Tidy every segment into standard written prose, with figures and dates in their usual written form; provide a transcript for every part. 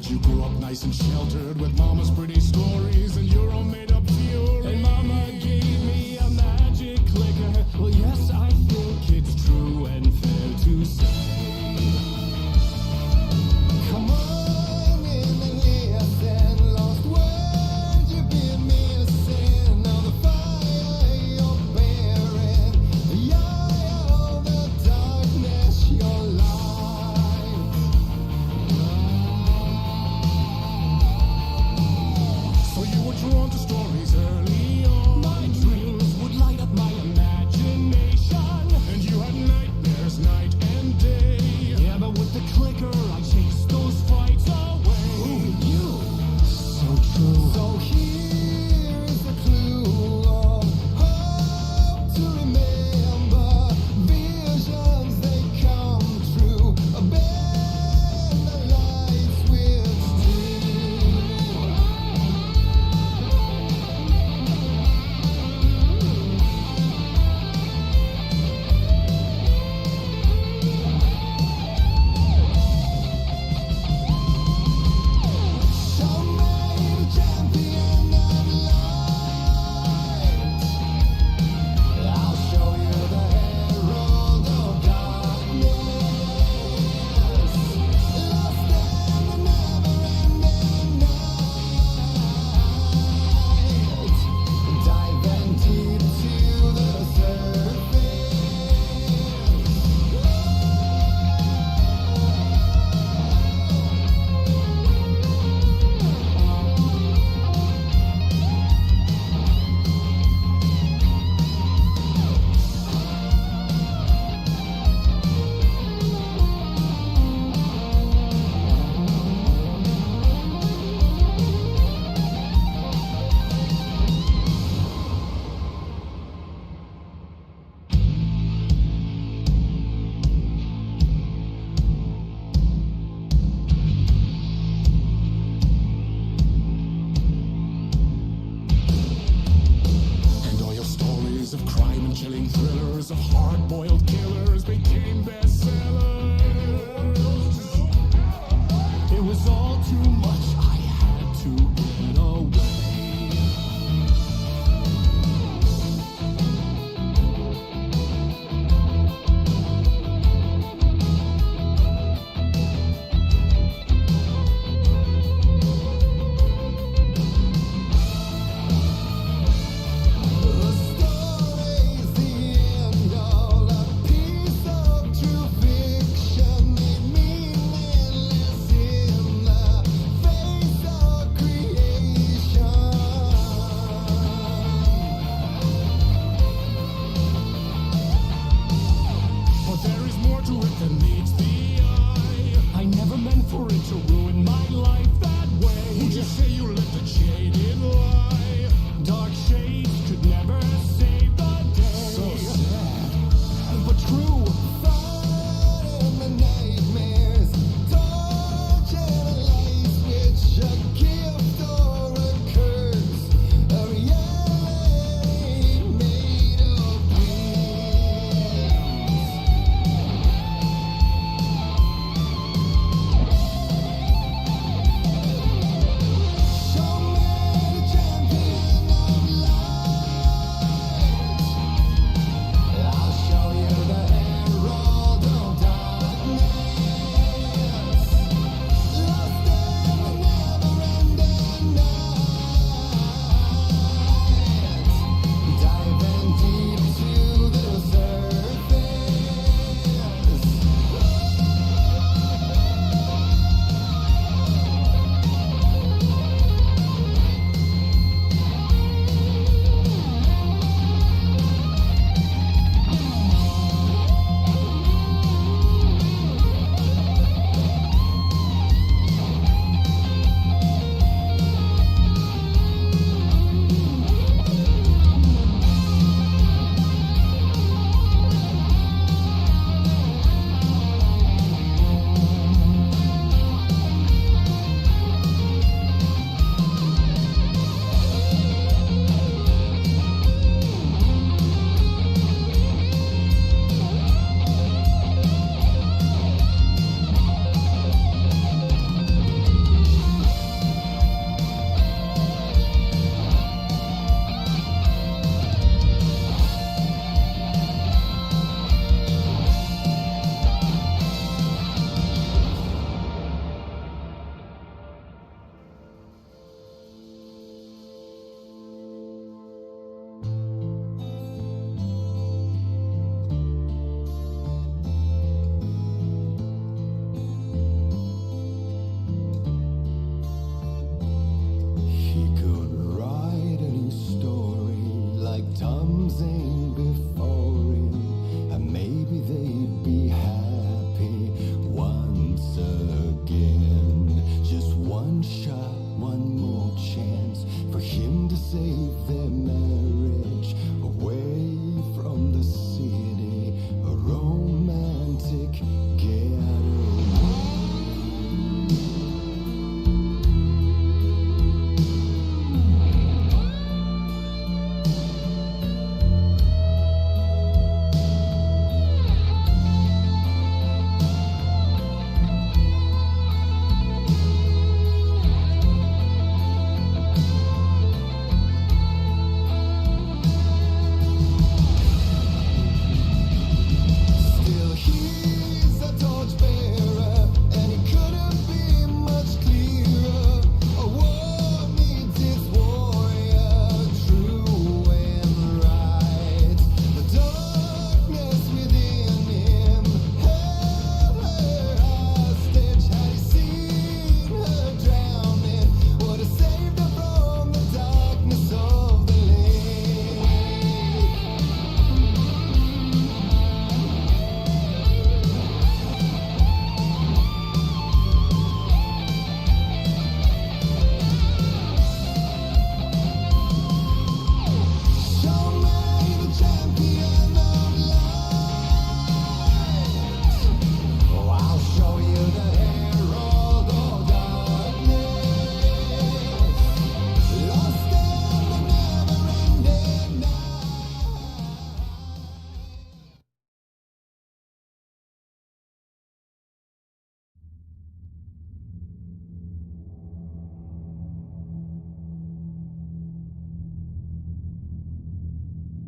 You grew up nice and sheltered with mama's pretty stories and your own made-up theory. And mama gave me a magic clicker. Well, yes, I think it's true and fair to say. Come on in and listen. Lost words you've been missing. Now the fire you're bearing, the eye of the darkness, your light. Drawn to stories Serial killers became bestsellers. It was all too much, I had to get away. The story's the end, all a piece of true fiction.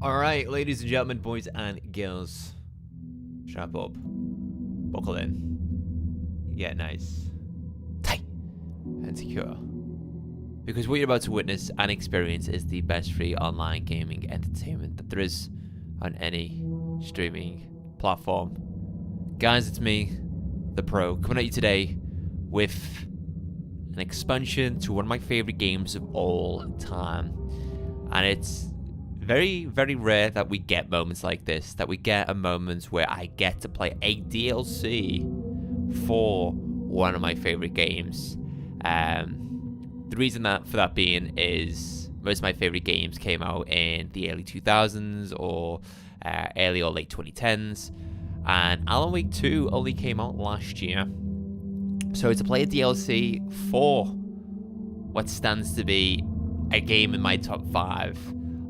Alright, ladies and gentlemen, boys and girls, strap up, buckle in, get nice, tight, and secure. Because what you're about to witness and experience is the best free online gaming entertainment that there is on any streaming platform. Guys, it's me, the Pro, coming at you today with an expansion to one of my favorite games of all time. And it's very, very rare that we get moments like this, that we get a moment where I get to play a DLC for one of my favorite games. The reason for that being is most of my favorite games came out in the early 2000s or early or late 2010s, and Alan Wake 2 only came out last year. So to play a DLC for what stands to be a game in my top 5,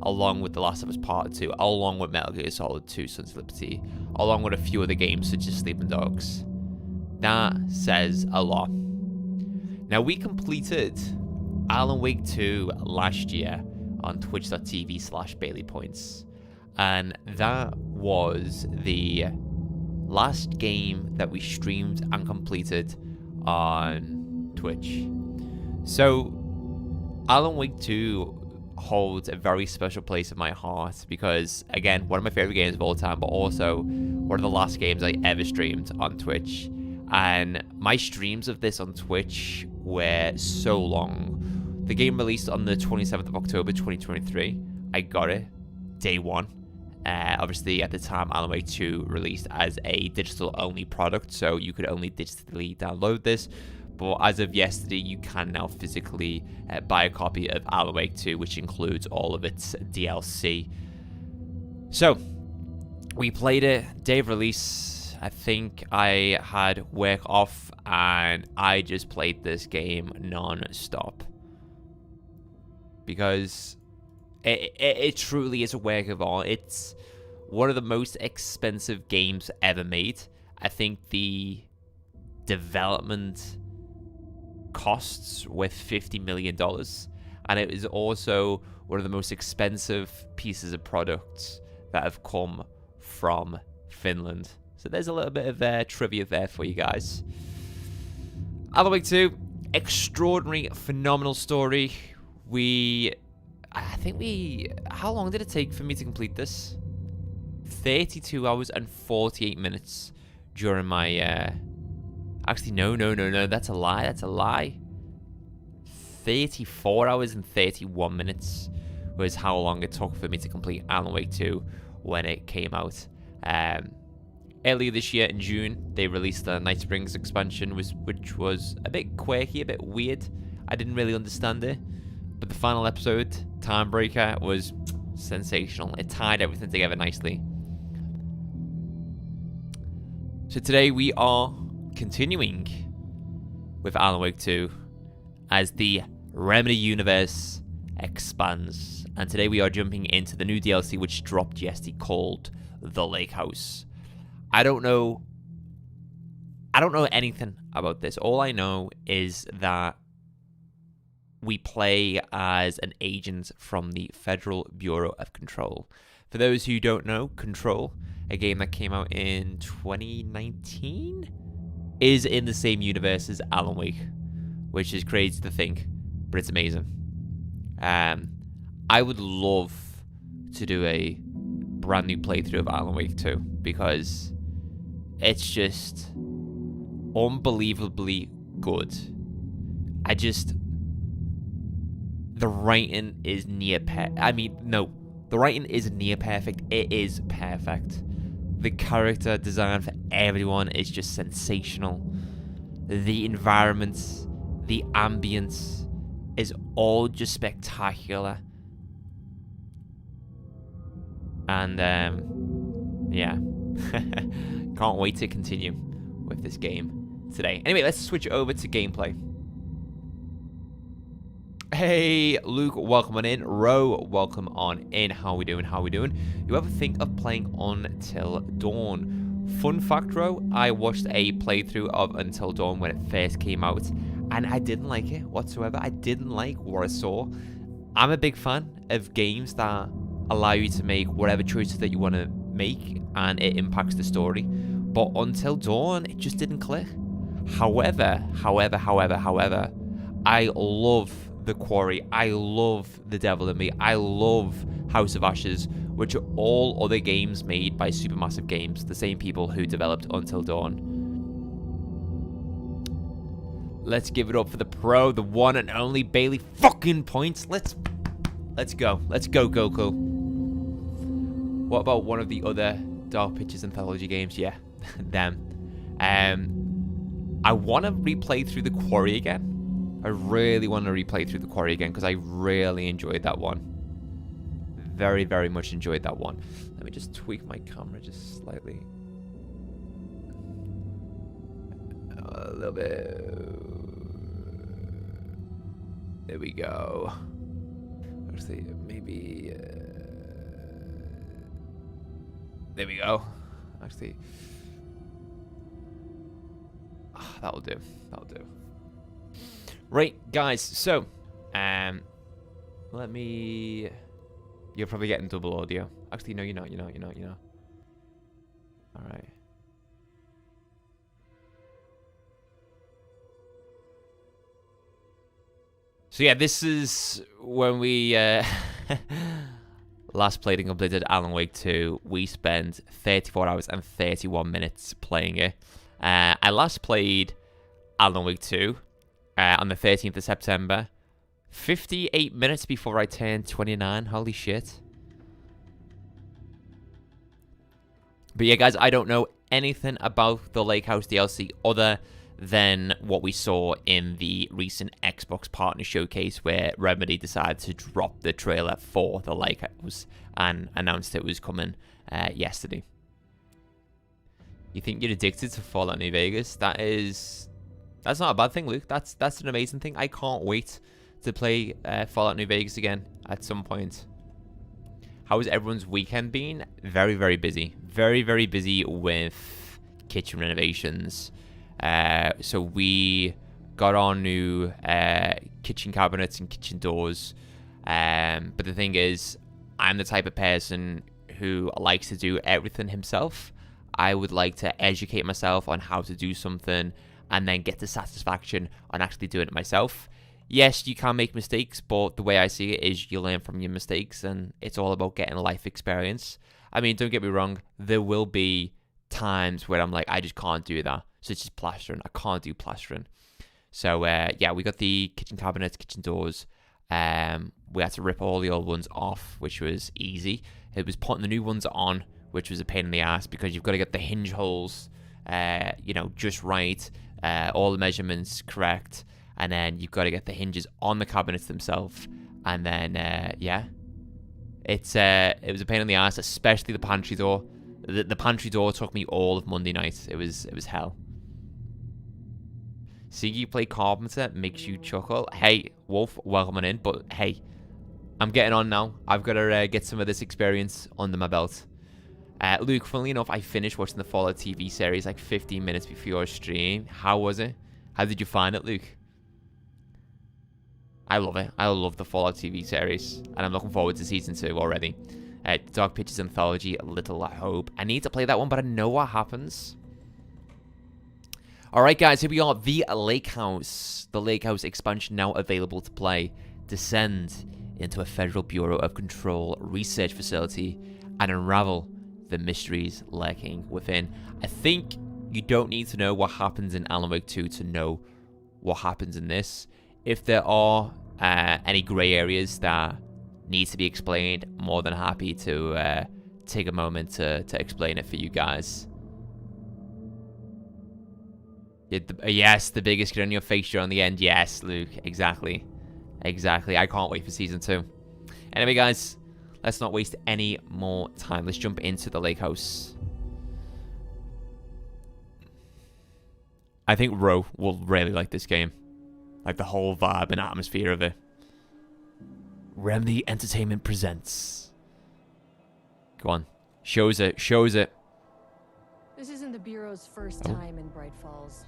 along with The Last of Us Part 2, along with Metal Gear Solid 2 Sons of Liberty, along with a few other games such as Sleeping Dogs. That says a lot. Now, we completed Alan Wake 2 last year on twitch.tv/BaileyPoints, and that was the last game that we streamed and completed on Twitch. So, Alan Wake 2 holds a very special place in my heart because, again, one of my favorite games of all time, but also one of the last games I ever streamed on Twitch. And my streams of this on Twitch were so long. The game released on the 27th of October 2023. I got it day one. Obviously, at the time, Alan Wake 2 released as a digital-only product, so you could only digitally download this. But as of yesterday, you can now physically buy a copy of Alan Wake 2, which includes all of its DLC. So, we played it, day of release. I think I had work off, and I just played this game non-stop. Because it truly is a work of art. It's one of the most expensive games ever made. I think the development costs with $50 million, and it is also one of the most expensive pieces of products that have come from Finland. So there's a little bit of trivia there for you guys. Alan Wake 2, extraordinary, phenomenal story. How long did it take for me to complete this? 32 hours and 48 minutes during my actually, no, that's a lie. 34 hours and 31 minutes was how long it took for me to complete Alan Wake 2 when it came out. Earlier this year in June, they released the Night Springs expansion, which was a bit quirky, a bit weird. I didn't really understand it. But the final episode, Timebreaker, was sensational. It tied everything together nicely. So today we are continuing with Alan Wake 2 as the Remedy universe expands, and today we are jumping into the new DLC which dropped yesterday called The Lake House. I don't know anything about this. All I know is that we play as an agent from the Federal Bureau of Control. For those who don't know, Control, a game that came out in 2019, is in the same universe as Alan Wake, which is crazy to think, but it's amazing. I would love to do a brand new playthrough of Alan Wake 2 because it's just unbelievably good. The writing is near perfect. The writing is near perfect. It is perfect. The character design for everyone is just sensational. The environments, the ambience is all just spectacular. And, yeah. Can't wait to continue with this game today. Anyway, let's switch over to gameplay. Hey, Luke, welcome on in. Ro, welcome on in. How we doing? You ever think of playing Until Dawn? Fun fact, Ro, I watched a playthrough of Until Dawn when it first came out, and I didn't like it whatsoever. I didn't like what I saw. I'm a big fan of games that allow you to make whatever choices that you want to make, and it impacts the story. But Until Dawn, it just didn't click. However, I love The Quarry, I love The Devil in Me, I love House of Ashes, which are all other games made by Supermassive Games, the same people who developed Until Dawn. Let's give it up for the pro, the one and only Bailey fucking Points. Let's go. Let's go, Goku. What about one of the other Dark Pictures anthology games? Yeah, them. I want to replay through The Quarry again. I really want to replay through The Quarry again because I really enjoyed that one. Very, very much enjoyed that one. Let me just tweak my camera just slightly. A little bit. There we go. Actually, maybe. There we go. Actually, that'll do. That'll do. Right, guys. So, let me. You're probably getting double audio. Actually, no, you're not. You're not. All right. So yeah, this is when we last played and completed Alan Wake 2. We spent 34 hours and 31 minutes playing it. I last played Alan Wake 2 on the 13th of September. 58 minutes before I turned 29. Holy shit. But yeah, guys, I don't know anything about the Lake House DLC other than what we saw in the recent Xbox Partner Showcase, where Remedy decided to drop the trailer for the Lake House and announced it was coming yesterday. You think you're addicted to Fallout New Vegas? That's not a bad thing, Luke. That's an amazing thing. I can't wait to play Fallout New Vegas again at some point. How has everyone's weekend been? Very, very busy. Very, very busy with kitchen renovations. So we got our new kitchen cabinets and kitchen doors. But the thing is, I'm the type of person who likes to do everything himself. I would like to educate myself on how to do something and then get the satisfaction on actually doing it myself. Yes, you can make mistakes, but the way I see it is you learn from your mistakes, and it's all about getting life experience. I mean, don't get me wrong, there will be times where I'm like, I just can't do that. So it's just plastering. I can't do plastering. So, yeah, we got the kitchen cabinets, kitchen doors. We had to rip all the old ones off, which was easy. It was putting the new ones on, which was a pain in the ass because you've got to get the hinge holes, just right, all the measurements correct. And then you've got to get the hinges on the cabinets themselves. And then, yeah, it was a pain in the ass, especially the pantry door. The pantry door took me all of Monday night. It was hell. Seeing you play Carpenter makes you chuckle. Hey, Wolf, welcome on in. But hey, I'm getting on now. I've got to get some of this experience under my belt. Luke, funnily enough, I finished watching the Fallout TV series like 15 minutes before your stream. How was it? How did you find it, Luke? I love it. I love the Fallout TV series, and I'm looking forward to season 2 already. Dark Pictures Anthology, Little Hope. I need to play that one, but I know what happens. Alright, guys, here we are. The Lake House. The Lake House expansion now available to play. Descend into a Federal Bureau of Control research facility and unravel the mysteries lurking within. I think you don't need to know what happens in Alan Wake 2 to know what happens in this. If there are any grey areas that need to be explained, more than happy to take a moment to explain it for you guys. Yes, the biggest grin on your face on the end. Yes, Luke, exactly. I can't wait for season 2. Anyway, guys, let's not waste any more time. Let's jump into the Lake House. I think Ro will really like this game. Like the whole vibe and atmosphere of it. Remedy Entertainment presents. Go on. Shows it. This isn't the Bureau's first time in Bright Falls.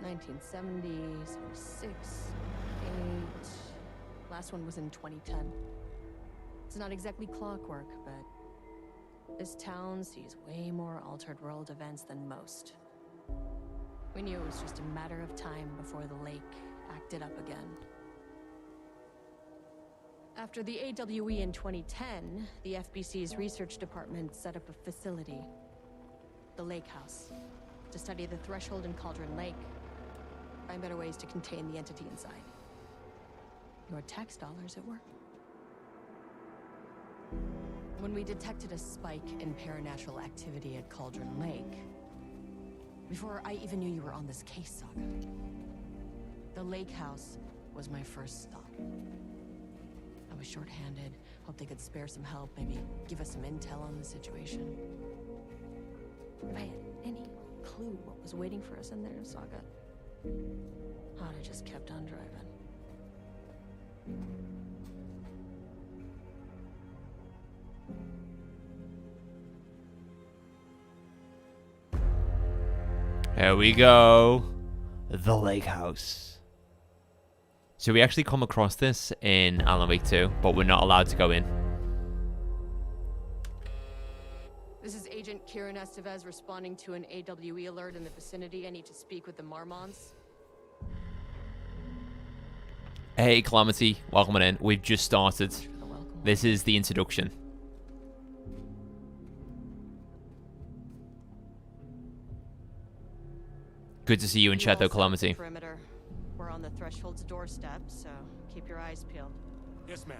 1970, 76, 8. Last one was in 2010. It's not exactly clockwork, but this town sees way more altered world events than most. We knew it was just a matter of time before the lake acted up again. After the AWE in 2010, the FBC's research department set up a facility, the Lake House, to study the threshold in Cauldron Lake, find better ways to contain the entity inside. Your tax dollars at work. When we detected a spike in paranatural activity at Cauldron Lake, before I even knew you were on this case, Saga, the Lake House was my first stop. I was short-handed, hoped they could spare some help, maybe give us some intel on the situation. If I had any clue what was waiting for us in there, Saga, I'd have just kept on driving. Here we go. The Lake House. So we actually come across this in Alan Wake 2, but we're not allowed to go in. This is Agent Kieran Estevez responding to an AWE alert in the vicinity. I need to speak with the Marmonts. Hey, Calamity. Welcome on in. We've just started. Thanks for the welcome. This is the introduction. Good to see you in chat, all though, set the Calamity. perimeter. We're on the threshold's doorstep, so keep your eyes peeled. Yes, ma'am.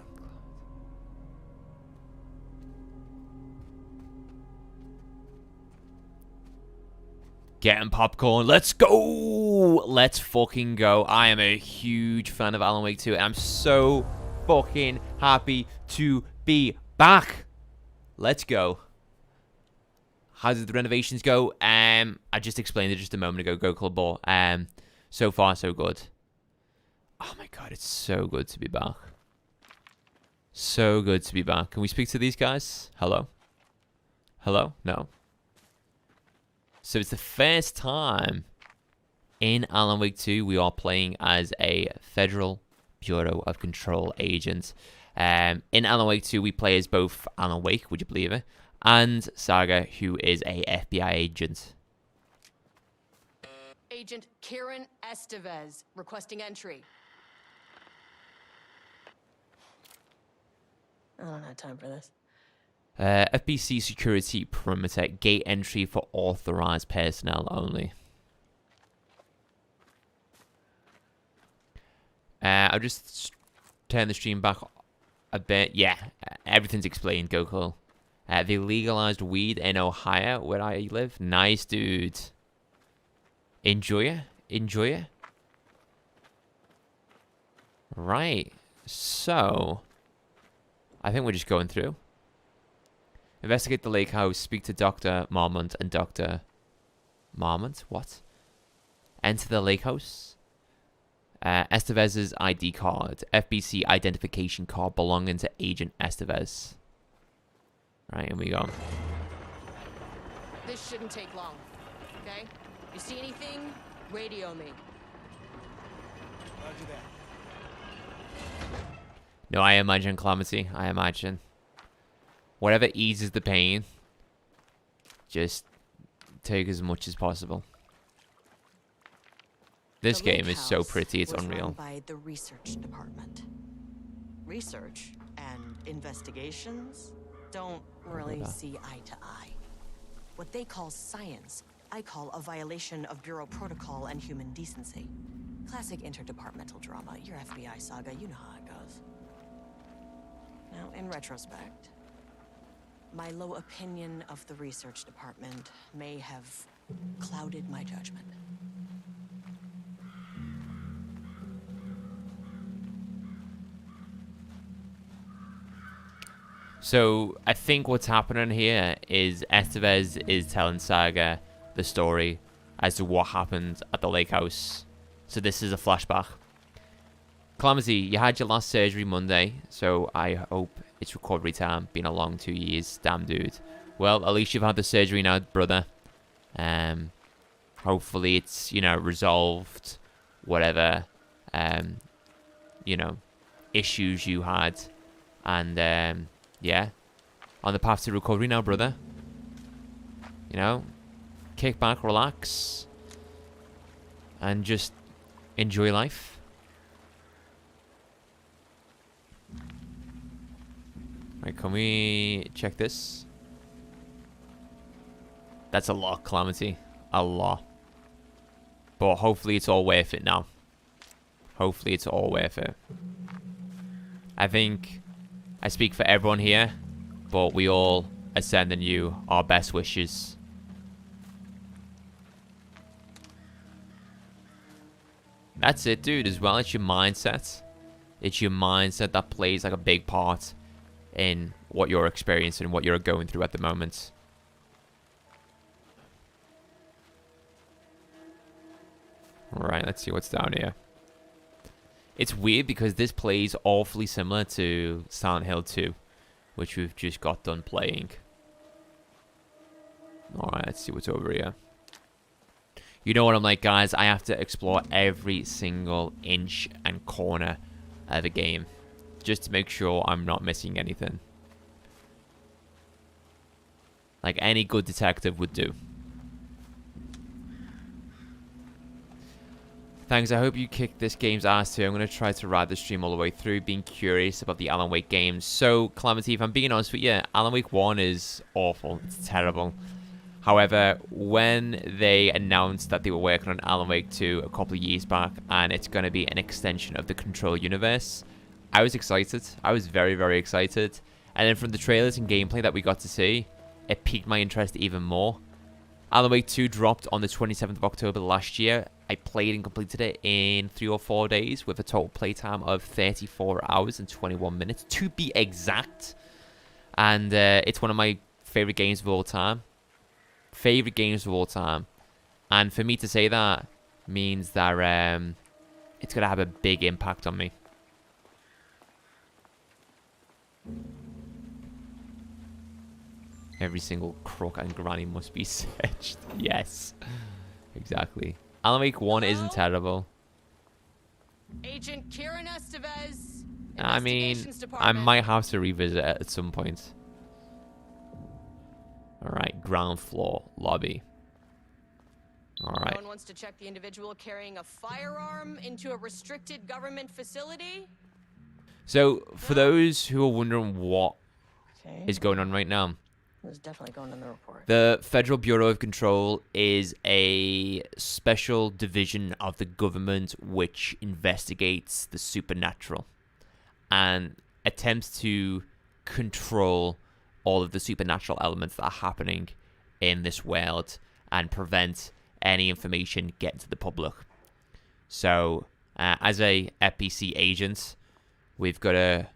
Getting popcorn. Let's go. Let's fucking go. I am a huge fan of Alan Wake 2. And I'm so fucking happy to be back. Let's go. How did the renovations go? I just explained it just a moment ago. Go Club Ball. So far, so good. Oh my god, it's so good to be back. So good to be back. Can we speak to these guys? Hello? Hello? No. So it's the first time in Alan Wake 2 we are playing as a Federal Bureau of Control agent. In Alan Wake 2 we play as both Alan Wake, would you believe it, and Saga, who is a FBI agent. Agent Kieran Estevez requesting entry. I don't have time for this. FBC security perimeter, gate entry for authorized personnel only. I'll just turn the stream back a bit. Yeah, everything's explained, Goku. They legalized weed in Ohio, where I live. Nice, dude. Enjoy it. Enjoy it. Right. So, I think we're just going through. Investigate the lake house. Speak to Dr. Marmont and Dr. Marmont? What? Enter the lake house. Estevez's ID card. FBC identification card belonging to Agent Estevez. Right, here we go. This shouldn't take long, okay? You see anything? Radio me. Roger that. No, I imagine Calamity. I imagine. Whatever eases the pain. Just take as much as possible. This The game Lake is so House pretty, it's was unreal. run by the research department. Research and investigations don't really see eye to eye. What they call science, I call a violation of Bureau protocol and human decency. Classic interdepartmental drama. Your FBI saga, you know how it goes. Now, in retrospect, my low opinion of the research department may have clouded my judgment. So, I think what's happening here is Estevez is telling Saga the story as to what happened at the lake house. So this is a flashback. Calamity, you had your last surgery Monday, so I hope it's recovery time. Been a long 2 years, damn dude. Well, at least you've had the surgery now, brother. Hopefully it's, you know, resolved whatever, you know, issues you had. And, Yeah. On the path to recovery now, brother. You know, kick back, relax, and just enjoy life. Right, can we check this? That's a lot, Calamity. A lot. But hopefully it's all worth it now. Hopefully it's all worth it. I think I speak for everyone here, but we all are sending you our best wishes. That's it, dude, as well. It's your mindset. It's your mindset that plays like a big part in what you're experiencing, what you're going through at the moment. Alright, let's see what's down here. It's weird because this plays awfully similar to Silent Hill 2, which we've just got done playing. Alright, let's see what's over here. You know what I'm like, guys. I have to explore every single inch and corner of a game just to make sure I'm not missing anything. Like any good detective would do. Thanks, I hope you kicked this game's ass too. I'm going to try to ride the stream all the way through, being curious about the Alan Wake games. So, Calamity, if I'm being honest with you, Alan Wake 1 is awful. It's terrible. However, when they announced that they were working on Alan Wake 2 a couple of years back, and it's going to be an extension of the Control universe, I was excited. I was very, very excited. And then from the trailers and gameplay that we got to see, it piqued my interest even more. Alan Wake 2 dropped on the 27th of October last year. I played and completed it in 3 or 4 days with a total playtime of 34 hours and 21 minutes, to be exact. And it's one of my favorite games of all time. Favorite games of all time. And for me to say that means that it's going to have a big impact on me. Every single crook and granny must be searched. Yes. Exactly. Alan Wake 1 isn't terrible. Agent Kieran Estevez. I mean, Investigations I Department. might have to revisit it at some point. Alright, ground floor, lobby. No Alright. one wants to check the individual carrying a firearm into a restricted government facility? So, for those who are wondering what Okay. is going on right now, It was definitely going in the report. the Federal Bureau of Control is a special division of the government which investigates the supernatural and attempts to control all of the supernatural elements that are happening in this world and prevent any information getting to the public. So, as a FBC agent, we've got to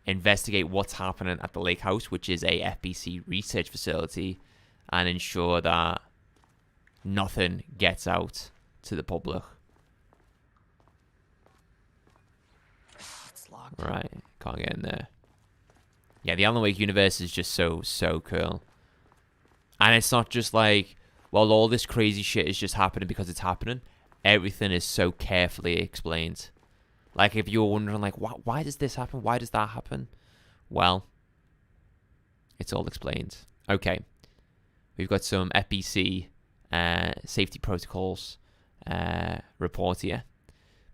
investigate what's happening at the Lake House, which is a FBC research facility, and ensure that nothing gets out to the public. It's locked. Right, can't get in there. Yeah, the Alan Wake universe is just so cool. And it's not just like, well, all this crazy shit is just happening because it's happening. Everything is so carefully explained. Like, if you're wondering, like, why does this happen? Why does that happen? Well, it's all explained. Okay. We've got some FBC safety protocols report here.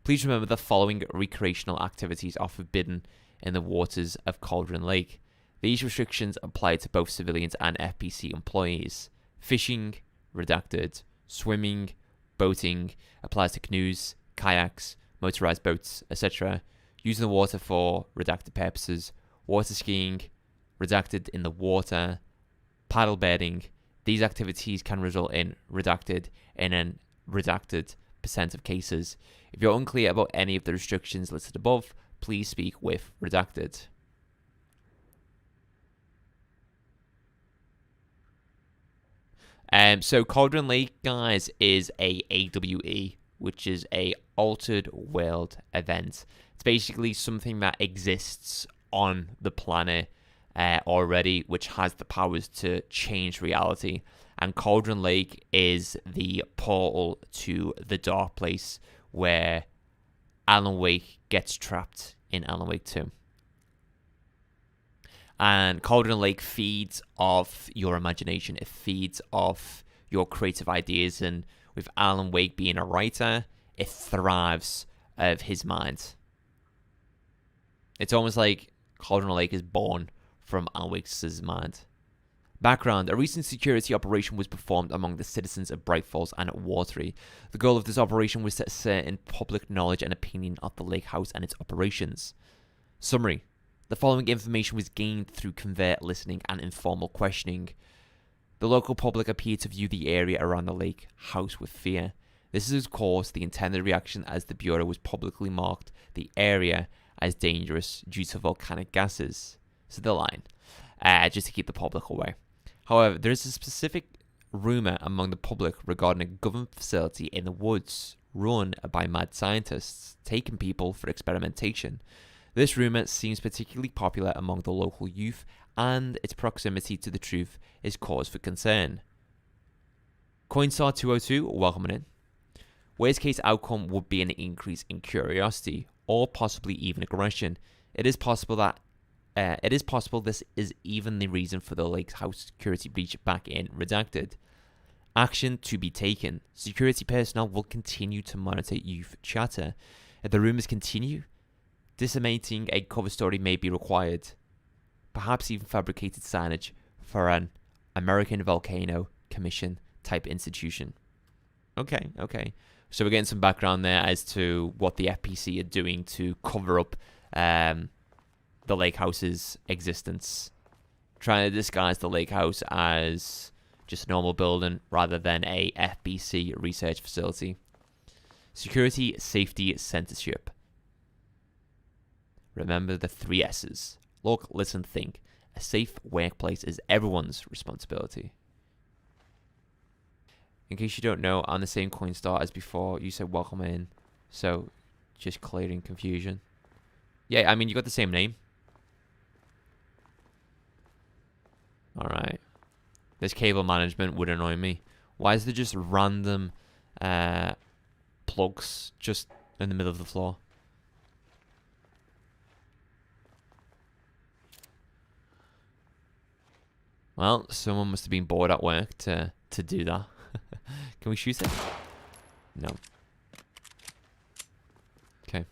Please remember the following recreational activities are forbidden in the waters of Cauldron Lake. These restrictions apply to both civilians and FBC employees. Fishing, redacted. Swimming, boating, applies to canoes, kayaks, motorized boats, etc. Using the water for redacted purposes. Water skiing, redacted in the water. Paddle boarding. These activities can result in redacted in an redacted % of cases. If you're unclear about any of the restrictions listed above, please speak with redacted. So Cauldron Lake, guys, is a AWE, which is a altered world event. It's basically something that exists on the planet already, which has the powers to change reality. And Cauldron Lake is the portal to the dark place where Alan Wake gets trapped in Alan Wake 2. And Cauldron Lake feeds off your imagination. It feeds off your creative ideas. And with Alan Wake being a writer, it thrives of his mind. It's almost like Cauldron Lake is born from Alan Wake's mind. Background: a recent security operation was performed among the citizens of Bright Falls and Watery. The goal of this operation was to ascertain public knowledge and opinion of the lake house and its operations. Summary: the following information was gained through covert listening and informal questioning. The local public appeared to view the area around the lake house with fear. This has caused the intended reaction as the Bureau was publicly marked the area as dangerous due to volcanic gases. So the line, just to keep the public away. However, there is a specific rumor among the public regarding a government facility in the woods run by mad scientists taking people for experimentation. This rumor seems particularly popular among the local youth, and its proximity to the truth is cause for concern. Coinstar 202, welcoming in. Worst case outcome would be an increase in curiosity, or possibly even aggression. It is possible this is even the reason for the lake house security breach back in redacted. Action to be taken. Security personnel will continue to monitor youth chatter. If the rumors continue, disseminating a cover story may be required. Perhaps even fabricated signage for an American Volcano Commission type institution. Okay. So we're getting some background there as to what the FPC are doing to cover up the lake house's existence. Trying to disguise the lake house as just a normal building rather than a FBC research facility. Security, safety, censorship. Remember the 3 S's. Look, listen, think. A safe workplace is everyone's responsibility. In case you don't know, on the same Coinstar as before, you said welcome in. So, just clearing confusion. Yeah, I mean, you got the same name. Alright. This cable management would annoy me. Why is there just random plugs just in the middle of the floor? Well, someone must have been bored at work to do that. Can we shoot it? No. Okay.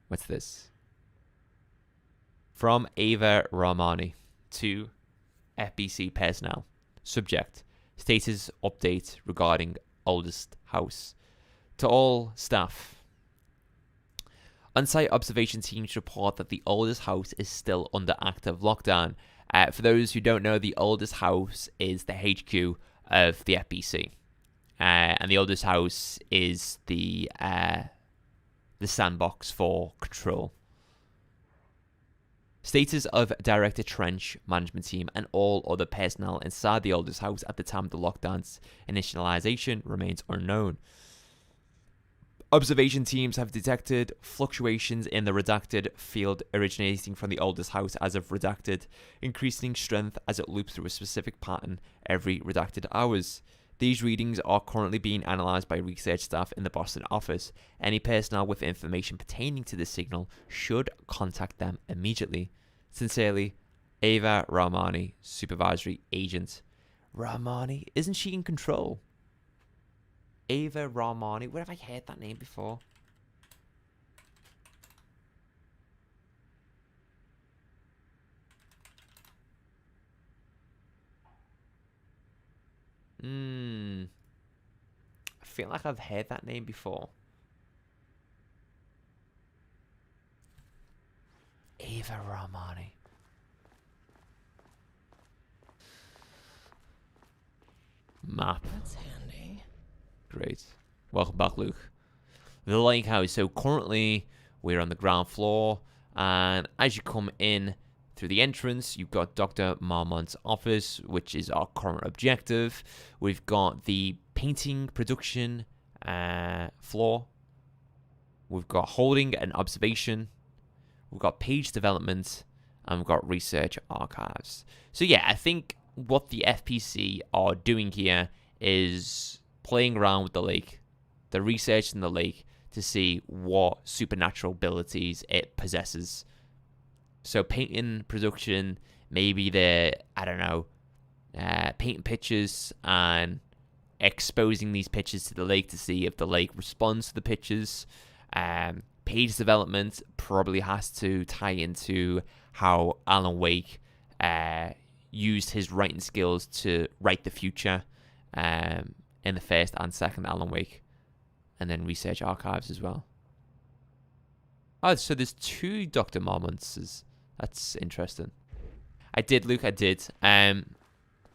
What's this? From Ava Ramani to FBC personnel. Subject: status update regarding oldest house. To all staff. On-site observation teams report that the oldest house is still under active lockdown. For those who don't know, the oldest house is the HQ of the FBC. And the oldest house is the sandbox for control. Status of Director Trench management team and all other personnel inside the oldest house at the time of the lockdown's initialization remains unknown. Observation teams have detected fluctuations in the redacted field originating from the oldest house as of redacted, increasing strength as it loops through a specific pattern every redacted hours. These readings are currently being analysed by research staff in the Boston office. Any personnel with information pertaining to this signal should contact them immediately. Sincerely, Ava Ramani, Supervisory Agent. Ramani? Isn't she in control? Ava Ramani. Where have I heard that name before? I feel like I've heard that name before. Ava Ramani. Map. That's handy. Great. Welcome back, Luke. The lake house. So currently we're on the ground floor, and as you come in through the entrance, you've got Dr. Marmont's office, which is our current objective. We've got the painting production floor. We've got holding and observation. We've got page development, and we've got research archives. So yeah, I think what the FPC are doing here is playing around with the lake. They're researching the lake to see what supernatural abilities it possesses. So painting production, maybe they're, I don't know, painting pictures and exposing these pictures to the lake to see if the lake responds to the pictures. Page development probably has to tie into how Alan Wake used his writing skills to write the future in the first and second Alan Wake, and then research archives as well. Oh, so there's 2 Dr. Marmonts. That's interesting. I did, Luke. I did. I'm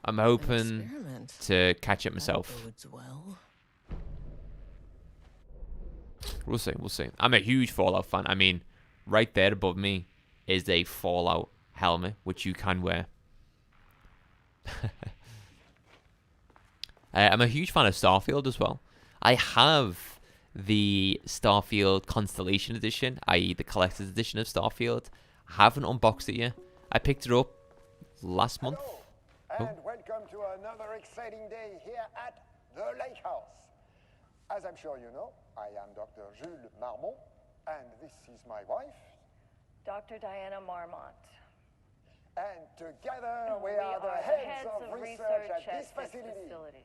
hoping Experiment. to catch up That myself. bodes well. We'll see. We'll see. I'm a huge Fallout fan. I mean, right there above me is a Fallout helmet, which you can wear. I'm a huge fan of Starfield as well. I have the Starfield Constellation Edition, i.e. the Collector's Edition of Starfield. Haven't unboxed it yet. I picked it up last month. Hello, and welcome to another exciting day here at the Lake House. As I'm sure you know, I am Dr. Jules Marmont, and this is my wife. Dr. Diana Marmont. And together we are the heads of research at this facility.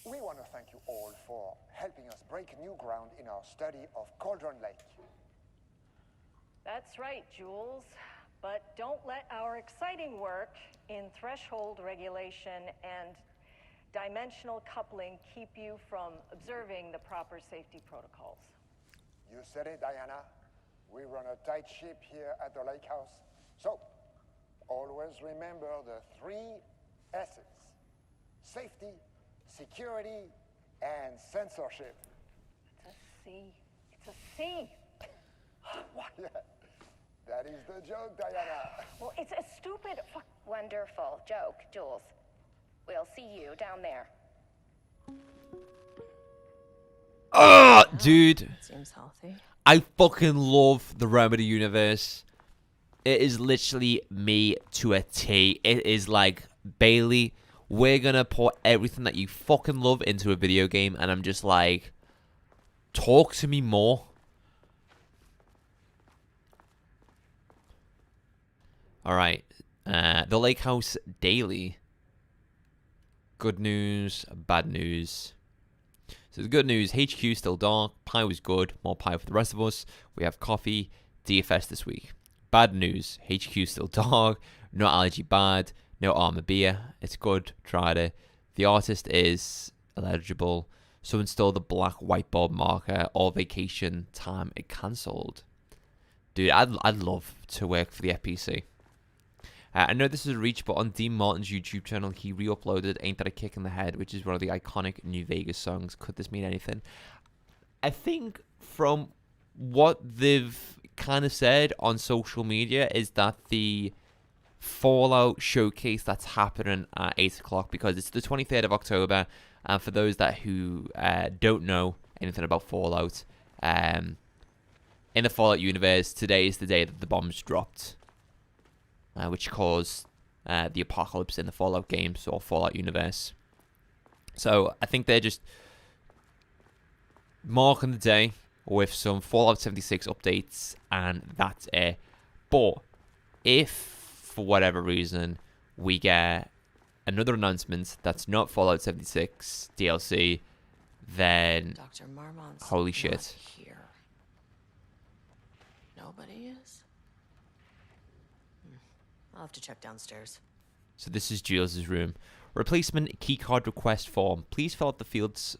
We want to thank you all for helping us break new ground in our study of Cauldron Lake. That's right, Jules. But don't let our exciting work in threshold regulation and dimensional coupling keep you from observing the proper safety protocols. You said it, Diana. We run a tight ship here at the Lake House. So, always remember the 3 S's. Safety, security, and censorship. It's a C. It's a C. Yeah, that is the joke, Diana. Well, it's a stupid Wonderful joke, Jules. We'll see you down there. Oh, dude. Seems healthy. I fucking love the Remedy universe. It is literally me to a T. It is like, Bailey, we're gonna put everything that you fucking love into a video game, and I'm just like, talk to me more. Alright, the Lake House Daily. Good news, bad news. So the good news, HQ still dark, pie was good, more pie for the rest of us. We have coffee, DFS this week. Bad news, HQ still dark, no allergy bad, no armor beer, it's good, tried it. The artist is eligible, so install the black whiteboard marker, all vacation time it cancelled. Dude, I'd love to work for the FPC. I know this is a reach, but on Dean Martin's YouTube channel, he re-uploaded Ain't That a Kick in the Head, which is one of the iconic New Vegas songs. Could this mean anything? I think from what they've kind of said on social media is that the Fallout showcase that's happening at 8 o'clock, because it's the 23rd of October, and for those who don't know anything about Fallout, in the Fallout universe, today is the day that the bombs dropped. Which caused the apocalypse in the Fallout games or Fallout universe. So I think they're just marking the day with some Fallout 76 updates, and that's it. But if, for whatever reason, we get another announcement that's not Fallout 76 DLC, then Dr. Marmont's holy not shit. here. Nobody is? I'll have to check downstairs. So this is Jules' room. Replacement keycard request form. Please fill out the fields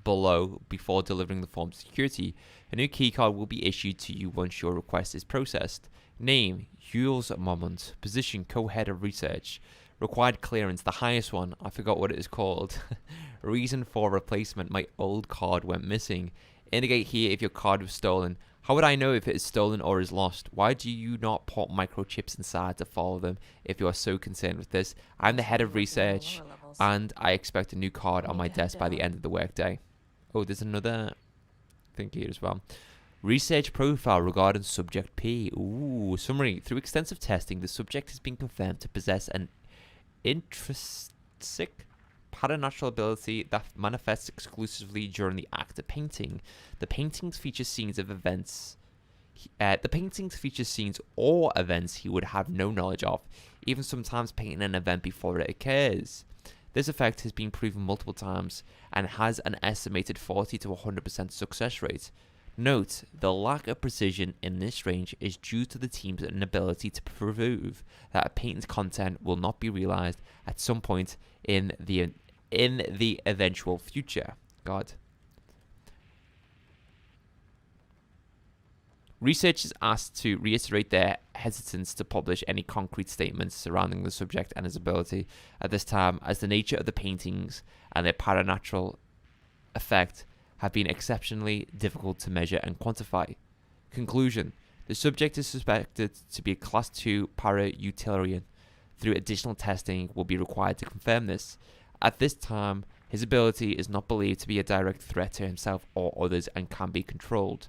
below before delivering the form to security. A new keycard will be issued to you once your request is processed. Name, Jules Marmont. Position, co-head of research. Required clearance, the highest one. I forgot what it is called. Reason for replacement, my old card went missing. Indicate here if your card was stolen. How would I know if it is stolen or is lost? Why do you not put microchips inside to follow them if you are so concerned with this? I'm the head of research, and I expect a new card on my desk by the end of the workday. Oh, there's another thing here as well. Research profile regarding subject P. Ooh, summary. Through extensive testing, the subject has been confirmed to possess an intrinsic paranatural ability that manifests exclusively during the act of painting. The paintings feature scenes of events. The paintings feature scenes or events he would have no knowledge of, even sometimes painting an event before it occurs. This effect has been proven multiple times and has an estimated 40 to 100% success rate. Note, the lack of precision in this range is due to the team's inability to prove that a paint's content will not be realized at some point in the eventual future. God. Researchers asked to reiterate their hesitance to publish any concrete statements surrounding the subject and his ability at this time, as the nature of the paintings and their paranatural effect have been exceptionally difficult to measure and quantify. Conclusion: the subject is suspected to be a Class 2 para-utilitarian. Through additional testing will be required to confirm this. At this time, his ability is not believed to be a direct threat to himself or others and can be controlled.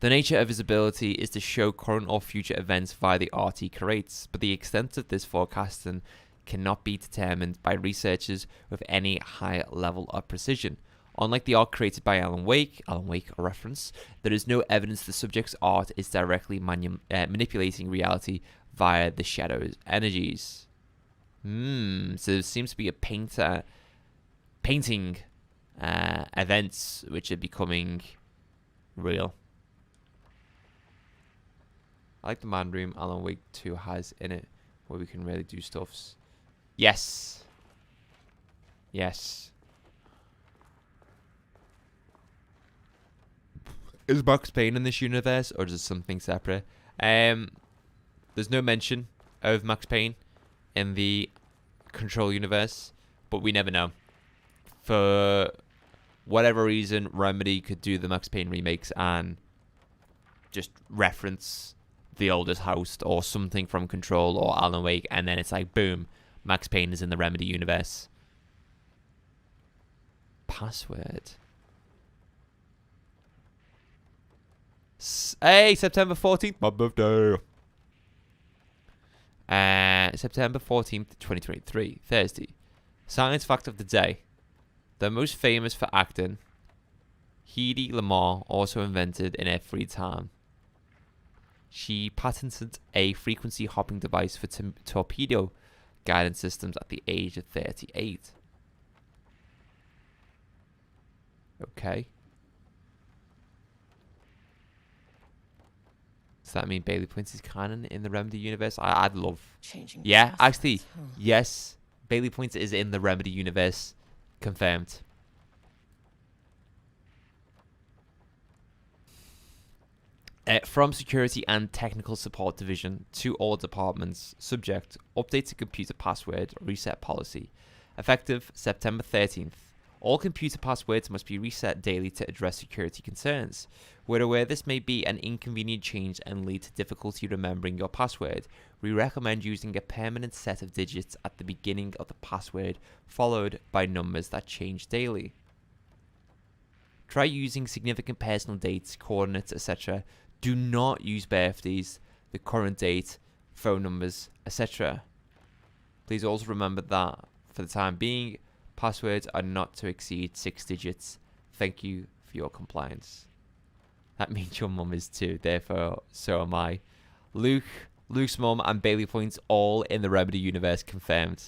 The nature of his ability is to show current or future events via the art he creates, but the extent of this forecasting cannot be determined by researchers with any high level of precision. Unlike the art created by Alan Wake, a reference, there is no evidence the subject's art is directly manipulating reality via the shadow's energies. So there seems to be a painting events which are becoming real. I like the man room Alan Wake 2 has in it, where we can really do stuffs. Yes. Yes. Is Max Payne in this universe, or is it something separate? There's no mention of Max Payne in the Control universe, but we never know. For whatever reason, Remedy could do the Max Payne remakes and just reference the oldest host or something from Control or Alan Wake, and then it's like, boom, Max Payne is in the Remedy universe. Password. Hey, September 14th, my birthday. September 14th, 2023, Thursday. Science fact of the day. The most famous for acting, Hedy Lamarr also invented in her free time. She patented a frequency hopping device for torpedo guidance systems at the age of 38. Okay. Does that mean Bailey Points is canon in the Remedy universe? I'd love. Changing Yeah, passwords, actually, huh? yes. Bailey Points is in the Remedy universe. Confirmed. From Security and Technical Support Division to all departments, subject, update to computer password reset policy. Effective September 13th. All computer passwords must be reset daily to address security concerns. We're aware this may be an inconvenient change and lead to difficulty remembering your password. We recommend using a permanent set of digits at the beginning of the password, followed by numbers that change daily. Try using significant personal dates, coordinates, etc. Do not use birthdays, the current date, phone numbers, etc. Please also remember that, for the time being, passwords are not to exceed 6 digits. Thank you for your compliance. That means your mum is too, therefore so am I. Luke's mum and Bailey Points all in the Remedy universe confirmed.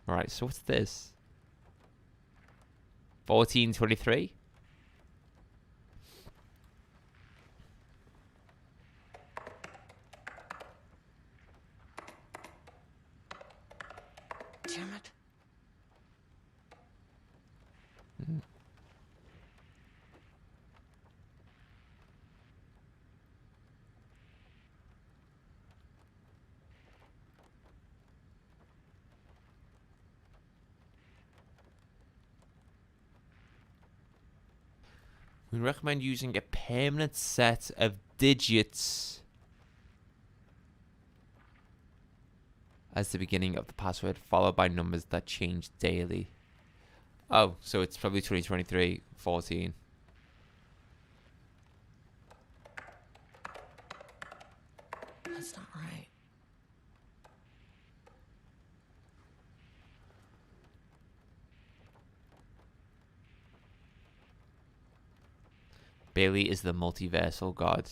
Alright, so what's this? 1423? Damn it. We recommend using a permanent set of digits as the beginning of the password, followed by numbers that change daily. Oh, so it's probably 2023, 14. That's not right. Bailey is the multiversal god.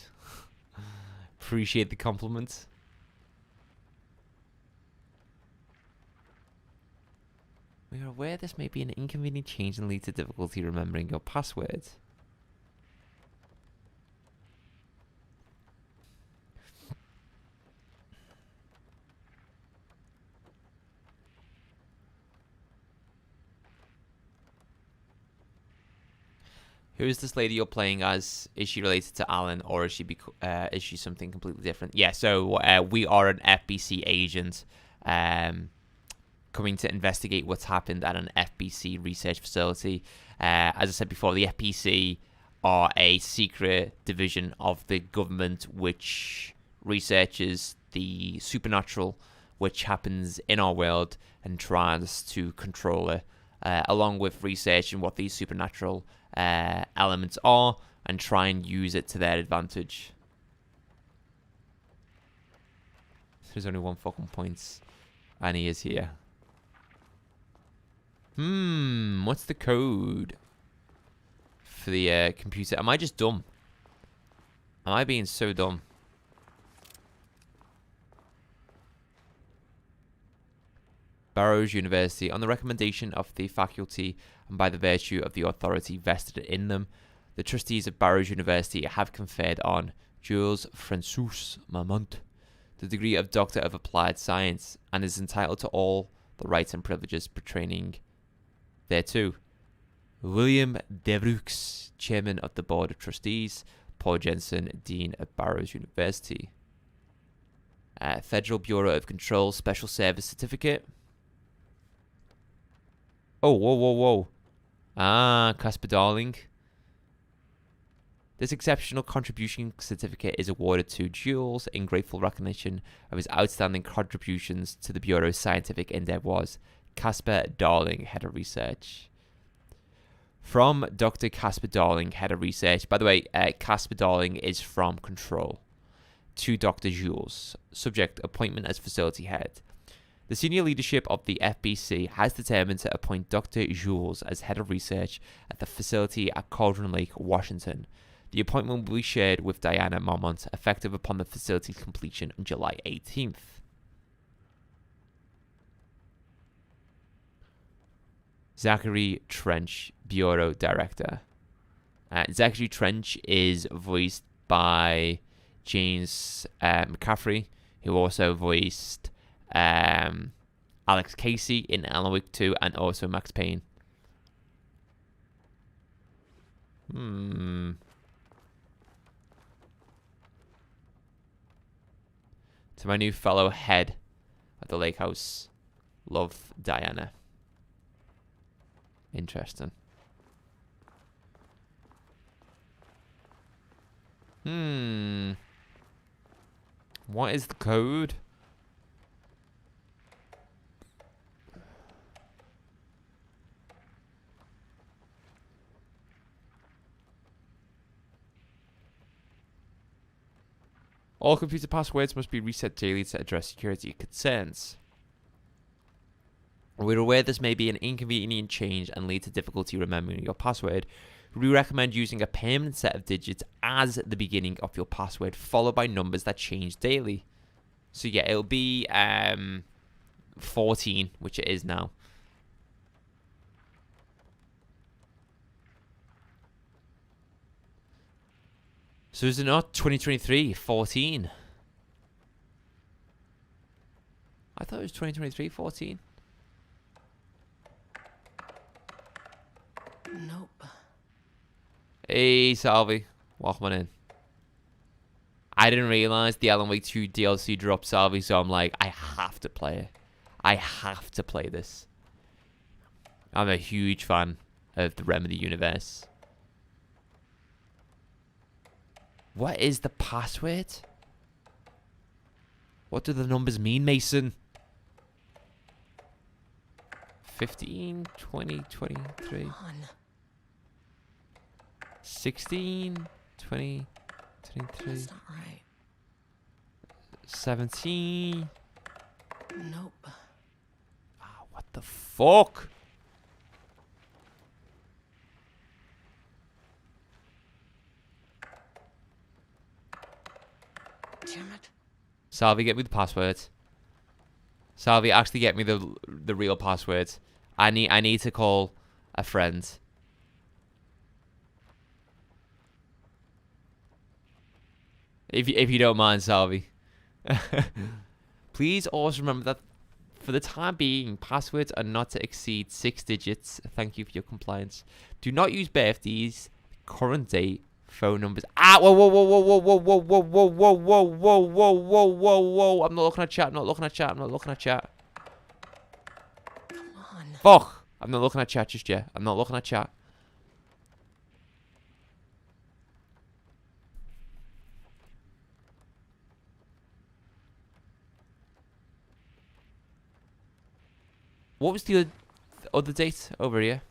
Appreciate the compliment. We are aware this may be an inconvenient change and lead to difficulty remembering your password. Who is this lady you're playing as? Is she related to Alan, or is she something completely different? Yeah, so we are an FBC agent coming to investigate what's happened at an FBC research facility. As I said before, the FBC are a secret division of the government which researches the supernatural which happens in our world and tries to control it, along with researching what these supernatural elements are and try and use it to their advantage. There's only one fucking point, and he is here. What's the code for the computer? Am I just dumb? Am I being so dumb? Barrows University, on the recommendation of the faculty and by the virtue of the authority vested in them, the trustees of Barrows University have conferred on Jules Francois Marmont the degree of Doctor of Applied Science and is entitled to all the rights and privileges pertaining thereto. William Devreux, Chairman of the Board of Trustees. Paul Jensen, Dean of Barrows University. Federal Bureau of Control Special Service Certificate. Oh, whoa. Ah, Casper Darling. This exceptional contribution certificate is awarded to Jules in grateful recognition of his outstanding contributions to the Bureau's scientific endeavours. Casper Darling, Head of Research. From Dr. Casper Darling, Head of Research. By the way, Casper Darling is from Control. To Dr. Jules. Subject, appointment as facility head. The senior leadership of the FBC has determined to appoint Dr. Jules as head of research at the facility at Cauldron Lake, Washington. The appointment will be shared with Diana Marmont, effective upon the facility's completion on July 18th. Zachary Trench, Bureau Director. Zachary Trench is voiced by James McCaffrey, who also voiced Alex Casey in Alan Wake 2 and also Max Payne. To my new fellow head at the lake house. Love, Diana. Interesting. What is the code? All computer passwords must be reset daily to address security concerns. We're aware this may be an inconvenient change and lead to difficulty remembering your password. We recommend using a permanent set of digits as the beginning of your password, followed by numbers that change daily. So yeah, it'll be 14, which it is now. So is it not 2023, 14? I thought it was 2023, 14. Nope. Hey, Salvi. Welcome on in. I didn't realize the Alan Wake 2 DLC dropped, Salvi, so I'm like, I have to play it. I have to play this. I'm a huge fan of the Remedy universe. What is the password? What do the numbers mean, Mason? 15, 20, 23. Come on. 16, 20, 23. That's not right. 17. Nope. Ah, what the fuck? Damn it. Salvi, get me the password. Salvi, actually get me the real password. I need to call a friend. If you don't mind, Salvi. Please also remember that for the time being, passwords are not to exceed 6 digits. Thank you for your compliance. Do not use birthdays, current date, phone numbers. Ah, whoa, whoa, whoa, whoa, whoa, whoa, whoa, whoa, whoa, whoa, whoa, whoa, whoa, whoa, whoa, whoa. I'm not looking at chat. I'm not looking at chat. I'm not looking at chat. Come on. Fuck. I'm not looking at chat just yet. I'm not looking at chat. What was the other date over here?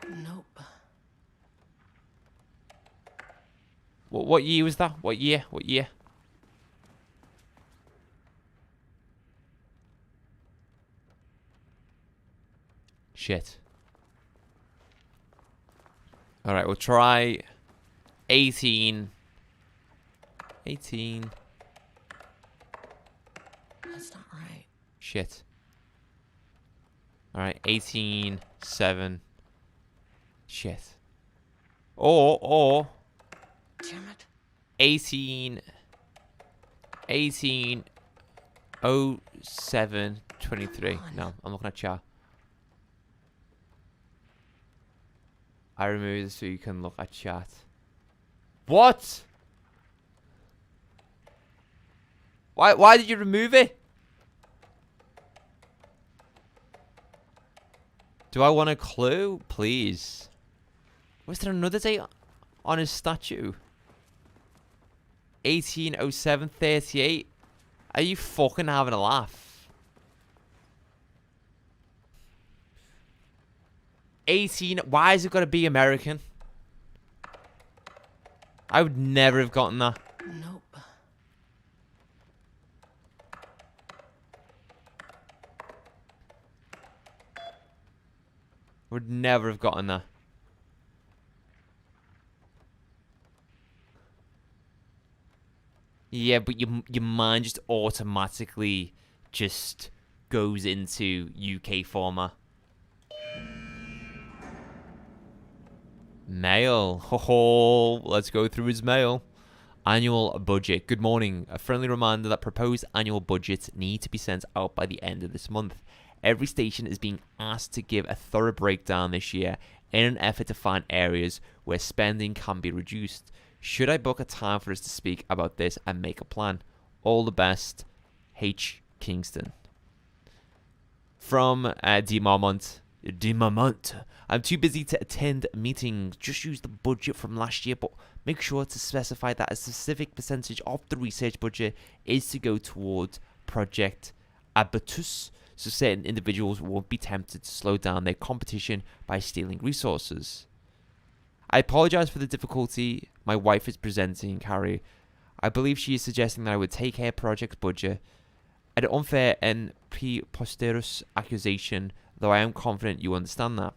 Nope. What year was that? What year? What year? Shit. Alright, we'll try 18. 18. That's not right. Shit. Alright, 18, 7. Shit. Or Damn it. 18, 18, 07, 23. No, I'm looking at chat. I removed this so you can look at chat. What? Why did you remove it? Do I want a clue? Please. Was there another date on his statue? 180738. Are you fucking having a laugh? 18. Why has it got to be American? I would never have gotten that. Nope. Would never have gotten that. Yeah, but your mind just automatically just goes into UK format. Mail. Ho ho. Let's go through his mail. Annual budget. Good morning. A friendly reminder that proposed annual budgets need to be sent out by the end of this month. Every station is being asked to give a thorough breakdown this year in an effort to find areas where spending can be reduced. Should I book a time for us to speak about this and make a plan? All the best, H. Kingston. From D. Marmont. I'm too busy to attend meetings. Just use the budget from last year, but make sure to specify that a specific percentage of the research budget is to go towards Project Abatus, so certain individuals won't be tempted to slow down their competition by stealing resources. I apologize for the difficulty my wife is presenting, Carrie. I believe she is suggesting that I would take her project's budget. An unfair and preposterous accusation, though I am confident you understand that.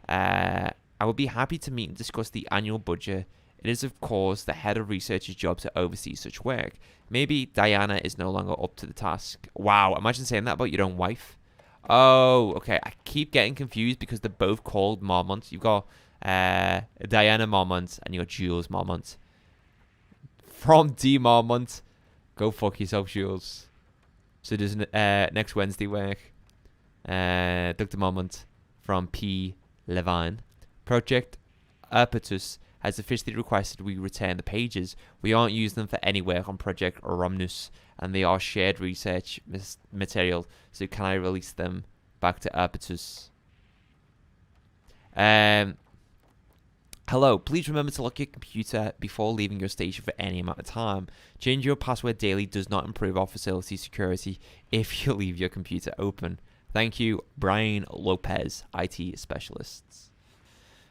I would be happy to meet and discuss the annual budget. It is, of course, the head of research's job to oversee such work. Maybe Diana is no longer up to the task. Wow, imagine saying that about your own wife. Oh, okay. I keep getting confused because they're both called Marmont. You've got Diana Marmont and you got Jules Marmont. From D. Marmont. Go fuck yourself, Jules. So does next Wednesday work? Dr. Marmont from P. Levine. Project Apertus has officially requested we return the pages. We aren't using them for any work on Project Romnus, and they are shared research material, so can I release them back to Apertus? Hello, please remember to lock your computer before leaving your station for any amount of time. Change your password daily does not improve our facility security if you leave your computer open. Thank you, Brian Lopez, IT Specialists.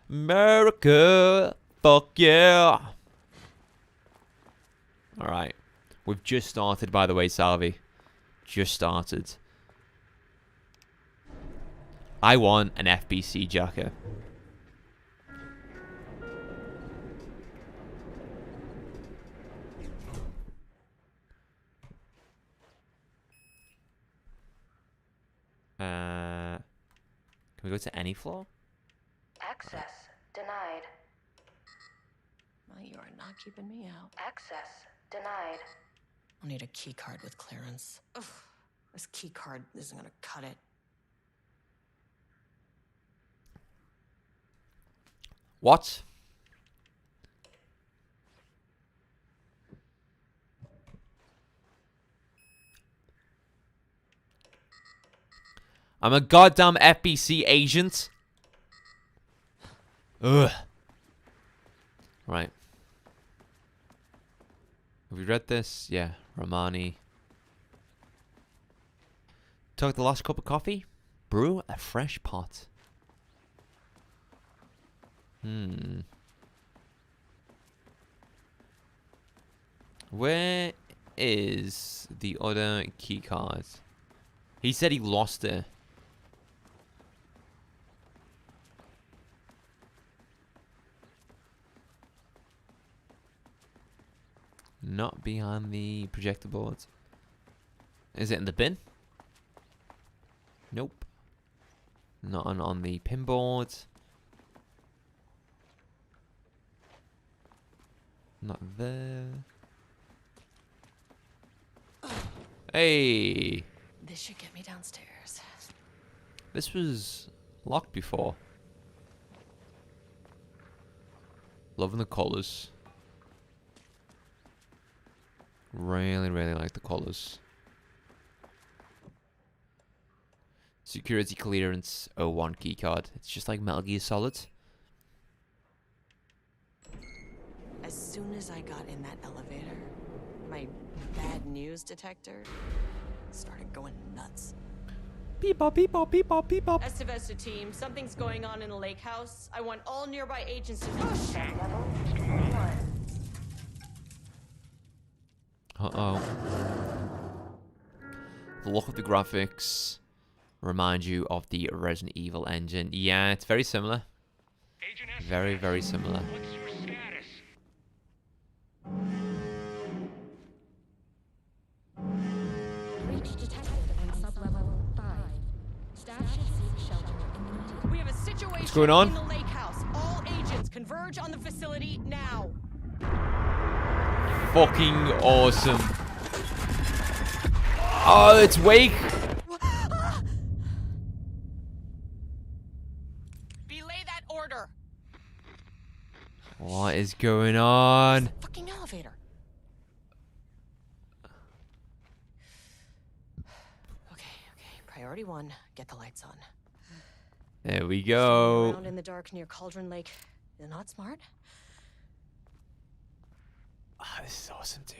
America, fuck yeah. Alright. We've just started, by the way, Salvi. Just started. I want an FBC jacker. Can we go to any floor? Access denied. Well, you are not keeping me out. Access denied. I'll need a key card with clearance. Ugh, this key card isn't gonna cut it. What? I'm a goddamn FBC agent. Ugh. Right. Have we read this? Yeah. Romani. Took the last cup of coffee. Brew a fresh pot. Where is the other key card? He said he lost it. Not behind the projector board. Is it in the bin? Nope. Not on the pin board. Not there. Hey! This should get me downstairs. This was locked before. Loving the colours. Really, really like the colours. Security clearance 01 keycard. It's just like Metal Gear Solid. As soon as I got in that elevator, my bad news detector started going nuts. Beep bop, beep bop, beep bop, beep bop. Estevesta team, something's going on in the lake house. I want all nearby agents to Uh-oh. The look of the graphics remind you of the Resident Evil engine. Yeah, it's very similar. Very, very similar. What's your status? Breach detected on sublevel 5. Staff should seek shelter immediately. We have a situation What's going on? in the lake house. All agents converge on the facility now. Fucking awesome. Oh, it's Wake. Belay that order. What is going on? Fucking elevator. Okay. Priority 1, get the lights on. There we Standing go. around in the dark near Cauldron Lake is not smart. Ah, this is awesome, dude.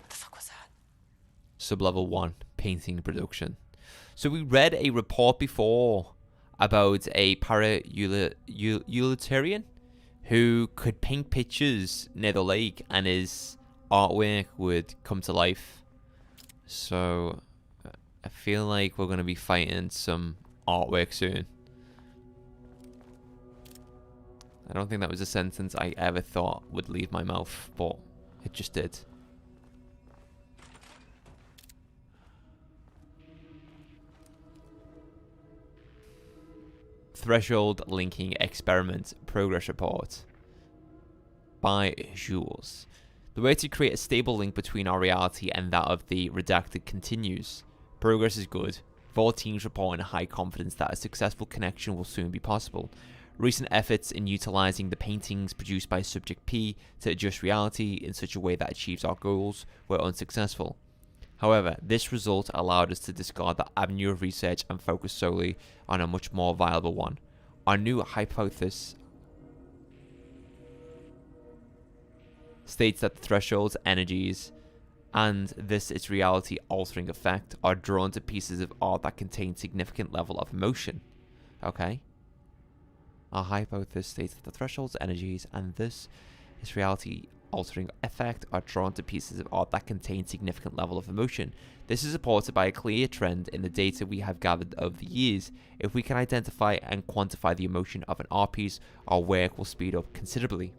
What the fuck was that? Sublevel 1, painting production. So we read a report before about a para-utilitarian who could paint pictures near the lake and his artwork would come to life. So I feel like we're going to be fighting some artwork soon. I don't think that was a sentence I ever thought would leave my mouth, but it just did. Threshold linking experiment progress report by Jules. The way to create a stable link between our reality and that of the redacted continues. Progress is good. 4 teams report in high confidence that a successful connection will soon be possible. Recent efforts in utilizing the paintings produced by Subject P to adjust reality in such a way that achieves our goals were unsuccessful. However, this result allowed us to discard that avenue of research and focus solely on a much more viable one. Our new hypothesis states that the thresholds, energies, and its reality altering effect are drawn to pieces of art that contain significant level of emotion. Okay? Our hypothesis states that the thresholds, energies, and its reality altering effect are drawn to pieces of art that contain significant level of emotion. This is supported by a clear trend in the data we have gathered over the years. If we can identify and quantify the emotion of an art piece, our work will speed up considerably.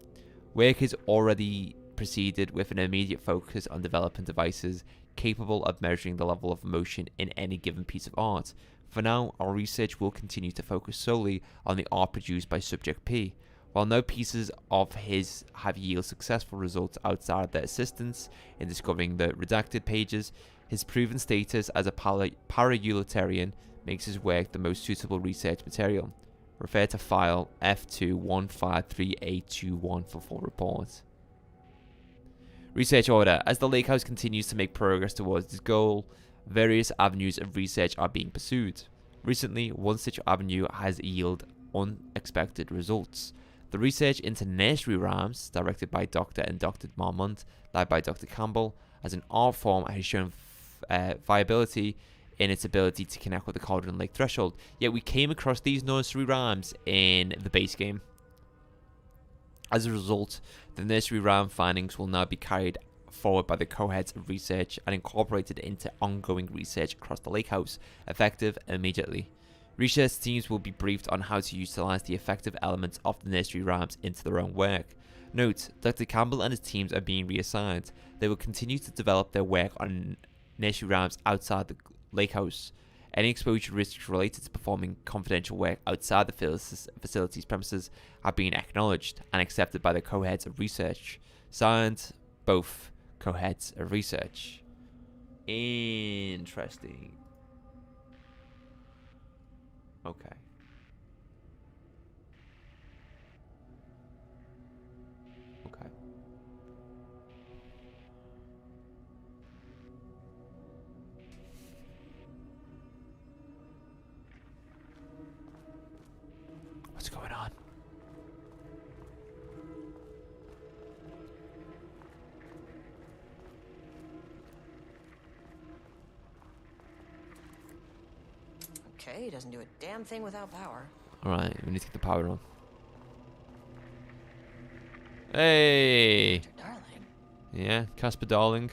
Work is already proceeded with an immediate focus on developing devices capable of measuring the level of emotion in any given piece of art. For now, our research will continue to focus solely on the art produced by Subject P. While no pieces of his have yielded successful results outside their assistance in discovering the redacted pages, his proven status as a para-utilitarian makes his work the most suitable research material. Refer to file F2153821 for full report. Research order. As the Lake House continues to make progress towards its goal, various avenues of research are being pursued. Recently, one such avenue has yielded unexpected results. The research into nursery rhymes, directed by Dr. and Dr. Marmont, led by Dr. Campbell, as an art form has shown viability in its ability to connect with the Cauldron Lake threshold. Yet we came across these nursery rhymes in the base game. As a result, the nursery rhyme findings will now be carried forward by the co-heads of research and incorporated into ongoing research across the Lake House, effective immediately. Research teams will be briefed on how to utilize the effective elements of the nursery rhymes into their own work. Note, Dr. Campbell and his teams are being reassigned. They will continue to develop their work on nursery rhymes outside the Lake House. Any exposure risks related to performing confidential work outside the facility's premises are being acknowledged and accepted by the co-heads of research. Signed, both co-heads of research. Interesting. Okay. Okay. What's going on? Okay, he doesn't do a damn thing without power. Alright, we need to get the power on. Hey! Mr. Darling. Yeah, Casper Darling.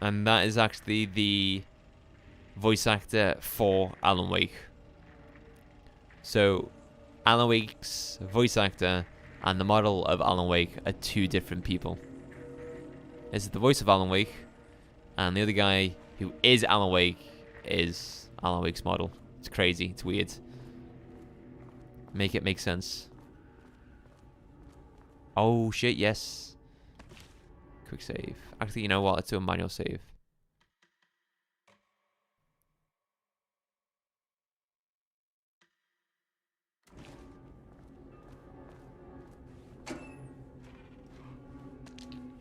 And that is actually the voice actor for Alan Wake. So, Alan Wake's voice actor and the model of Alan Wake are two different people. This is the voice of Alan Wake, and the other guy who is Alan Wake is Alan Wake's model. It's crazy. It's weird. Make it make sense. Oh shit, yes. Quick save. Actually, you know what? Let's do a manual save.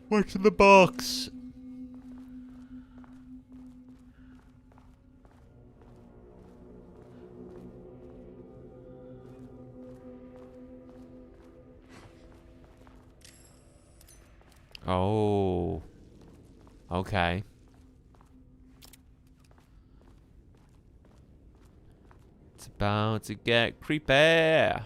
What's in the box? Oh. Okay. It's about to get creepy.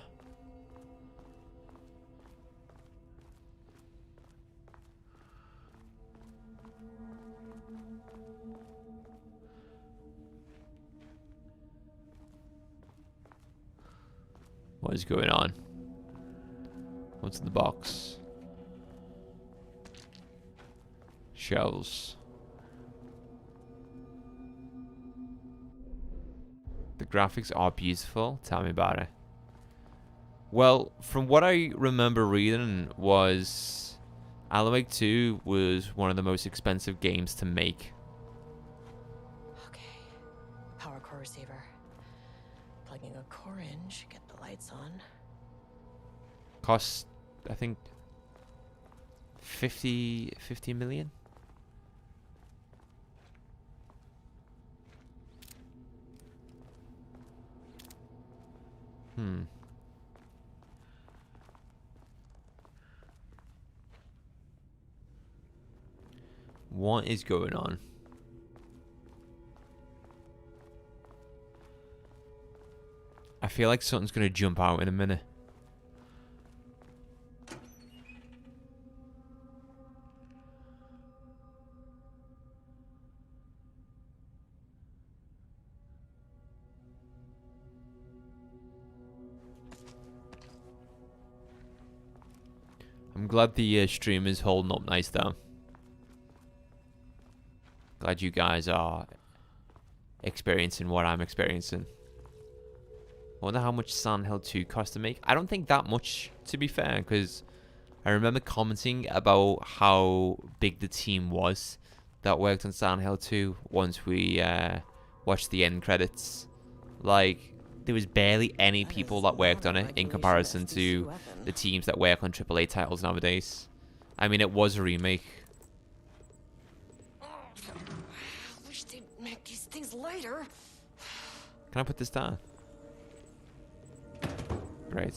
What is going on? What's in the box? Shells. The graphics are beautiful. Tell me about it. Well, from what I remember reading was Alan Wake 2 was one of the most expensive games to make. Okay. Power core receiver. Plugging a core in. lights on. Cost, I think, 50 million. What is going on? I feel like something's gonna jump out in a minute. I'm glad the stream is holding up nice though. Glad you guys are experiencing what I'm experiencing. I wonder how much Silent Hill 2 cost to make. I don't think that much, to be fair, because I remember commenting about how big the team was that worked on Silent Hill 2 once we watched the end credits. Like, there was barely any people that worked on it in comparison to the teams that work on AAA titles nowadays. I mean, it was a remake. I wish they'd make these things lighter. Can I put this down? Great.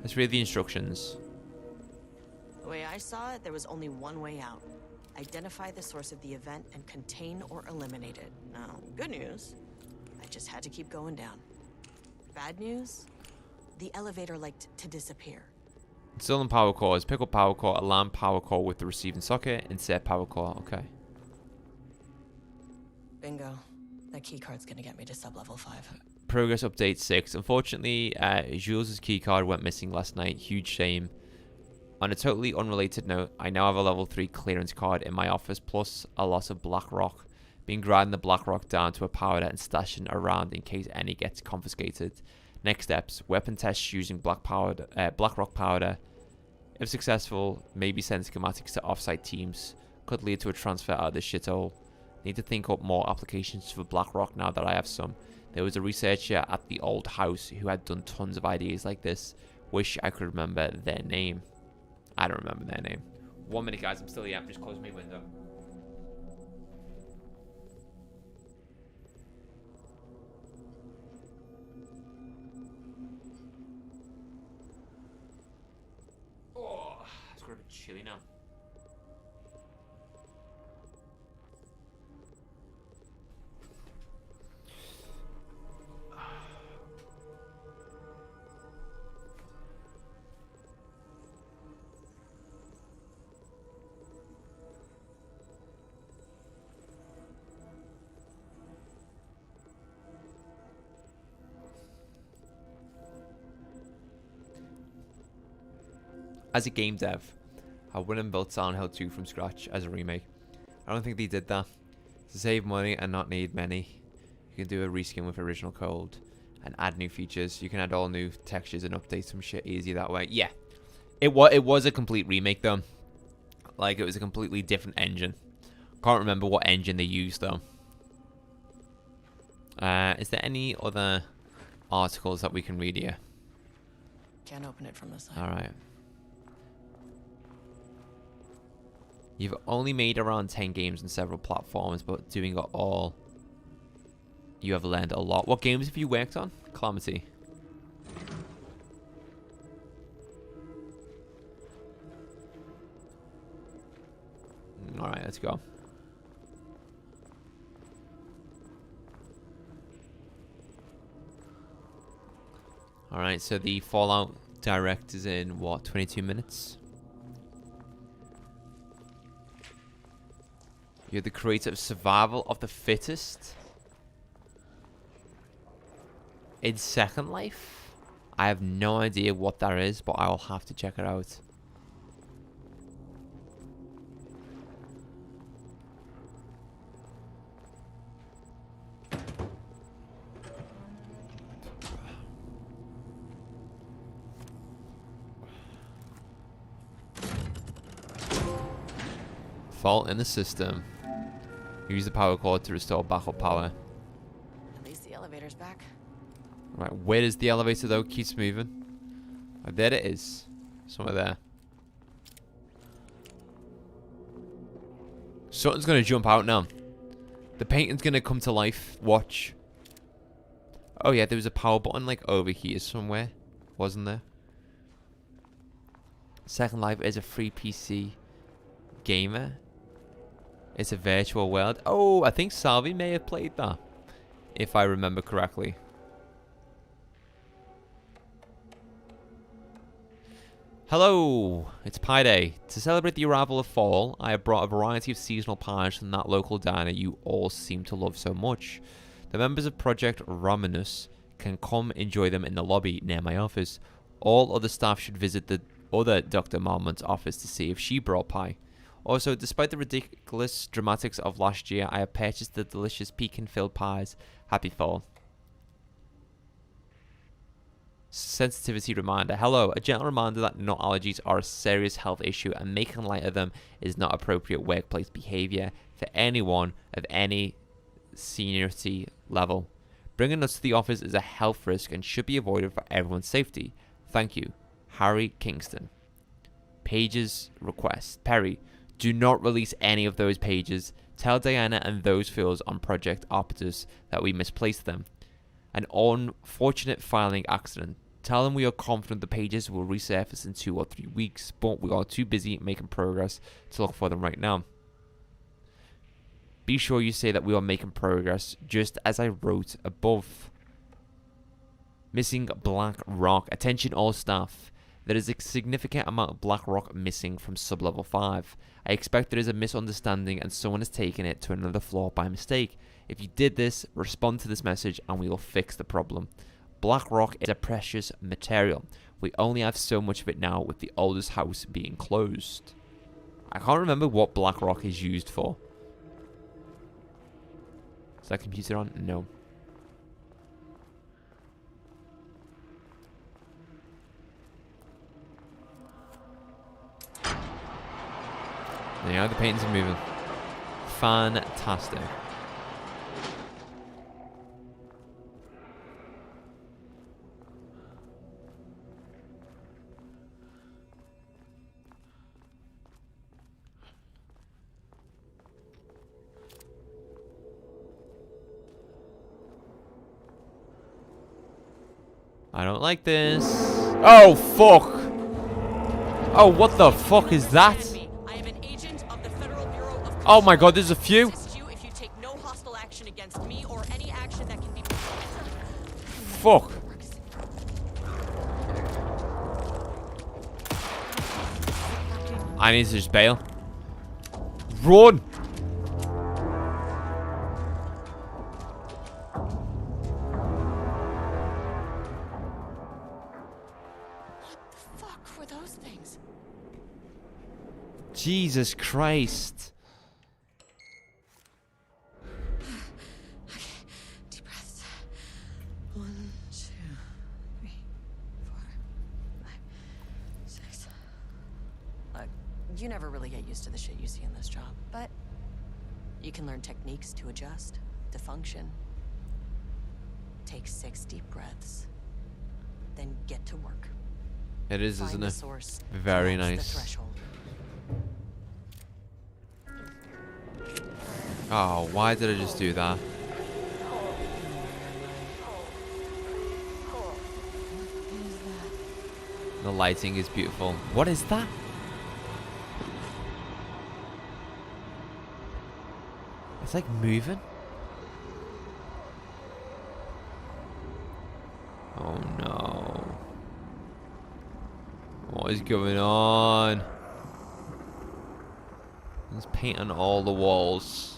Let's read the instructions. The way I saw it, there was only one way out. Identify the source of the event and contain or eliminate it. Now, good news, I just had to keep going down. Bad news, the elevator liked to disappear. Install power cores. Pick up power core. Alarm power core with the receiving socket. Insert power core. Okay. Bingo. That keycard's gonna get me to sublevel 5. Progress update 6. Unfortunately, Jules' keycard went missing last night. Huge shame. On a totally unrelated note, I now have a level 3 clearance card in my office, plus a lot of black rock. Been grinding the black rock down to a powder and stashing around in case any gets confiscated. Next steps: weapon tests using black rock powder. If successful, maybe send schematics to offsite teams. Could lead to a transfer out of this shithole. Need to think up more applications for black rock now that I have some. There was a researcher at the old house who had done tons of ideas like this. Wish I could remember their name. I don't remember their name. 1 minute, guys. I'm still here. I'm just closing my window. Oh, it's got a bit chilly now. As a game dev, I wouldn't build Silent Hill 2 from scratch as a remake. I don't think they did that. To save money and not need many, you can do a reskin with original code and add new features. You can add all new textures and update some shit easy that way. Yeah, it was a complete remake though. Like, it was a completely different engine. Can't remember what engine they used though. Is there any other articles that we can read here? Can't open it from the side. Alright. You've only made around 10 games on several platforms, but doing it all, you have learned a lot. What games have you worked on? Calamity. Alright, let's go. Alright, so the Fallout Direct is in, what, 22 minutes? You're the creator of Survival of the Fittest. In Second Life? I have no idea what that is, but I will have to check it out. Fault in the system. Use the power cord to restore backup power. At least the elevator's back. Right, where is the elevator though? Keeps moving. Right, there it is. Somewhere there. Something's gonna jump out now. The painting's gonna come to life. Watch. Oh yeah, there was a power button like over here somewhere. Wasn't there? Second Life is a free PC gamer. It's a virtual world. Oh, I think Salvi may have played that. If I remember correctly. Hello, it's Pie Day. To celebrate the arrival of fall, I have brought a variety of seasonal pies from that local diner you all seem to love so much. The members of Project Romanus can come enjoy them in the lobby near my office. All other staff should visit the other Dr. Marmont's office to see if she brought pie. Also, despite the ridiculous dramatics of last year, I have purchased the delicious pecan-filled pies. Happy fall. Sensitivity reminder. Hello, a gentle reminder that nut allergies are a serious health issue and making light of them is not appropriate workplace behavior for anyone of any seniority level. Bringing nuts to the office is a health risk and should be avoided for everyone's safety. Thank you. Harry Kingston. Pages request. Perry, do not release any of those pages. Tell Diana and those fools on Project Optus that we misplaced them. An unfortunate filing accident. Tell them we are confident the pages will resurface in 2 or 3 weeks, but we are too busy making progress to look for them right now. Be sure you say that we are making progress, just as I wrote above. Missing Black Rock. Attention all staff. There is a significant amount of Black Rock missing from Sublevel 5. I expect there is a misunderstanding and someone has taken it to another floor by mistake. If you did this, respond to this message and we will fix the problem. Black Rock is a precious material. We only have so much of it now with the oldest house being closed. I can't remember what Black Rock is used for. Is that computer on? No. There you go, the paintings are moving. Fantastic. I don't like this. Oh, fuck. Oh, what the fuck is that? I am an agent of the Federal Bureau of Control. Oh my god, there's a few. Assist you if you take no hostile action against me or any action that can be. Fuck. I need to just bail. Run. Fuck were those things? Jesus Christ. Okay, deep breaths. 1, 2, 3, 4, 5, 6. Look, you never really get used to the shit you see in this job, but you can learn techniques to adjust, to function. Take 6 deep breaths, then get to work. It is, Find isn't the it? source, Very match the nice. threshold. Oh, why did I just do that? The lighting is beautiful. What is that? It's like moving. Oh no. What is going on? There's paint on all the walls.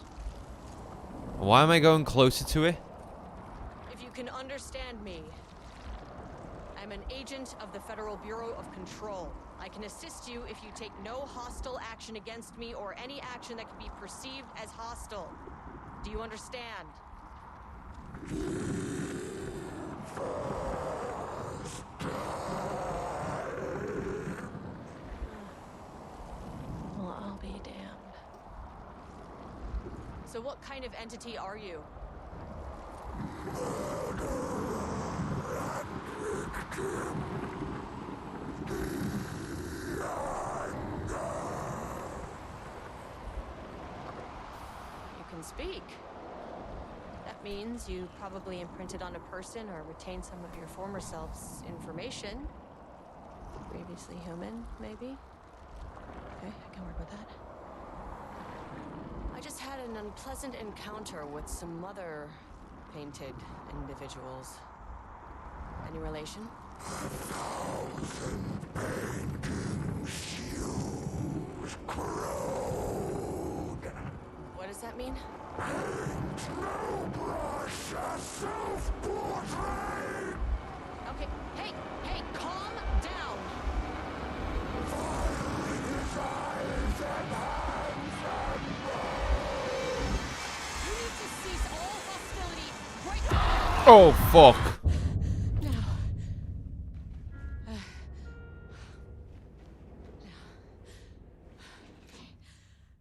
Why am I going closer to it? If you can understand me, I'm an agent of the Federal Bureau of Control. I can assist you if you take no hostile action against me or any action that can be perceived as hostile. Do you understand? Well, I'll be damned. So what kind of entity are you? You can speak. That means you probably imprinted on a person or retained some of your former self's information. Previously human, maybe? Okay, I can work with that. I just had an unpleasant encounter with some other painted individuals. Any relation? What does that mean? Okay, hey, calm down! You need to cease all hostility right now! Oh, fuck. Now.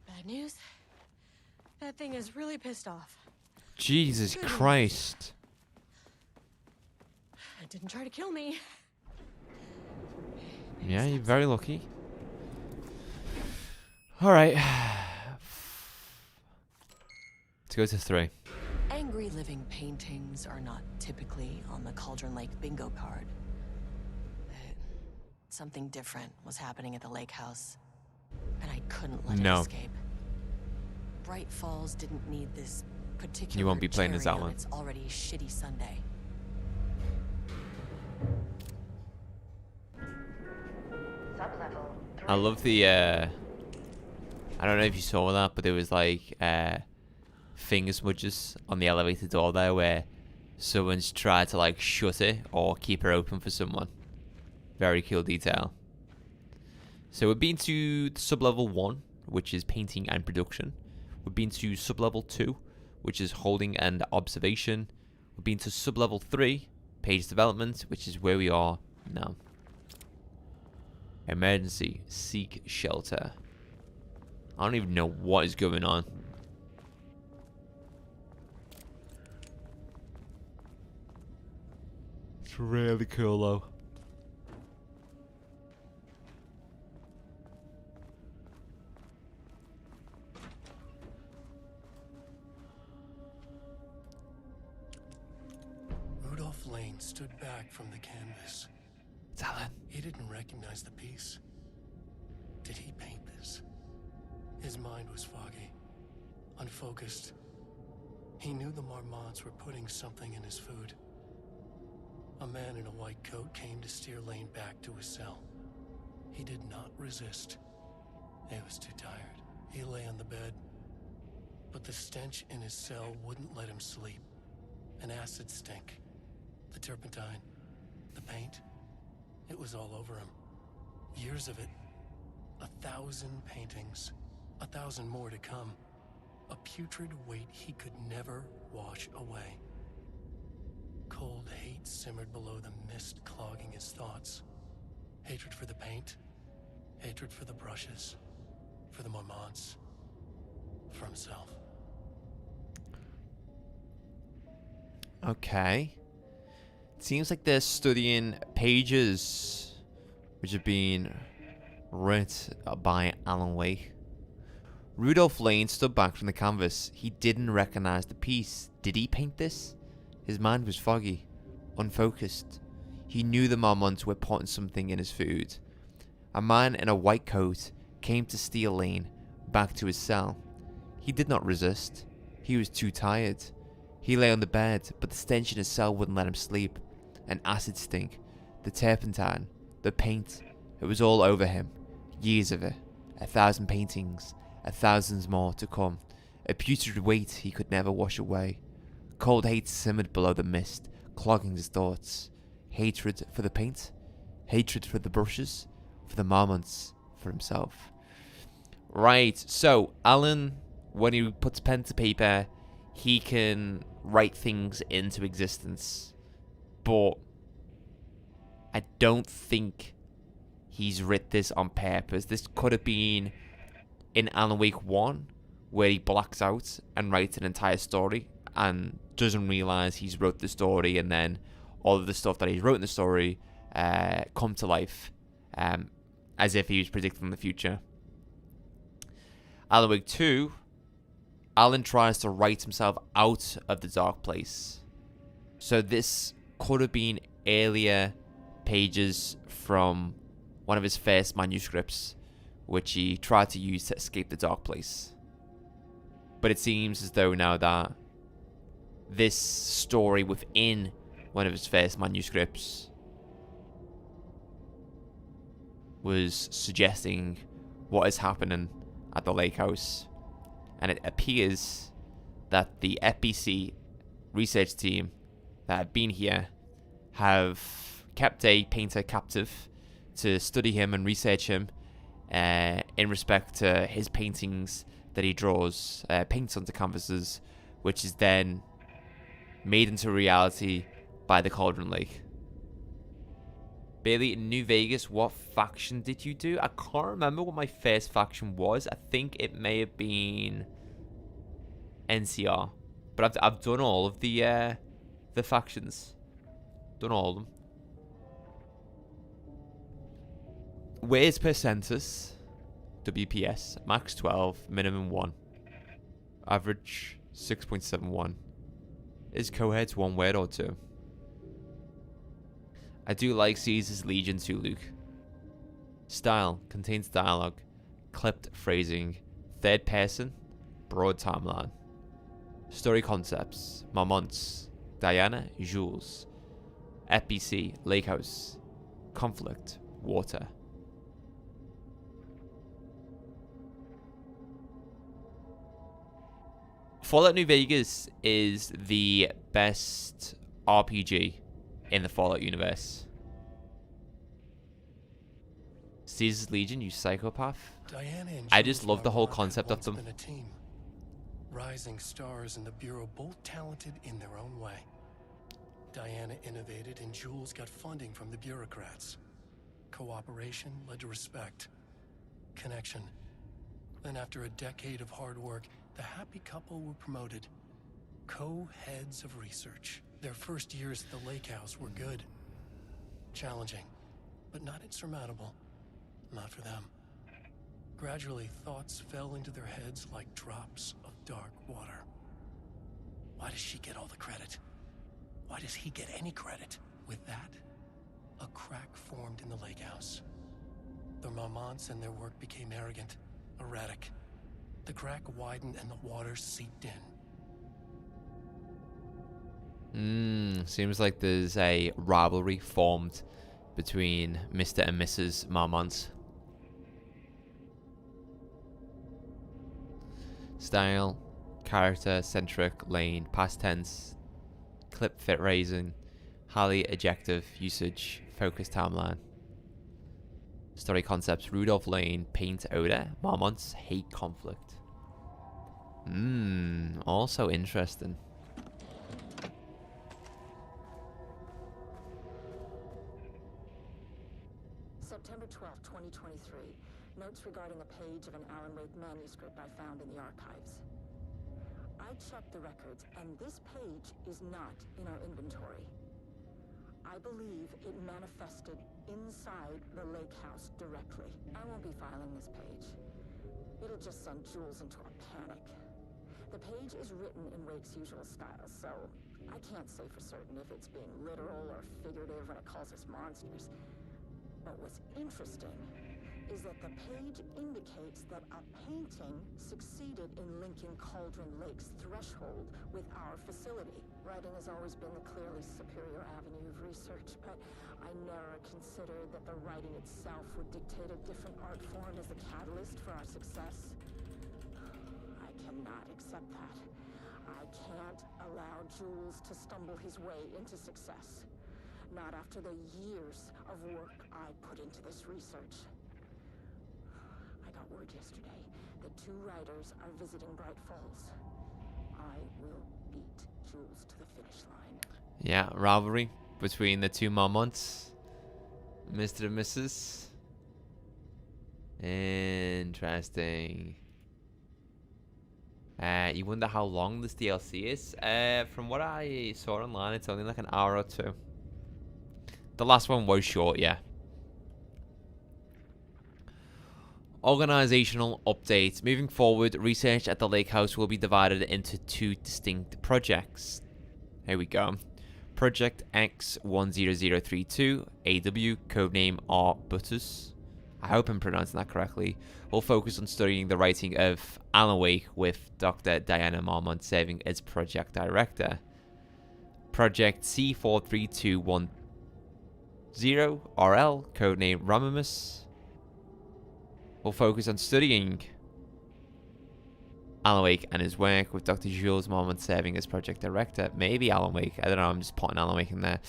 Bad news. That thing is really pissed off. Jesus Christ. It didn't try to kill me. Yeah, you're very lucky. Alright. Let's go to 3. Angry living paintings are not typically on the Cauldron Lake bingo card. Something different was happening at the lake house, and I couldn't let it escape. Bright Falls didn't need this particular You won't be playing as cherry that on one. its already shitty Sunday. Sublevel 3. I love the, I don't know if you saw that, but there was like, finger smudges on the elevator door there where someone's tried to like shut it or keep her open for someone. Very cool detail. So we've been to sublevel 1, which is painting and production. We've been to sublevel 2, which is holding and observation. We've been to sublevel 3, page development, which is where we are now. Emergency, seek shelter. I don't even know what is going on. It's really cool though. Rudolph Lane stood back from the canvas. It's Alan. He didn't recognize the piece. Did he paint this? His mind was foggy, unfocused. He knew the Marmots were putting something in his food. A man in a white coat came to steer Lane back to his cell. He did not resist. He was too tired. He lay on the bed, but the stench in his cell wouldn't let him sleep. An acid stink. The turpentine. The paint. It was all over him. Years of it. 1,000 paintings. 1,000 more to come. A putrid weight he could never wash away. Cold hate simmered below the mist clogging his thoughts. Hatred for the paint. Hatred for the brushes. For the Marmots. For himself. Okay. It seems like they're studying pages which have been written by Alan Wake. Rudolph Lane stood back from the canvas. He didn't recognize the piece. Did he paint this? His mind was foggy, unfocused. He knew the Marmots were putting something in his food. A man in a white coat came to steal Lane back to his cell. He did not resist. He was too tired. He lay on the bed, but the stench in his cell wouldn't let him sleep. An acid stink, the turpentine, the paint, it was all over him. Years of it. 1,000 paintings, 1,000 more to come. A putrid weight he could never wash away. Cold hate simmered below the mist, clogging his thoughts. Hatred for the paint, hatred for the brushes, for the Marmots, for himself. Right, so Alan, when he puts pen to paper, he can write things into existence. But I don't think he's writ this on purpose. This could have been in Alan Wake 1, where he blacks out and writes an entire story and doesn't realise he's wrote the story, and then all of the stuff that he's wrote in the story come to life, as if he was predicting the future. Alan Wake 2, Alan tries to write himself out of the dark place. So this could have been earlier pages from one of his first manuscripts, which he tried to use to escape the dark place. But it seems as though now that this story within one of his first manuscripts was suggesting what is happening at the lake house. And it appears that the FBC research team that have been here have kept a painter captive to study him and research him in respect to his paintings that he draws, paints onto canvases, which is then made into reality by the Cauldron Lake. Bailey, in New Vegas, what faction did you do? I can't remember what my first faction was. I think it may have been NCR. But I've done all of the factions. Done all of them. Where's Percentus? WPS. Max 12. Minimum 1. Average 6.71. Is coheads one word or two? I do like Caesar's Legion too, Luke. Style. Contains dialogue. Clipped phrasing. Third person. Broad timeline. Story concepts. Marmonts. Diana. Jules. FBC. Lake House. Conflict. Water. Fallout New Vegas is the best RPG in the Fallout universe. Caesar's Legion, you psychopath. Diana and I just Jules love the whole Marmont had concept of once them. been a team. Rising stars in the Bureau, both talented in their own way. Diana innovated and Jules got funding from the bureaucrats. Cooperation led to respect. Connection. Then after a decade of hard work, the happy couple were promoted. Co-heads of research. Their first years at the lake house were good. Challenging, but not insurmountable. Not for them. Gradually, thoughts fell into their heads like drops of dark water. Why does she get all the credit? Why does he get any credit? With that, a crack formed in the lake house. The Marmonts and their work became arrogant, erratic. The crack widened and the water seeped in. Seems like there's a rivalry formed between Mr. and Mrs. Marmont. Style, character, centric, lane, past tense, clip fit raising, highly adjective usage, focus timeline. Story concepts, Rudolph Lane, paint odor, Marmont's hate conflict. Also interesting. September 12, 2023. Notes regarding a page of an Alan Wake manuscript I found in the archives. I checked the records, and this page is not in our inventory. I believe it manifested inside the lake house directly. I won't be filing this page. It'll just send Jules into a panic. The page is written in Wake's usual style, so I can't say for certain if it's being literal or figurative when it calls us monsters. But what's interesting is that the page indicates that a painting succeeded in linking Cauldron Lake's threshold with our facility. Writing has always been the clearly superior avenue of research, but I never considered that the writing itself would dictate a different art form as the catalyst for our success. I cannot accept that. I can't allow Jules to stumble his way into success. Not after the years of work I put into this research. I got word yesterday that 2 writers are visiting Bright Falls. I will beat Jules to the finish line. Yeah, rivalry between the two Marmonts. Mr. and Mrs. Interesting. You wonder how long this DLC is? From what I saw online, it's only like an hour or two. The last one was short, yeah. Organizational update. Moving forward, research at the lake house will be divided into 2 distinct projects. Here we go. Project X10032 AW, codename Arbutus. I hope I'm pronouncing that correctly. Will focus on studying the writing of Alan Wake, with Dr. Diana Marmont serving as project director. Project C43210 RL, codename Ramimus, will focus on studying Alan Wake and his work, with Dr. Jules Marmont serving as project director. Maybe Alan Wake. I don't know. I'm just putting Alan Wake in there.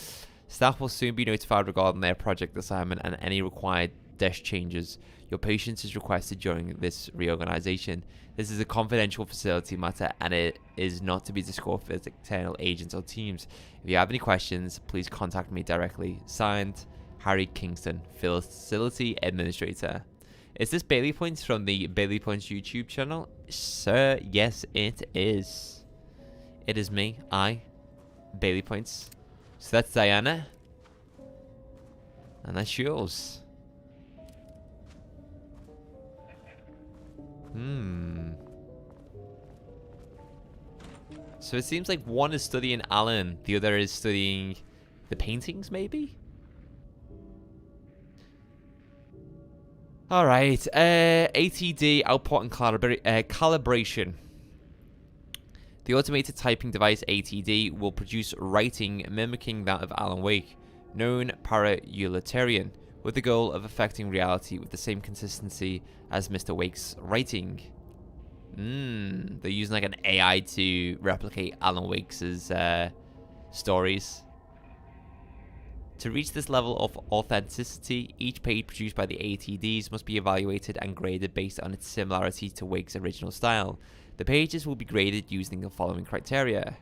Staff will soon be notified regarding their project assignment and any required desk changes. Your patience is requested during this reorganization. This is a confidential facility matter and it is not to be discussed with external agents or teams. If you have any questions, please contact me directly. Signed, Harry Kingston, Facility Administrator. Is this Bailey Points from the Bailey Points YouTube channel? Sir, yes it is. It is me, Bailey Points. So that's Diana. And that's yours. So it seems like one is studying Alan, the other is studying the paintings, maybe? Alright, ATD, output and calibration. The automated typing device ATD will produce writing mimicking that of Alan Wake, known para-utilitarian, with the goal of affecting reality with the same consistency as Mr. Wake's writing. They're using like an AI to replicate Alan Wake's stories. To reach this level of authenticity, each page produced by the ATDs must be evaluated and graded based on its similarity to Wake's original style. The pages will be graded using the following criteria.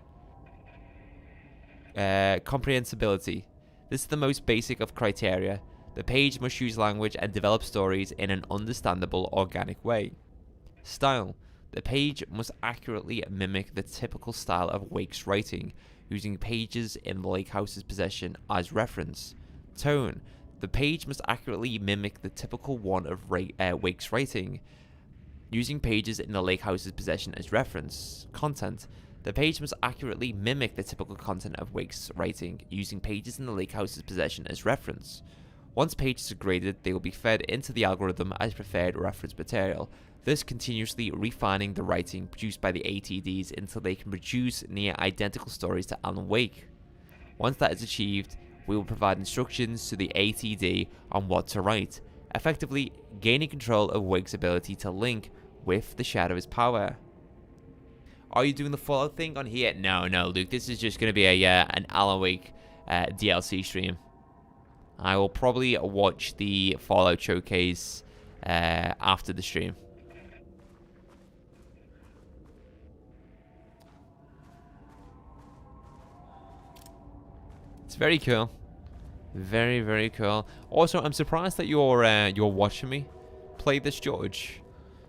Comprehensibility. This is the most basic of criteria. The page must use language and develop stories in an understandable, organic way. Style. The page must accurately mimic the typical style of Wake's writing, using pages in the lake house's possession as reference. Tone. The page must accurately mimic the typical one of Wake's writing, using pages in the lake house's possession as reference. Content. The page must accurately mimic the typical content of Wake's writing, using pages in the lake house's possession as reference. Once pages are graded, they will be fed into the algorithm as preferred reference material, thus continuously refining the writing produced by the ATDs until they can produce near identical stories to Alan Wake. Once that is achieved, we will provide instructions to the ATD on what to write, effectively gaining control of Wake's ability to link with the Shadow's power. Are you doing the Fallout thing on here? No, Luke. This is just going to be an Alan Wake DLC stream. I will probably watch the Fallout showcase after the stream. It's very cool. Very, very cool. Also, I'm surprised that you're watching me play this, George,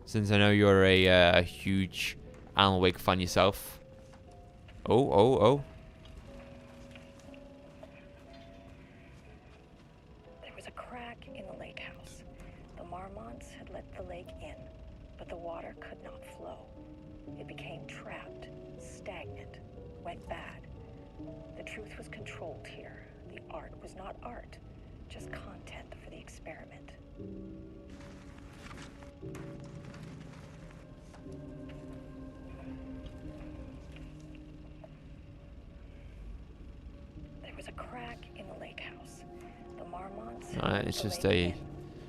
since I know you're a huge Alan Wake fan yourself. Oh. There was a crack in the lake house. The Marmonts had let the lake in, but the water could not flow. It became trapped, stagnant, went bad. The truth was controlled here. The art was not art, just content for the experiment. There was a crack in the lake house. The Marmonts had let It's the just lake a in,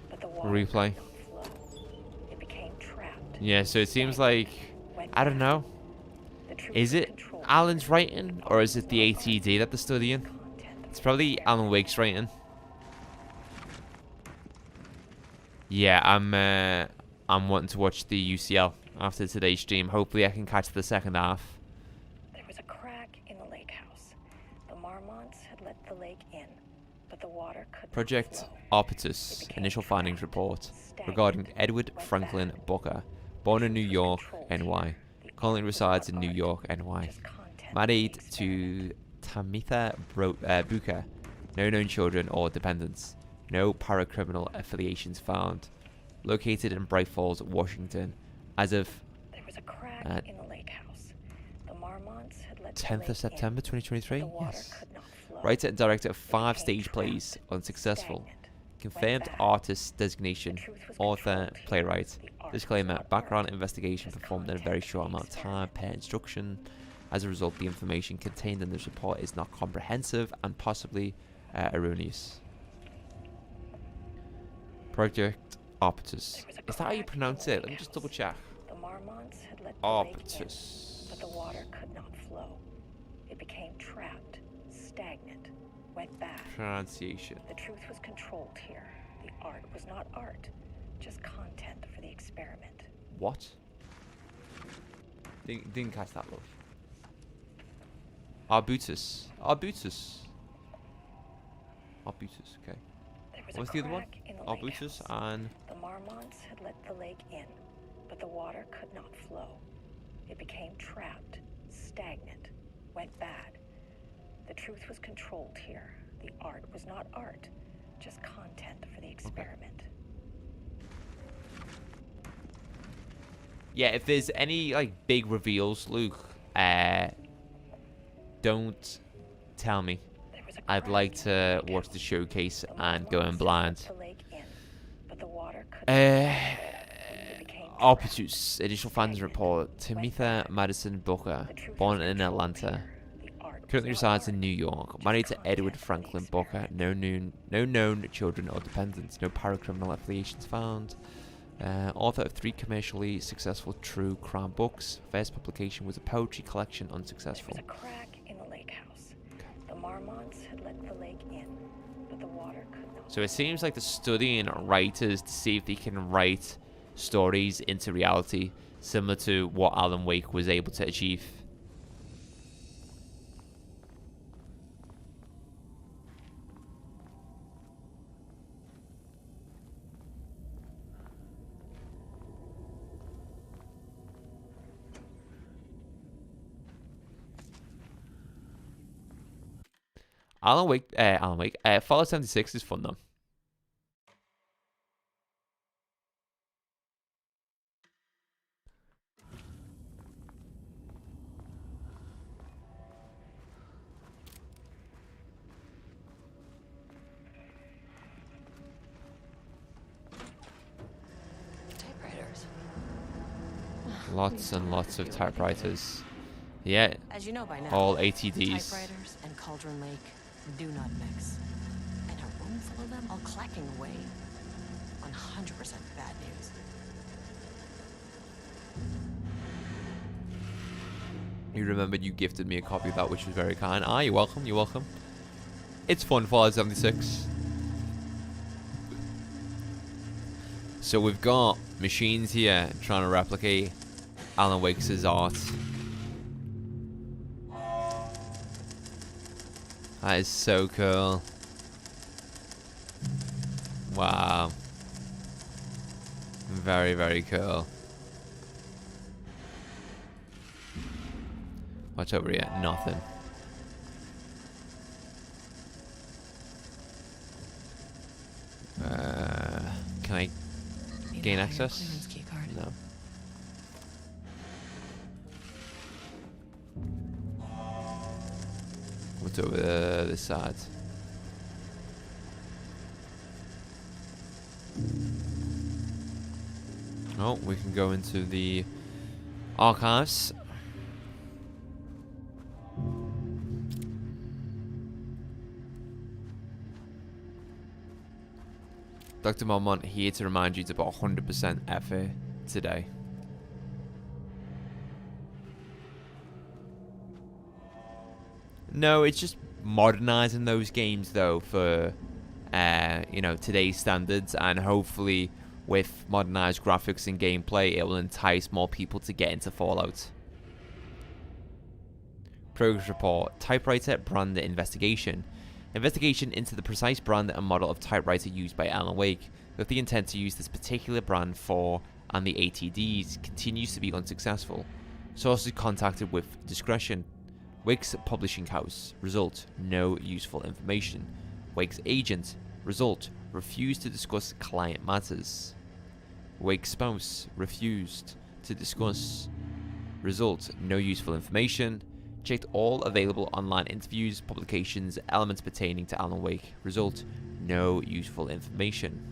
but the water replay. could not flow. It became trapped. Yeah, so it seems like, went I don't bad. know. The truth Is was it controlled Alan's here. writing, or is it the ATD that they're studying? Content It's for the probably experiment. Alan Wake's writing. Yeah, I'm wanting to watch the UCL after today's stream. Hopefully I can catch the second half. There was a crack in the lake house. The Marmonts had let the lake in, but the water could Project not flow. Arbutus, It became initial findings trapped, report stagnant, regarding Edward went Franklin bad. Booker, born in New Truth was York, controlled NY. here. The Currently art was resides not in New art, York, NY. just content for the Married experiment. to Tamitha Booker, No known children or dependents. No paracriminal affiliations found. Located in Bright Falls, Washington. As of There was a crack in the lake house. The Marmonts had let the 10th lake of September in. 2023? The water Yes. could not flow. Writer and director of It 5 became stage plays, trapped, unsuccessful. stagnant, Confirmed went bad. artist designation, The truth was author, controlled here. playwright. The art Disclaimer, was not background art, investigation just performed in a content very for short the amount of time experiment. per instruction. As a result, the information contained in this report is not comprehensive and possibly erroneous. Project Arbutus. There was a Is that how you crack in pronounce the it? Let me just double check. The Marmonts had let the lake in, Arbutus. but the water could not flow. It became trapped, stagnant, went bad. Pronunciation. The truth was controlled here. The art was not art, just content for the experiment. What? Didn't catch that, love. Arbutus. Arbutus. Arbutus, okay. There was What's a the other one? crack in the lake Arbutus house. and... The Marmonts had let the lake in, but the water could not flow. It became trapped, stagnant, went bad. The truth was controlled here. The art was not art, just content for the experiment. Yeah, if there's any like big reveals, Luke, don't tell me. There was a I'd crack like in the to lake watch house. the showcase The and go in Marmonts had blind. let the lake in, but the water could not It became trapped, Arbutus, initial fans stagnant, report. went Timothy bad. Madison Booker, The truth born was in controlled Atlanta, here. The art currently was not resides in art, New York, just married to content Edward for the Franklin Booker, experiment. no known children or dependents, no paracriminal affiliations found. Author of 3 commercially successful true crime books. First publication was a poetry collection, There unsuccessful. was a crack in the lake house. The Marmonts had let the lake in, but the water could not. So it seems like they're studying writers to see if they can write stories into reality, similar to what Alan Wake was able to achieve. Fallout 76 is fun though. Typewriters. Lots and lots of typewriters. Yeah, As you know by now, all ATDs. typewriters and Cauldron Lake do not mix. And a room full of them all clacking away. 100% bad news. You remembered you gifted me a copy of that, which was very kind. Ah, you're welcome, you're welcome. It's fun, Fallout 76. So we've got machines here trying to replicate Alan Wake's art. That is so cool. Wow. Very, very cool. Watch over here. Nothing. Can I Need gain a higher access? clearance key card. No. What's over this side? Oh, we can go into the archives. Dr. Marmont here to remind you to put 100% effort today. No, it's just modernizing those games though for today's standards, and hopefully with modernized graphics and gameplay it will entice more people to get into Fallout. Progress report. Typewriter brand investigation. Investigation into the precise brand and model of typewriter used by Alan Wake, with the intent to use this particular brand for and the ATDs, continues to be unsuccessful. Sources contacted with discretion. Wake's publishing house. Result: no useful information. Wake's agent. Result: refused to discuss client matters. Wake's spouse refused to discuss. Result: no useful information. Checked all available online interviews, publications, elements pertaining to Alan Wake. Result: no useful information.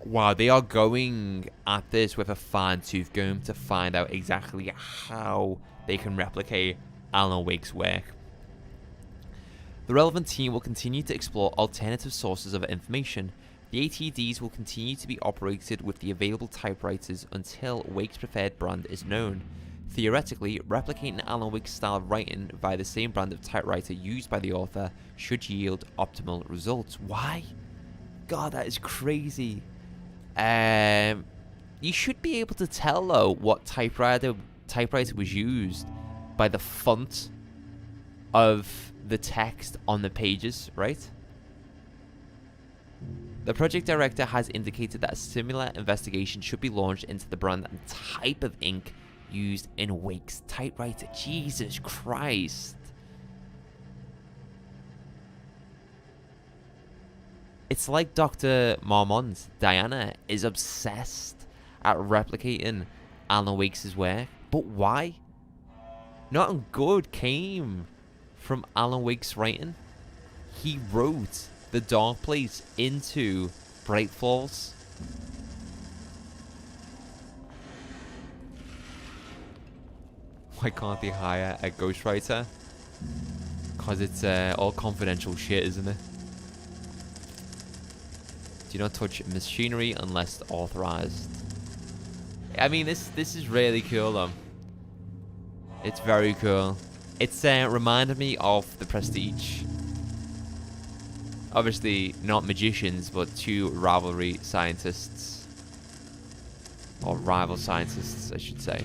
Wow, they are going at this with a fine-tooth comb to find out exactly how they can replicate Alan Wake's work. The relevant team will continue to explore alternative sources of information. The ATDs will continue to be operated with the available typewriters until Wake's preferred brand is known. Theoretically, replicating Alan Wake's style of writing via the same brand of typewriter used by the author should yield optimal results. Why? God, that is crazy. You should be able to tell though what typewriter was used by the font of the text on the pages, right? The project director has indicated that a similar investigation should be launched into the brand and type of ink used in Wake's typewriter. Jesus Christ. It's like Dr. Marmont, Diana, is obsessed at replicating Alan Wake's work. But why? Nothing good came from Alan Wake's writing. He wrote the Dark Place into Bright Falls. Why can't they hire a ghostwriter? Because it's all confidential shit, isn't it? Do not touch machinery unless authorized. I mean, this is really cool, though. It's very cool. It's reminded me of The Prestige. Obviously, not magicians, but two rivalry scientists. Or rival scientists, I should say.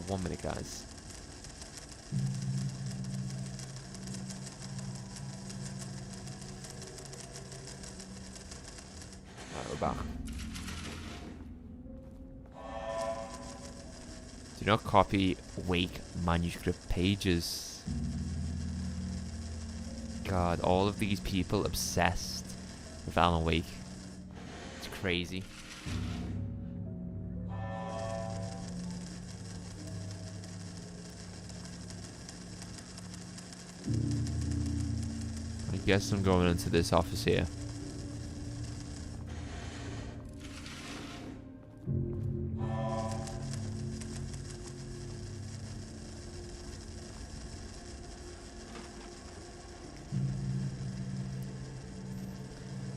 1 minute, guys. Alright, we're back. Do not copy Wake manuscript pages. God, all of these people obsessed with Alan Wake. It's crazy. I guess I'm going into this office here.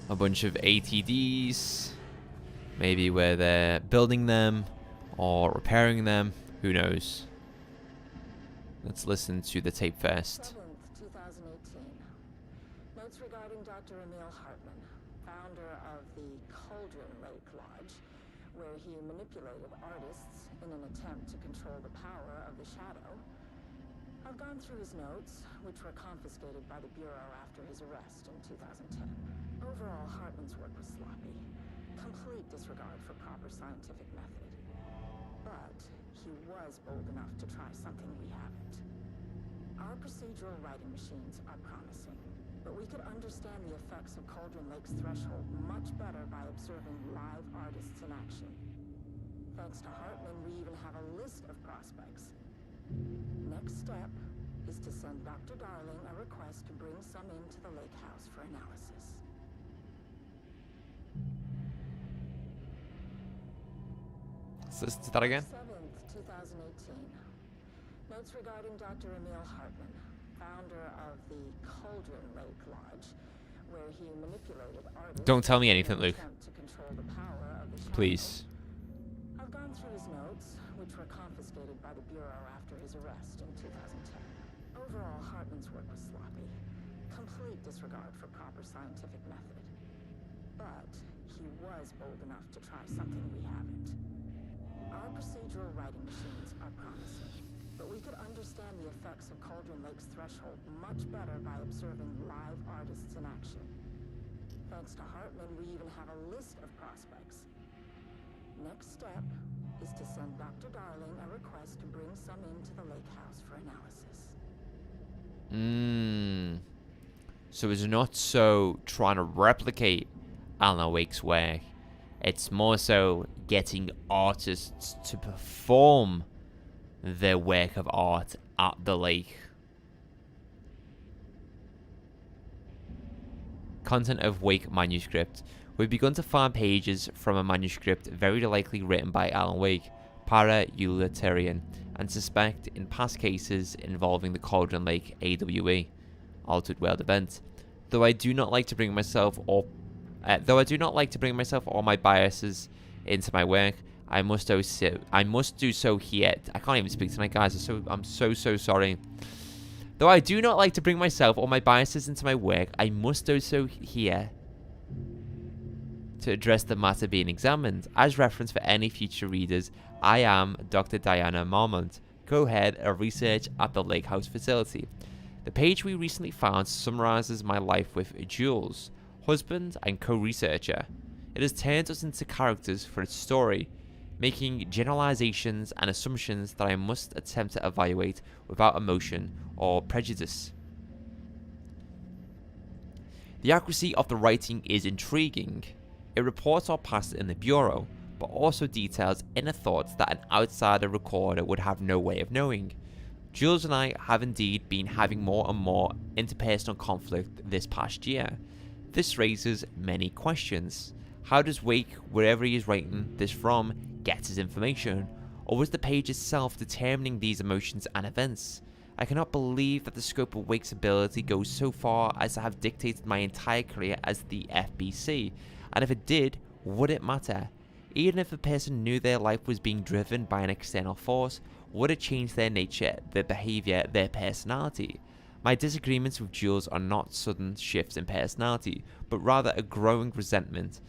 A bunch of ATDs, maybe where they're building them or repairing them, who knows. Let's listen to the tape first. 7th, 2018. Notes regarding Dr. Emil Hartman, founder of the Cauldron Lake Lodge, where he manipulated artists in an attempt to control the power of the shadow. I've gone through his notes, which were confiscated by the Bureau after his arrest in 2010. Overall, Hartman's work was sloppy. Complete disregard for proper scientific method. But he was bold enough to try something we haven't. Our procedural writing machines are promising, but we could understand the effects of Cauldron Lake's threshold much better by observing live artists in action. Thanks to Hartman, we even have a list of prospects. Next step is to send Dr. Darling a request to bring some into the lake house for analysis. Let's listen to that again. 7th, 2018. Notes regarding Dr. Emil Hartman, founder of the Cauldron Lake Lodge, where he manipulated artists. Don't tell me anything, in an Luke. attempt to control the power of the shadow. Please. I've gone through his notes, which were confiscated by the Bureau after his arrest in 2010. Overall, Hartman's work was sloppy. Complete disregard for proper scientific method. But he was bold enough to try something we haven't. Our procedural writing machines are promising, but we could understand the effects of Cauldron Lake's threshold much better by observing live artists in action. Thanks to Hartman, we even have a list of prospects. Next step is to send Dr. Darling a request to bring some into the lake house for analysis. So it's not so trying to replicate Alan Wake's work. It's more so getting artists to perform their work of art at the lake. Content of Wake manuscript. We've begun to find pages from a manuscript very likely written by Alan Wake, para-utilitarian, and suspect in past cases involving the Cauldron Lake AWE, Altered World event. Though I do not like to bring myself or my biases into my work, I must do so here. I can't even speak tonight, guys. I'm so sorry. Though I do not like to bring myself or my biases into my work, I must do so here to address the matter being examined. As reference for any future readers, I am Dr. Diana Marmont, co-head of research at the Lake House facility. The page we recently found summarizes my life with Jules, husband and co-researcher. It has turned us into characters for its story, making generalizations and assumptions that I must attempt to evaluate without emotion or prejudice. The accuracy of the writing is intriguing. It reports our past in the Bureau, but also details inner thoughts that an outsider recorder would have no way of knowing. Jules and I have indeed been having more and more interpersonal conflict this past year. This raises many questions. How does Wake, wherever he is writing this from, get his information? Or was the page itself determining these emotions and events? I cannot believe that the scope of Wake's ability goes so far as to have dictated my entire career as the FBC, and if it did, would it matter? Even if the person knew their life was being driven by an external force, would it change their nature, their behavior, their personality? My disagreements with Jules are not sudden shifts in personality, but rather a growing resentment.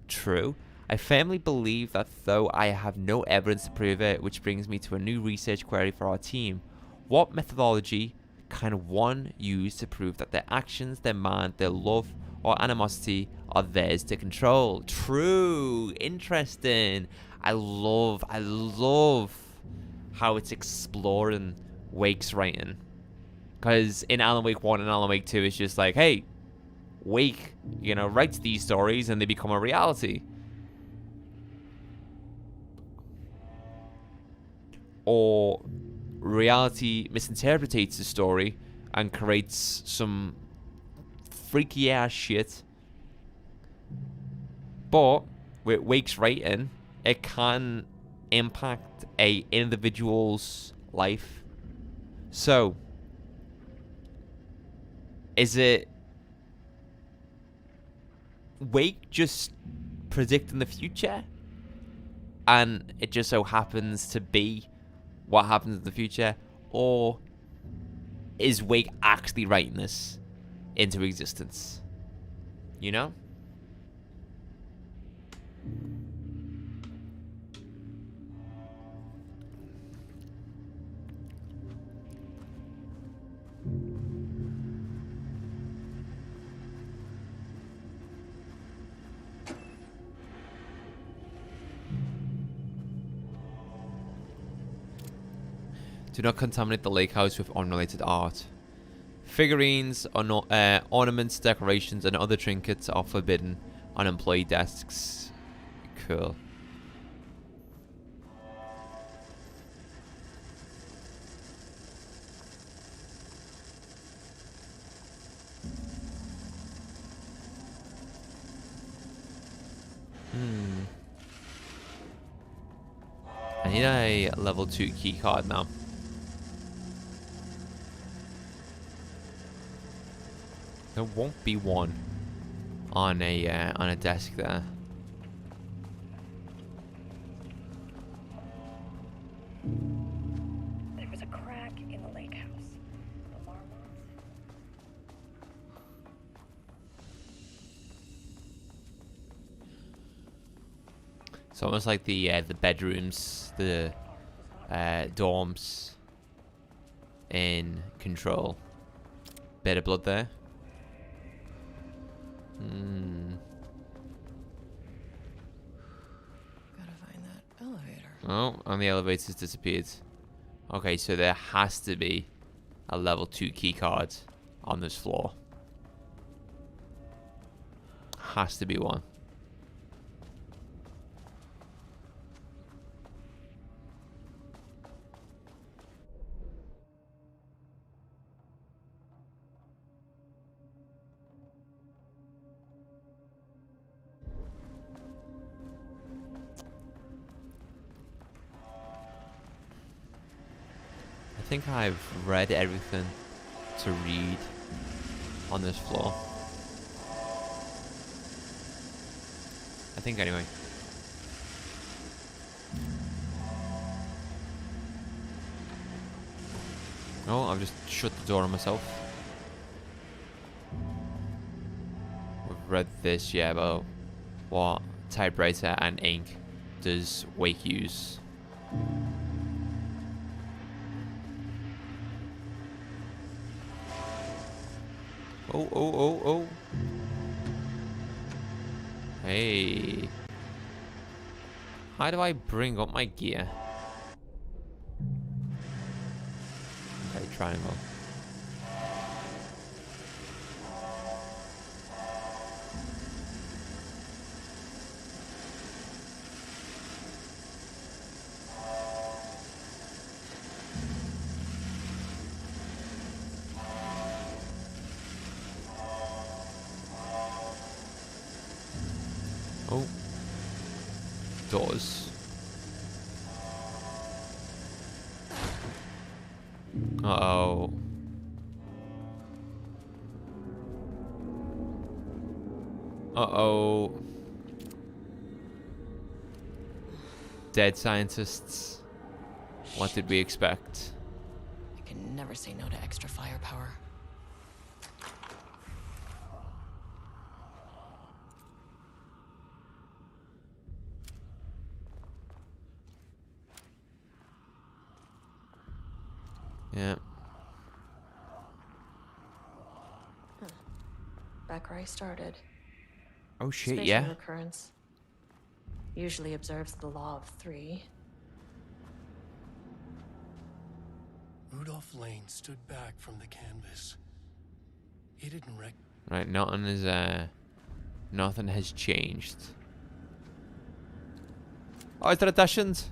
True, I firmly believe that though I have no evidence to prove it, which brings me to a new research query for our team. What methodology can one use to prove that their actions, their mind, their love, or animosity are theirs to control? True, interesting. I love how it's exploring Wake's writing. Because in Alan Wake 1 and Alan Wake 2, it's just like, hey, Wake, writes these stories and they become a reality. Or reality misinterprets the story and creates some freaky ass shit. But with Wake's writing, it can impact a individual's life. So, is it Wake just predicting the future? And it just so happens to be what happens in the future? Or is Wake actually writing this into existence? You know? Do not contaminate the lake house with unrelated art. Figurines, ornaments, decorations, and other trinkets are forbidden on employee desks. Cool. I need a level 2 key card now. There won't be one on a desk there. There was a crack in the lake house. The marmots. It's almost like the bedrooms, the dorms in Control. Bit of blood there. Gotta find that elevator. Oh, and the elevator's disappeared. Okay, so there has to be a level 2 key card on this floor. Has to be one. I think I've read everything to read on this floor. I think anyway. Oh, I've just shut the door on myself. We've read this, yeah, about what typewriter and ink does Wake use. Oh, oh, oh, oh. Hey. How do I bring up my gear? Okay, triangle. Oh. Doors. Uh-oh. Uh-oh. Dead scientists. What did we expect? I can never say no to extra firepower. Yeah. Back where I started. Oh shit, Spatial yeah. recurrence usually observes the law of 3. Rudolph Lane stood back from the canvas. He didn't Right, nothing has changed. Oh, is that a Dachshund?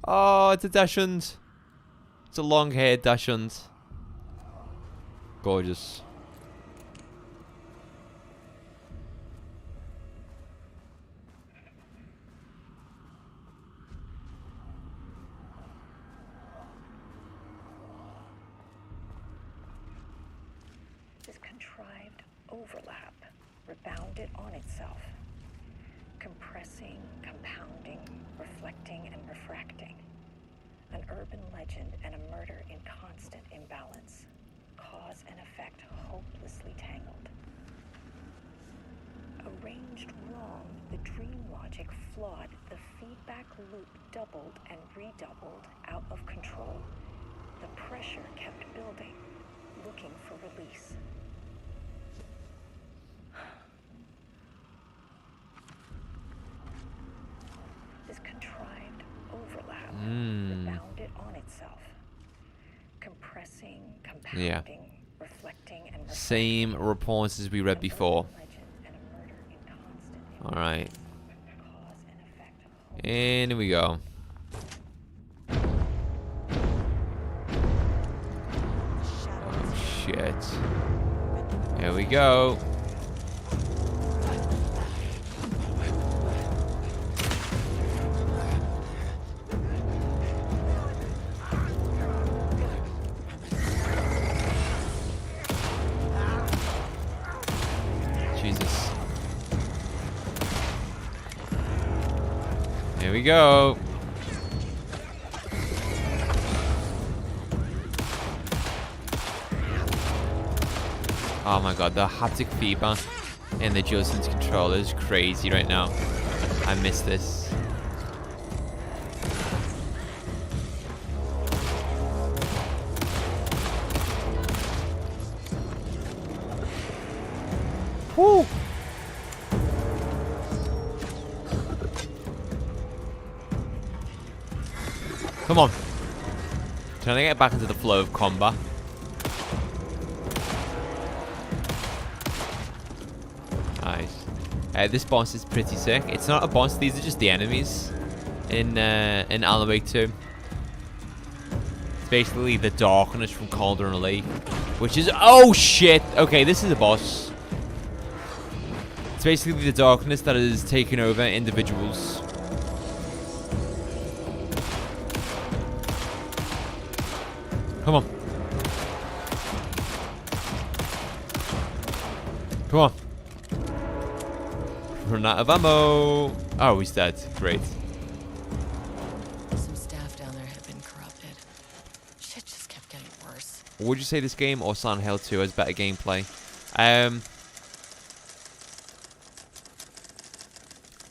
Oh, it's a Dachshund. It's a long-haired Dachshund. Gorgeous. This contrived overlap rebounded on itself, compressing, compounding, reflecting, and refracting. An urban legend and a murder in constant imbalance. Cause and effect hopelessly tangled. Arranged wrong, the dream logic flawed, the feedback loop doubled and redoubled, out of control. The pressure kept building, looking for release. This contrived overlap rebounded on itself, compressing, compounding, reflecting, and Same reports as we read before. Alright. In we go. Oh shit. Here we go. Jesus. Here we go. Oh my god, the haptic feedback in the Joseph's controller is crazy right now. I miss this. Woo! Come on. Trying to get back into the flow of combat. Nice. This boss is pretty sick. It's not a boss, these are just the enemies in Alan Wake 2. It's basically the darkness from Cauldron Lake, which is... Oh, shit! Okay, this is a boss. It's basically the darkness that is taking over individuals. Come on. Come on. Run out of ammo. Oh, he's dead. Great. Some staff down there have been corrupted. Shit just kept getting worse. Would you say this game or Silent Hill 2 has better gameplay?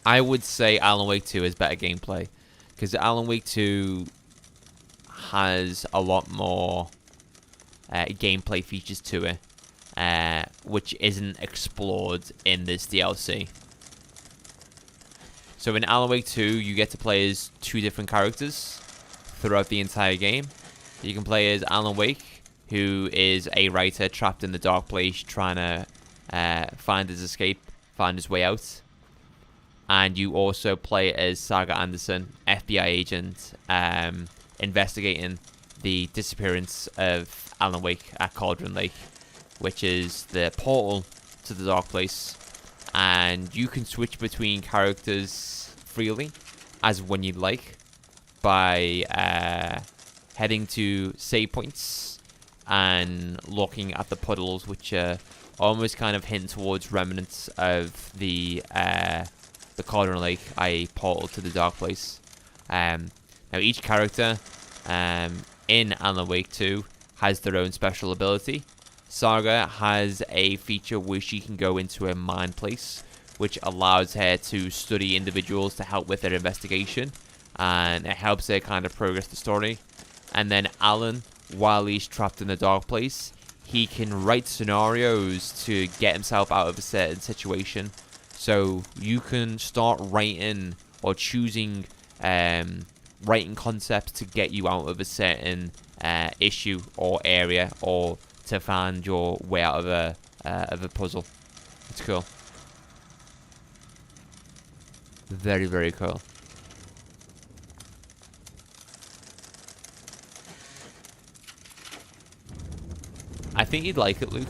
I would say Alan Wake 2 has better gameplay. Because Alan Wake 2 has a lot more gameplay features to it, which isn't explored in this DLC. So in Alan Wake 2, you get to play as 2 different characters throughout the entire game. You can play as Alan Wake, who is a writer trapped in the dark place trying to find his escape, find his way out. And you also play as Saga Anderson, FBI agent, investigating the disappearance of Alan Wake at Cauldron Lake, which is the portal to the dark place. And you can switch between characters freely, as when you'd like, by heading to save points and looking at the puddles, which are almost kind of hinting towards remnants of the Cauldron Lake, i.e. portal to the dark place. Now each character in Alan Wake 2 has their own special ability. Saga has a feature where she can go into a mind place, which allows her to study individuals to help with their investigation, and it helps her kind of progress the story. And then Alan, while he's trapped in the dark place, he can write scenarios to get himself out of a certain situation. So you can start writing or choosing writing concepts to get you out of a certain issue or area, or to find your way out of a puzzle. It's cool. Very, very cool. I think you'd like it, Luke.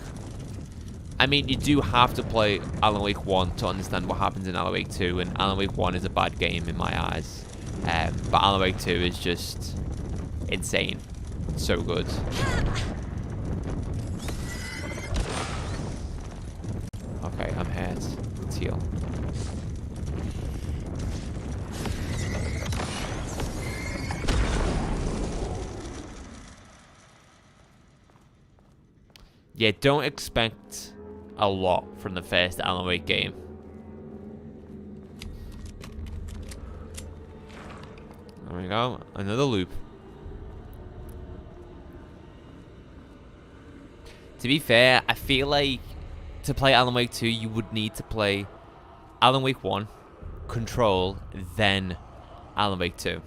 I mean, you do have to play Alan Wake 1 to understand what happens in Alan Wake 2, and Alan Wake 1 is a bad game in my eyes. But Alan Wake 2 is just insane. So good. Okay, I'm hurt. Let's heal. Yeah, don't expect a lot from the first Alan Wake game. There we go. Another loop. To be fair, I feel like to play Alan Wake 2, you would need to play Alan Wake 1, Control, then Alan Wake 2.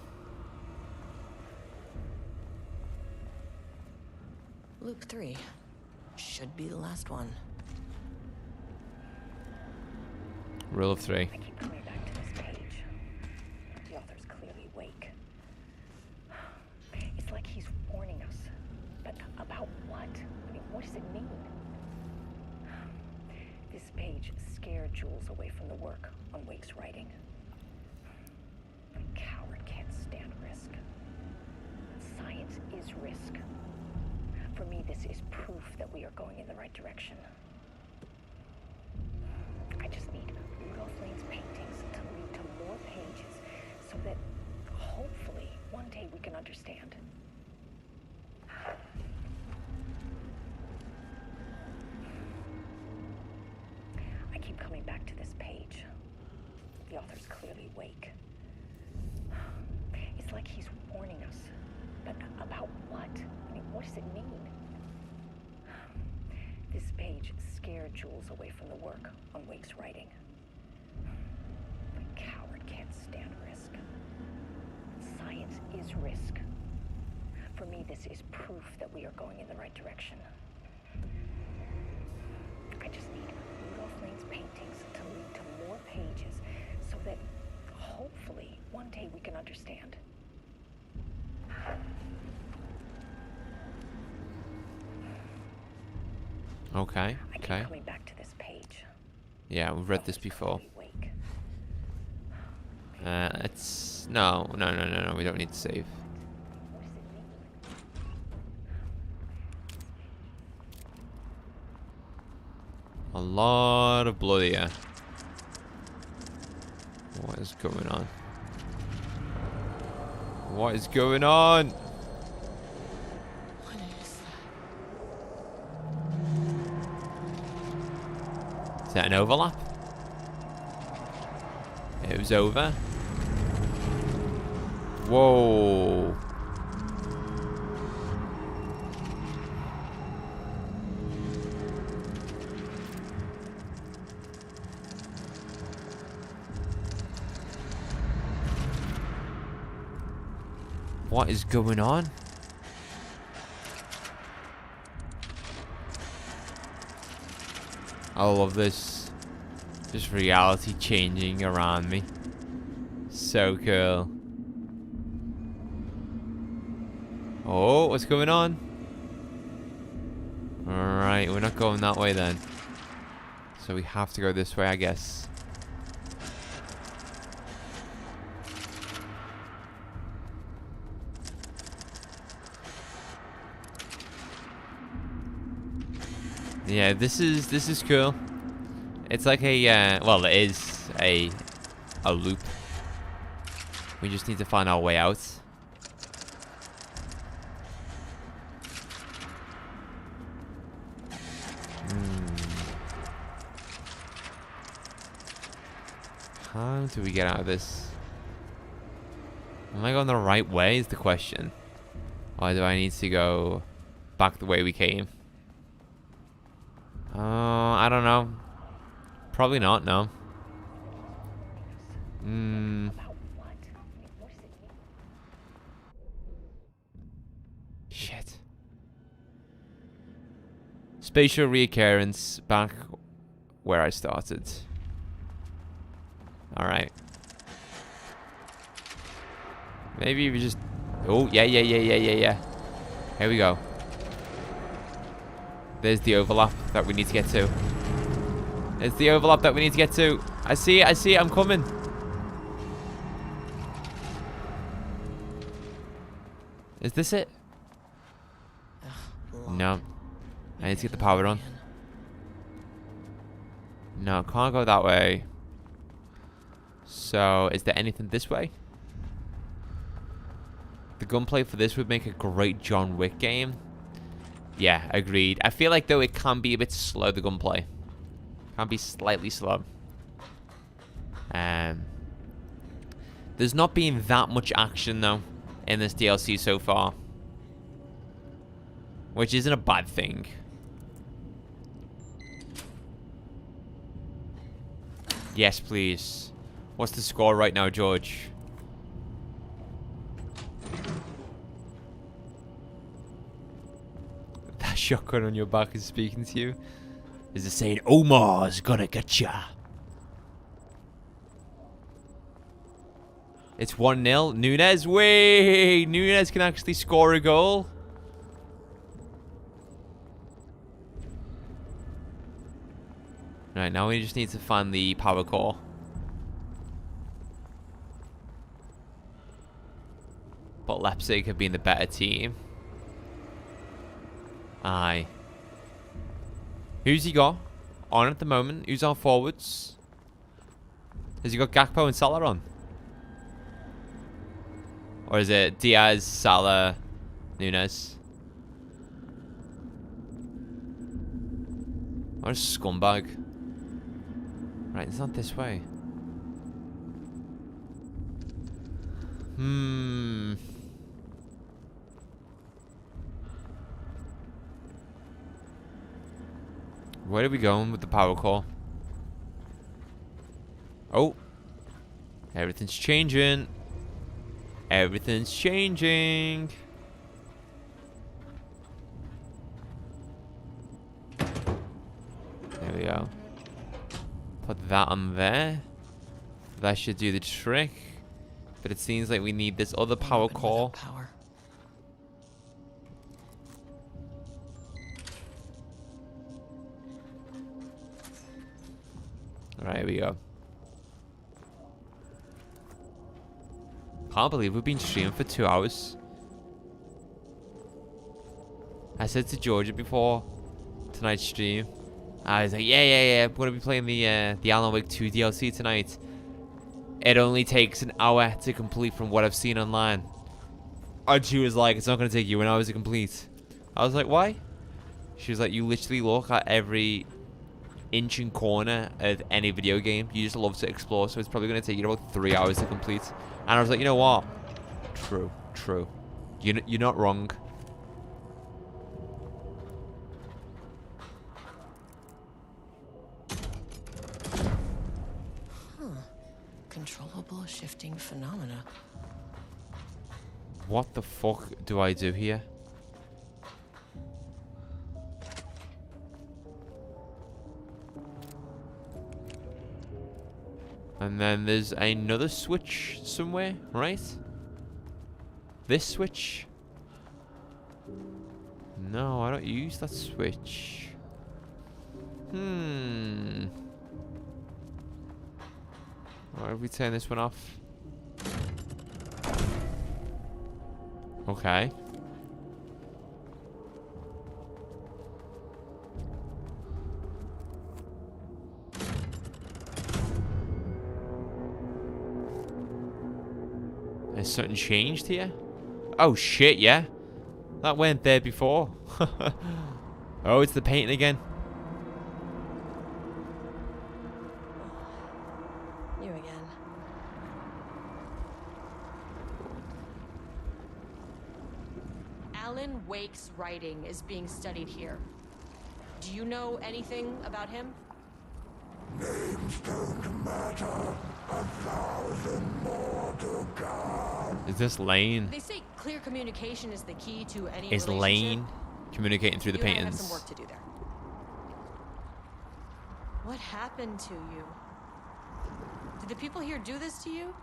Loop 3. Should be the last one. Rule of 3. I keep coming back to this page. The author's clearly awake. It's like he's warning us. But about what? I mean, what does it mean? This page scared Jules away from the work on Wake's writing. A coward can't stand risk. Science is risk. For me, this is proof that we are going in the right direction. I just need Rudolph Lane's paintings to lead to more pages so that hopefully one day we can understand. I keep coming back to this page. The author's clearly awake. It's like he's warning us. But about what? I mean, what does it mean? This page scared Jules away from the work on Wake's writing. A coward can't stand risk. Science is risk. For me, this is proof that we are going in the right direction. I just need Rudolph Lane's paintings to lead to more pages so that hopefully one day we can understand. Okay. I keep Okay. coming back to this page. Yeah, we've read this before. Wake. It's no. We don't need to save. What does it mean? A lot of blood here. What is going on? What is going on? What is that? Is that an overlap? It was over. Whoa. What is going on? I love this. Just reality changing around me. So cool. Oh, what's going on? Alright, we're not going that way then. So we have to go this way, I guess. Yeah, this is cool. It's like a well, it is a loop. We just need to find our way out. How do we get out of this? Am I going the right way is the question. Or do I need to go back the way we came? I don't know. Probably not, no. About what? What does it mean? Shit. Spatial reoccurrence back where I started. Alright. Maybe we just... Oh, yeah. Here we go. There's the overlap that we need to get to. There's the overlap that we need to get to. I see it, I'm coming. Is this it? No. I need to get the power on. No, can't go that way. So, is there anything this way? The gunplay for this would make a great John Wick game. Yeah, agreed. I feel like, though, it can be a bit slow, the gunplay. Can be slightly slow. There's not been that much action, though, in this DLC so far. Which isn't a bad thing. Yes, please. What's the score right now, George? That shotgun on your back is speaking to you. Is it saying, Omar's gonna get ya? It's 1-0. Nunez, way! Nunez can actually score a goal. Right, now we just need to find the power core. But Leipzig have been the better team. Aye. Who's he got on at the moment? Who's our forwards? Has he got Gakpo and Salah on? Or is it Diaz, Salah, Nunez? What a scumbag. Right, it's not this way. Where are we going with the power core? Oh. Everything's changing. Everything's changing. There we go. Put that on there. That should do the trick. But it seems like we need this other power Open without core. Power. Alright, here we go. Can't believe we've been streaming for 2 hours. I said to Georgia before tonight's stream, I was like, yeah, I'm gonna be playing the Alan Wake 2 DLC tonight. It only takes an hour to complete from what I've seen online. And she was like, it's not gonna take you an hour to complete. I was like, why? She was like, you literally look at every inch and corner of any video game. You just love to explore, so it's probably gonna take you about 3 hours to complete. And I was like, you know what? True. You're not wrong. Controllable shifting phenomena. What the fuck do I do here? And then there's another switch somewhere, right? This switch? No, I don't use that switch. Why have we turn this one off? Okay. Has something changed here? Oh shit, yeah. That weren't there before. Oh, it's the painting again. You again. Alan Wake's writing is being studied here. Do you know anything about him? Is this Lane? They say clear communication is the key to any Is relationship. Lane communicating through the You and I have some paintings? work to do there. What happened to you? Did the people here do this to you?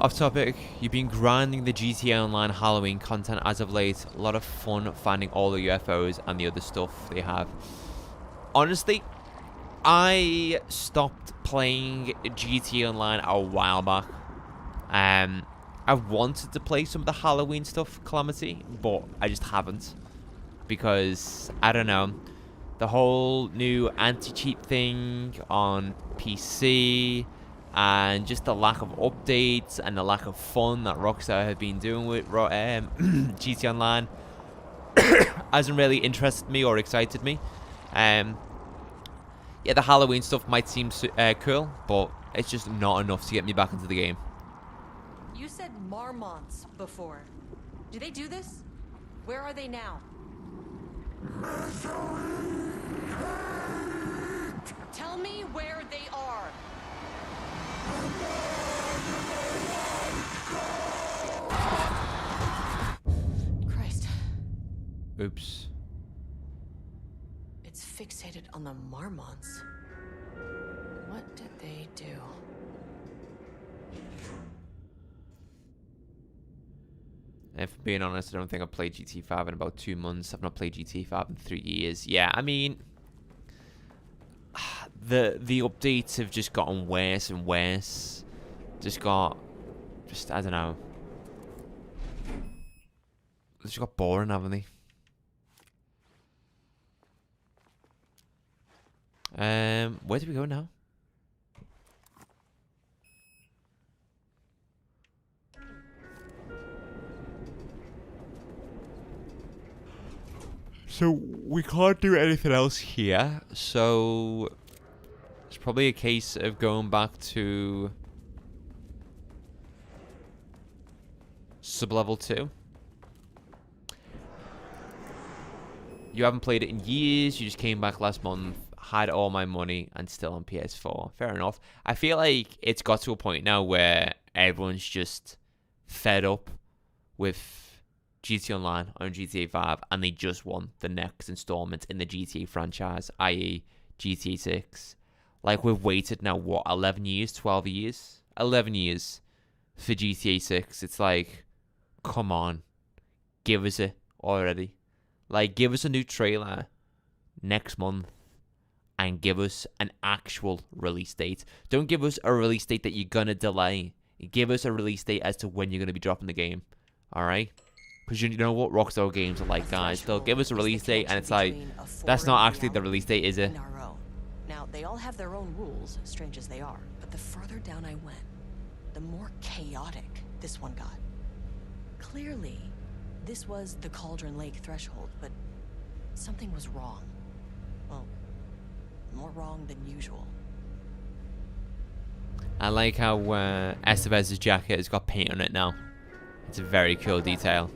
Off topic, you've been grinding the GTA Online Halloween content as of late. A lot of fun finding all the UFOs and the other stuff they have. Honestly, I stopped playing GTA Online a while back. I wanted to play some of the Halloween stuff, Calamity, but I just haven't. Because, I don't know, the whole new anti-cheat thing on PC, and just the lack of updates and the lack of fun that Rockstar have been doing with GTA Online hasn't really interested me or excited me. Yeah, the Halloween stuff might seem cool, but it's just not enough to get me back into the game. You said marmots before. Do they do this? Where are they now? Tell me where they are. Christ. Oops. It's fixated on the marmots. What did they do? If being honest, I don't think I've played GT 5 in about 2 months. I've not played GT 5 in 3 years. Yeah, I mean, the updates have just gotten worse and worse. I don't know. They just got boring, haven't they? Where do we go now? So we can't do anything else here, so it's probably a case of going back to Sublevel 2. You haven't played it in years, you just came back last month. had all my money and still on PS4. Fair enough. I feel like it's got to a point now where everyone's just fed up with GTA Online on GTA 5 and they just want the next installment in the GTA franchise, i.e. GTA 6. Like, we've waited now, what, 11 years, 12 years? 11 years for GTA 6. It's like, come on, give us it already. Like, give us a new trailer next month and give us an actual release date. Don't give us a release date that you're gonna delay. Give us a release date as to when you're gonna be dropping the game. Alright? Because you know what Rockstar games are like, guys. They'll give us a release date and it's like, that's not actually the release date, is it? Now, they all have their own rules, strange as they are. But the further down I went, the more chaotic this one got. Clearly, this was the Cauldron Lake threshold, but something was wrong. Well, more wrong than usual. I like how Estevez's jacket has got paint on it now. It's a very cool detail.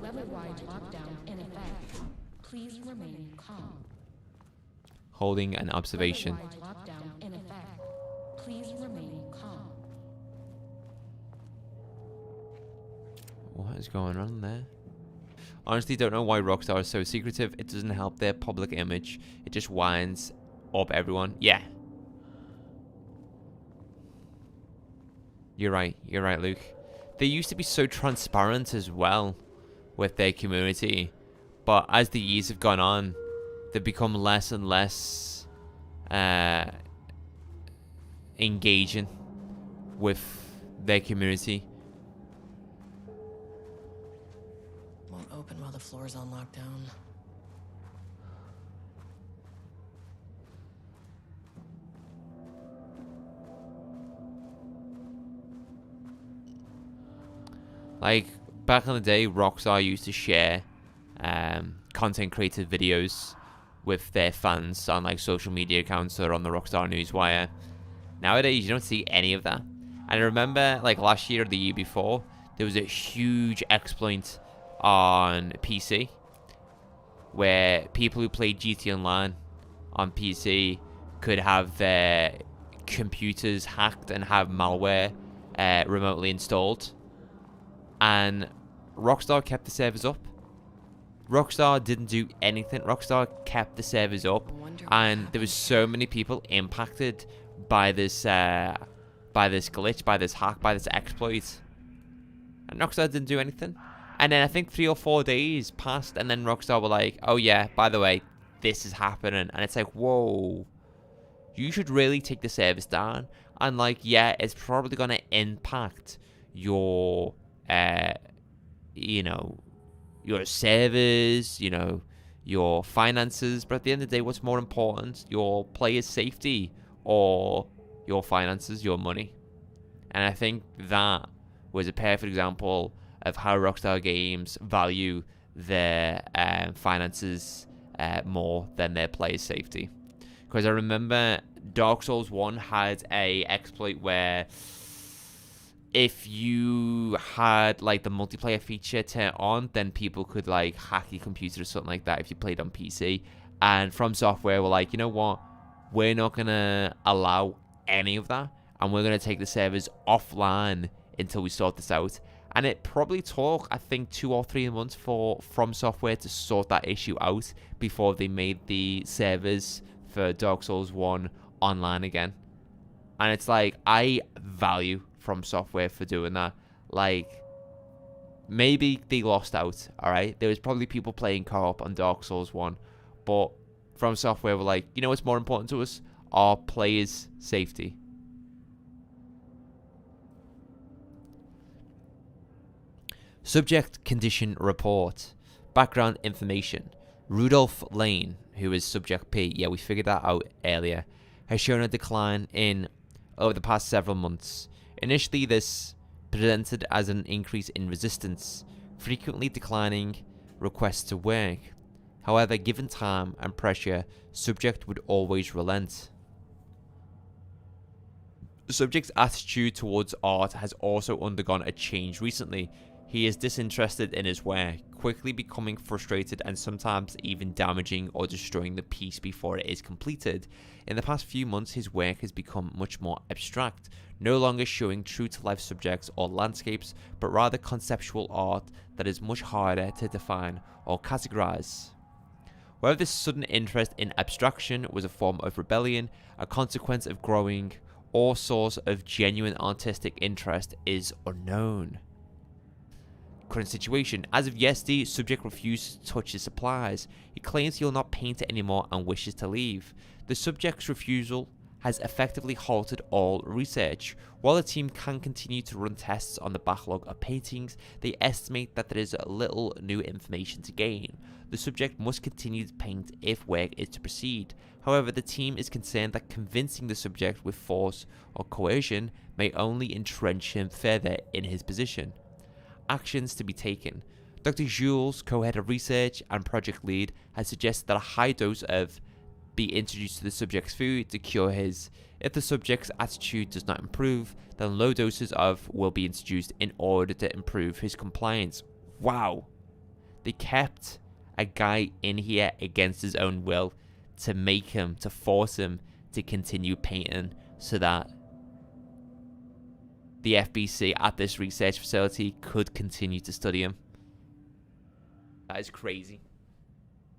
Level-wide lockdown in effect. Please remain calm. Holding an observation. Level-wide lockdown in effect. Please remain calm. What is going on there? Honestly, don't know why Rockstar is so secretive. It doesn't help their public image. It just winds up everyone. Yeah. You're right, Luke. They used to be so transparent as well with their community. But as the years have gone on, they've become less and less engaging with their community. Won't open while the floor's on lockdown. Like, back in the day, Rockstar used to share content creator videos with their fans on like social media accounts or on the Rockstar Newswire. Nowadays, you don't see any of that. And I remember, like, last year or the year before, there was a huge exploit on PC where people who played GTA Online on PC could have their computers hacked and have malware remotely installed. And Rockstar kept the servers up. Rockstar didn't do anything. Rockstar kept the servers up, and there was so many people impacted by this glitch, by this hack, by this exploit, and Rockstar didn't do anything. And then I think 3 or 4 days passed, and then Rockstar were like, "Oh yeah, by the way, this is happening," and it's like, whoa, you should really take the servers down. And like, yeah, it's probably gonna impact your your servers, your finances, but at the end of the day, what's more important, your players' safety or your finances, your money? And I think that was a perfect example of how Rockstar Games value their finances more than their players' safety. Because I remember Dark Souls 1 had a exploit where if you had like the multiplayer feature turned on, then people could like hack your computer or something like that if you played on PC. And From Software were like, you know what, we're not gonna allow any of that, and we're gonna take the servers offline until we sort this out. And it probably took, I think, 2 or 3 months for From Software to sort that issue out before they made the servers for Dark Souls 1 online again. And it's like, I value From Software for doing that. Like, maybe they lost out, alright? There was probably people playing co-op on Dark Souls 1, but From Software were like, you know what's more important to us? Our players' safety. Subject condition report. Background information. Rudolph Lane, who is Subject P, yeah, we figured that out earlier, has shown a decline in over the past several months. Initially, this presented as an increase in resistance, frequently declining requests to work. However, given time and pressure, Subject would always relent. Subject's attitude towards art has also undergone a change recently. He is disinterested in his work, quickly becoming frustrated and sometimes even damaging or destroying the piece before it is completed. In the past few months, his work has become much more abstract, no longer showing true-to-life subjects or landscapes, but rather conceptual art that is much harder to define or categorize. Whether this sudden interest in abstraction was a form of rebellion, a consequence of growing, or source of genuine artistic interest is unknown. Current situation. As of yesterday, subject refuses to touch his supplies. He claims he will not paint it anymore and wishes to leave. The subject's refusal has effectively halted all research. While the team can continue to run tests on the backlog of paintings, they estimate that there is little new information to gain. The subject must continue to paint if work is to proceed. However, the team is concerned that convincing the subject with force or coercion may only entrench him further in his position. Actions to be taken. Dr. Jules, co-head of research and project lead, has suggested that a high dose of be introduced to the subject's food to cure his. If the subject's attitude does not improve, then low doses of will be introduced in order to improve his compliance. Wow. They kept a guy in here against his own will to force him to continue painting so that the FBC at this research facility could continue to study him. That is crazy.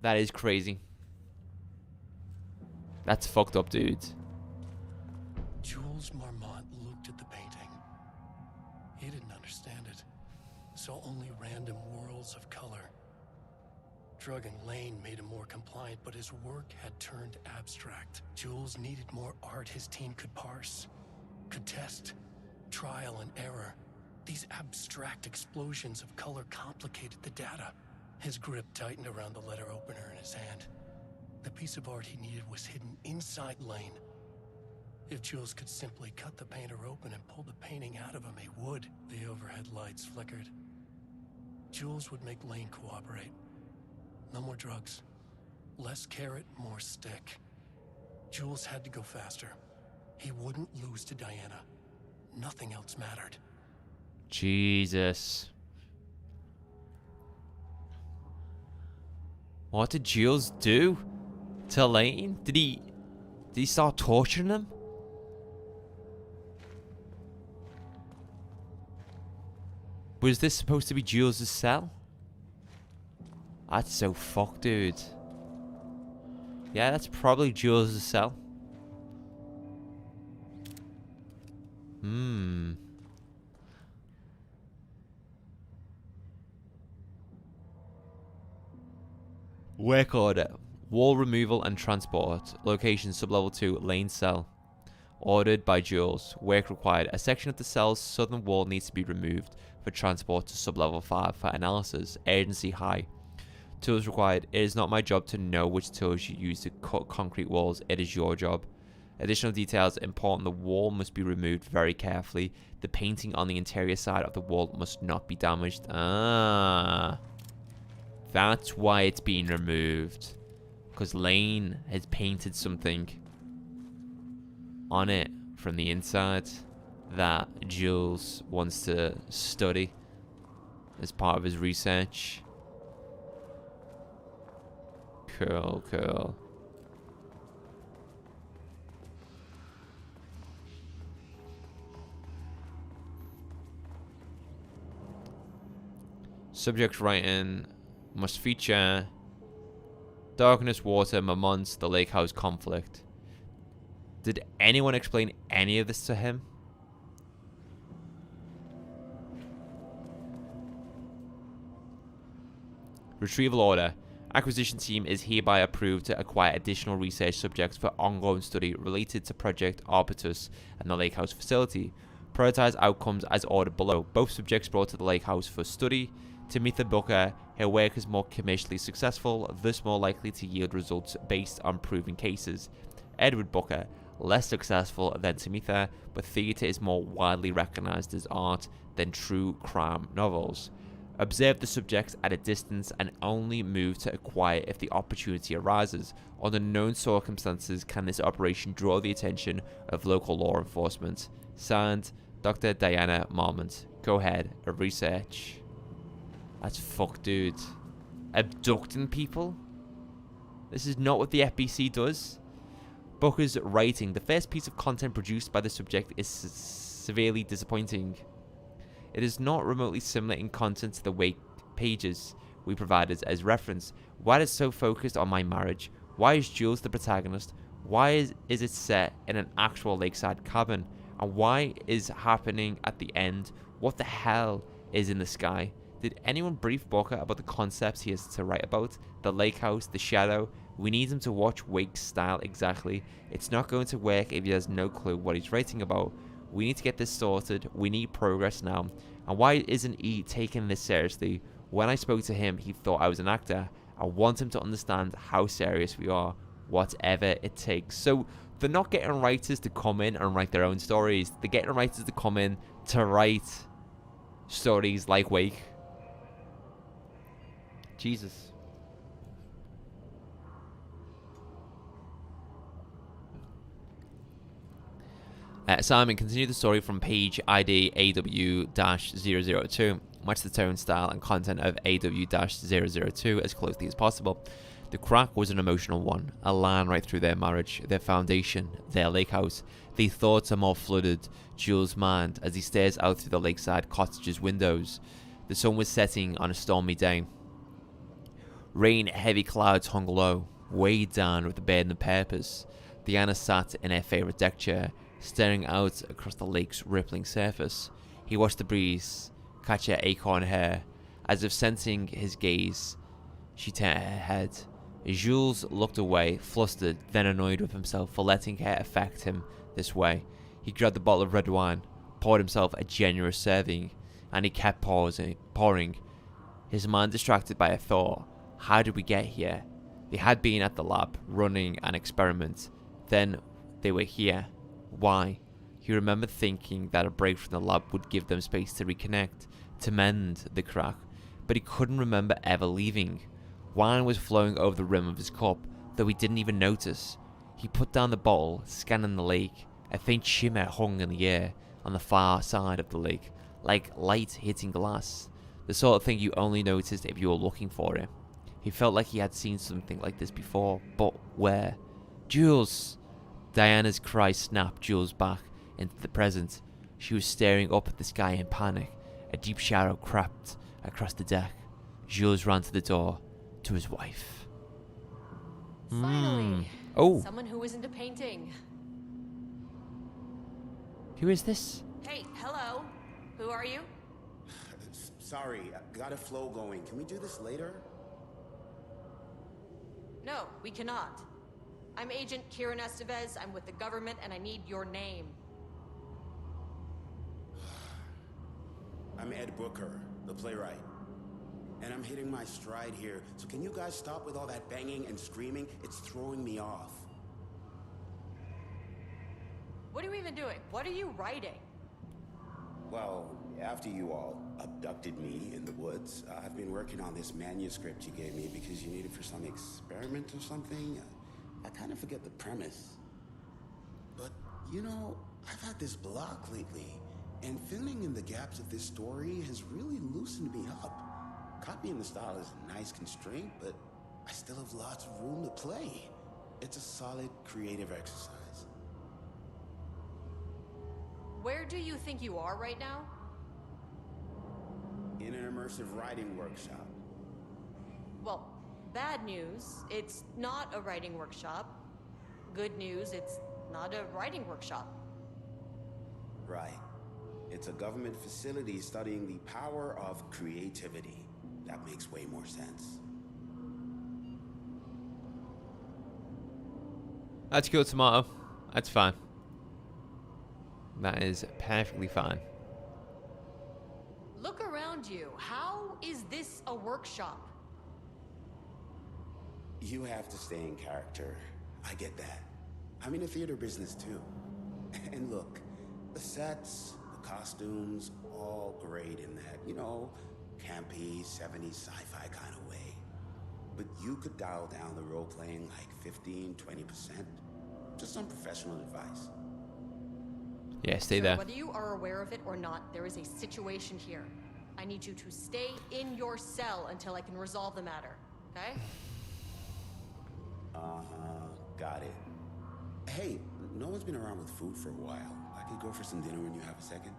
That is crazy. That's fucked up, dude. Jules Marmont looked at the painting. He didn't understand it. Saw only random whirls of color. Drugging Lane made him more compliant, but his work had turned abstract. Jules needed more art his team could parse, could test. Trial and error. These abstract explosions of color complicated the data. His grip tightened around the letter opener in his hand. The piece of art he needed was hidden inside Lane. If Jules could simply cut the painter open and pull the painting out of him, he would. The overhead lights flickered. Jules would make Lane cooperate. No more drugs. Less carrot, more stick. Jules had to go faster. He wouldn't lose to Diana. Nothing else mattered. Jesus. What did Jules do to Lane? Did he start torturing him? Was this supposed to be Jules' cell? That's so fucked, dude. Yeah, that's probably Jules' cell. Work order. Wall removal and transport. Location Sublevel 2, Lane cell. Ordered by Jules. Work required. A section of the cell's southern wall needs to be removed for transport to Sublevel 5 for analysis. Urgency high. Tools required. It is not my job to know which tools you use to cut concrete walls. It is your job. Additional details important. The wall must be removed very carefully. The painting on the interior side of the wall must not be damaged. Ah. That's why it's being removed. Because Lane has painted something on it from the inside that Jules wants to study as part of his research. Cool, cool. Subject writing must feature darkness, water, Marmont, the lake house conflict. Did anyone explain any of this to him? Retrieval order. Acquisition team is hereby approved to acquire additional research subjects for ongoing study related to Project Arbutus and the lake house facility. Prioritize outcomes as ordered below. Both subjects brought to the lake house for study. Tamitha Booker, her work is more commercially successful, thus more likely to yield results based on proven cases. Edward Booker, less successful than Tamitha, but theatre is more widely recognized as art than true crime novels. Observe the subjects at a distance and only move to acquire if the opportunity arises. Under known circumstances can this operation draw the attention of local law enforcement. Signed, Dr. Diana Marmont. Go ahead, a research. That's fucked, dude. Abducting people? This is not what the FBC does. Booker's writing, the first piece of content produced by the subject, is severely disappointing. It is not remotely similar in content to the wake pages we provided as reference. Why is it so focused on my marriage? Why is Jules the protagonist? Why is it set in an actual lakeside cabin? And why is happening at the end? What the hell is in the sky? Did anyone brief Booker about the concepts he has to write about? The lake house, the shadow? We need him to watch Wake's style exactly. It's not going to work if he has no clue what he's writing about. We need to get this sorted. We need progress now. And why isn't he taking this seriously? When I spoke to him, he thought I was an actor. I want him to understand how serious we are, whatever it takes. So they're not getting writers to come in and write their own stories. They're getting writers to come in to write stories like Wake. Jesus. Simon, continue the story from page ID AW-002. Match the tone, style, and content of AW-002 as closely as possible. The crack was an emotional one, a line right through their marriage, their foundation, their lake house. The thoughts are more flooded Jules' mind as he stares out through the lakeside cottage's windows. The sun was setting on a stormy day. Rain, heavy clouds hung low, weighed down with the burden of purpose. Diana sat in her favourite deck chair, staring out across the lake's rippling surface. He watched the breeze catch her acorn hair. As if sensing his gaze, she turned her head. Jules looked away, flustered, then annoyed with himself for letting her affect him this way. He grabbed the bottle of red wine, poured himself a generous serving, and he kept pouring, his mind distracted by a thought. How did we get here? They had been at the lab, running an experiment. Then they were here. Why? He remembered thinking that a break from the lab would give them space to reconnect, to mend the crack, but he couldn't remember ever leaving. Wine was flowing over the rim of his cup, though he didn't even notice. He put down the bottle, scanning the lake. A faint shimmer hung in the air on the far side of the lake, like light hitting glass, the sort of thing you only noticed if you were looking for it. He felt like he had seen something like this before, but where? Jules! Diana's cry snapped Jules back into the present. She was staring up at the sky in panic. A deep shadow crept across the deck. Jules ran to the door, to his wife. Finally, Oh, someone who isn't a painting. who is this? Hey, hello. Who are you? Sorry, got a flow going. Can we do this later? No, we cannot. I'm Agent Kieran Estevez. I'm with the government, and I need your name. I'm Ed Booker, the playwright. And I'm hitting my stride here, so can you guys stop with all that banging and screaming? It's throwing me off. What are you even doing? What are you writing? Well, after you all abducted me in the woods, I've been working on this manuscript you gave me because you need it for some experiment or something. I kind of forget the premise. But, you know, I've had this block lately, and filling in the gaps of this story has really loosened me up. Copying the style is a nice constraint, but I still have lots of room to play. It's a solid creative exercise. Where do you think you are right now? In an immersive writing workshop. Well, bad news, it's not a writing workshop. Good news, it's not a writing workshop. Right. It's a government facility studying the power of creativity. That makes way more sense. That's cool, Tomato. That's fine. That is perfectly fine. Look around you. How is this a workshop? You have to stay in character. I get that. I'm in the theater business too. And look, the sets, the costumes, all great in that, you know, campy, 70s sci-fi kind of way. But you could dial down the role-playing like 15-20%. Just some professional advice. Yeah, stay Sir, there. whether you are aware of it or not, there is a situation here. I need you to stay in your cell until I can resolve the matter, okay? Got it. Hey, no one's been around with food for a while. I could go for some dinner when you have a second.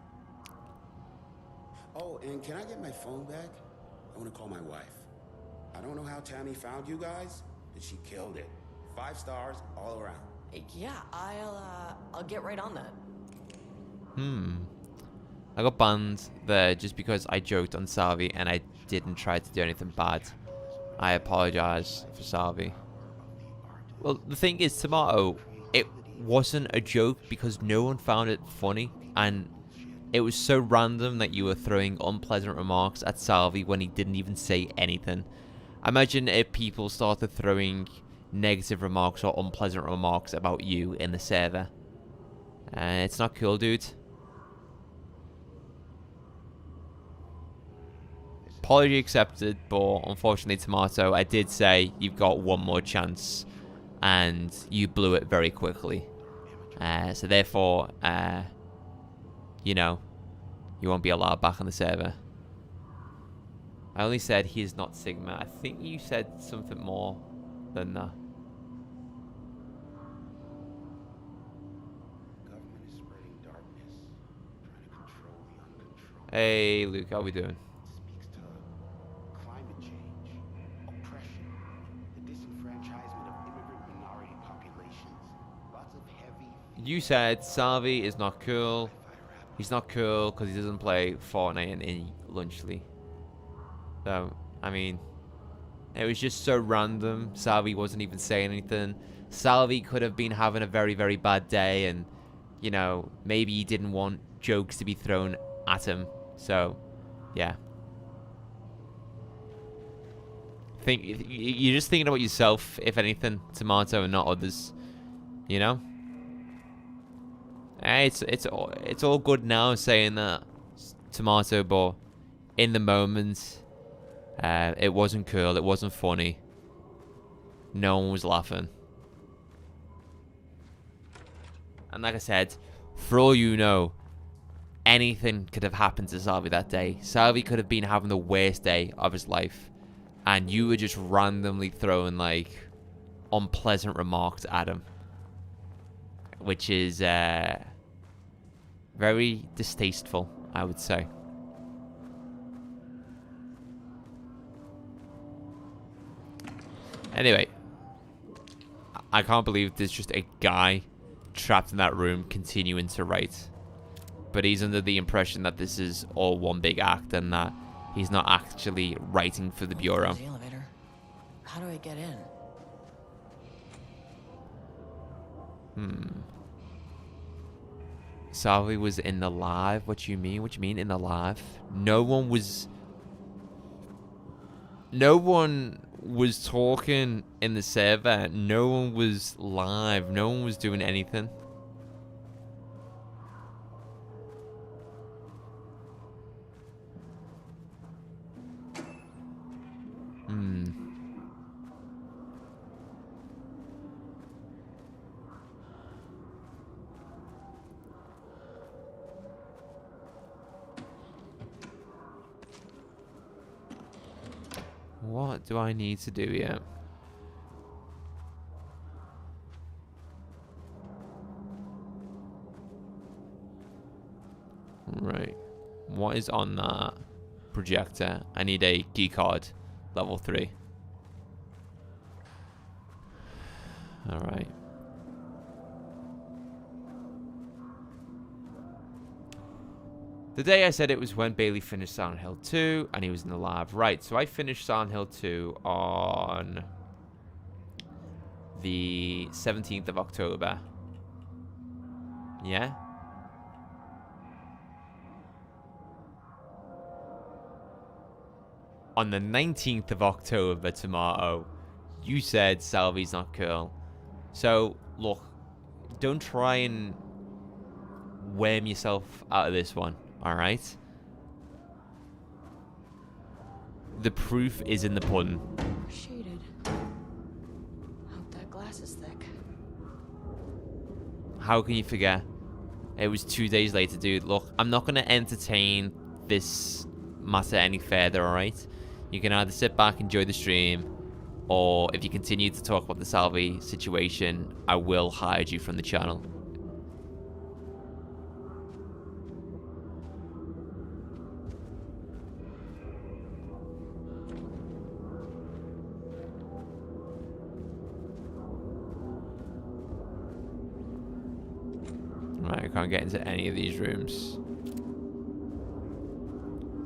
Oh, and can I get my phone back? I want to call my wife. I don't know how Tammy found you guys, but she killed it. 5 stars all around. Yeah, I'll get right on that. I got banned there just because I joked on Salvi and I didn't try to do anything bad. I apologize for Salvi. Well, the thing is, Tomato, it wasn't a joke because no one found it funny, and it was so random that you were throwing unpleasant remarks at Salvi when he didn't even say anything. Imagine if people started throwing negative remarks or unpleasant remarks about you in the server. It's not cool, dude. Apology accepted, but unfortunately, Tomato, I did say you've got one more chance, and you blew it very quickly. So therefore, you know, you won't be allowed back on the server. I only said he's not Sigma. I think you said something more than that. Government is spreading darkness, trying to control the uncontrollable. Hey, Luke, how we doing? Speaks to climate change, oppression, the disenfranchisement of immigrant minority populations. Lots of heavy. You said Salvi is not cool. He's not cool because he doesn't play Fortnite in Lunchly. So, I mean, it was just so random. Salvi wasn't even saying anything. Salvi could have been having a very, very bad day, and, you know, maybe he didn't want jokes to be thrown at him. So, yeah. You're just thinking about yourself, if anything, Tomato, and not others. You know? It's all good now saying that, Tomato, but in the moment, it wasn't cool, it wasn't funny. No one was laughing. And like I said, for all you know, anything could have happened to Salvi that day. Salvi could have been having the worst day of his life, and you were just randomly throwing, like, unpleasant remarks at him. Which is, very distasteful, I would say. Anyway, I can't believe there's just a guy trapped in that room continuing to write. But he's under the impression that this is all one big act and that he's not actually writing for the Bureau. The elevator. How do I get in? Salvi was in the live? What you mean? What you mean in the live? No one was talking in the server. No one was live. No one was doing anything. What do I need to do here? Right. What is on that projector? I need a key card. Level 3. Alright. The day I said it was when Bailey finished Silent Hill 2 and he was in the lab. Right, so I finished Silent Hill 2 on the 17th of October. Yeah? On the 19th of October, Tomato, you said Salvi's not cool. So, look, don't try and worm yourself out of this one. Alright? The proof is in the pudding. Shaded. Hope that glass is thick. How can you forget? It was 2 days later, dude. Look, I'm not going to entertain this matter any further, alright? You can either sit back, enjoy the stream, or if you continue to talk about the Salvi situation, I will hide you from the channel. Right, I can't get into any of these rooms.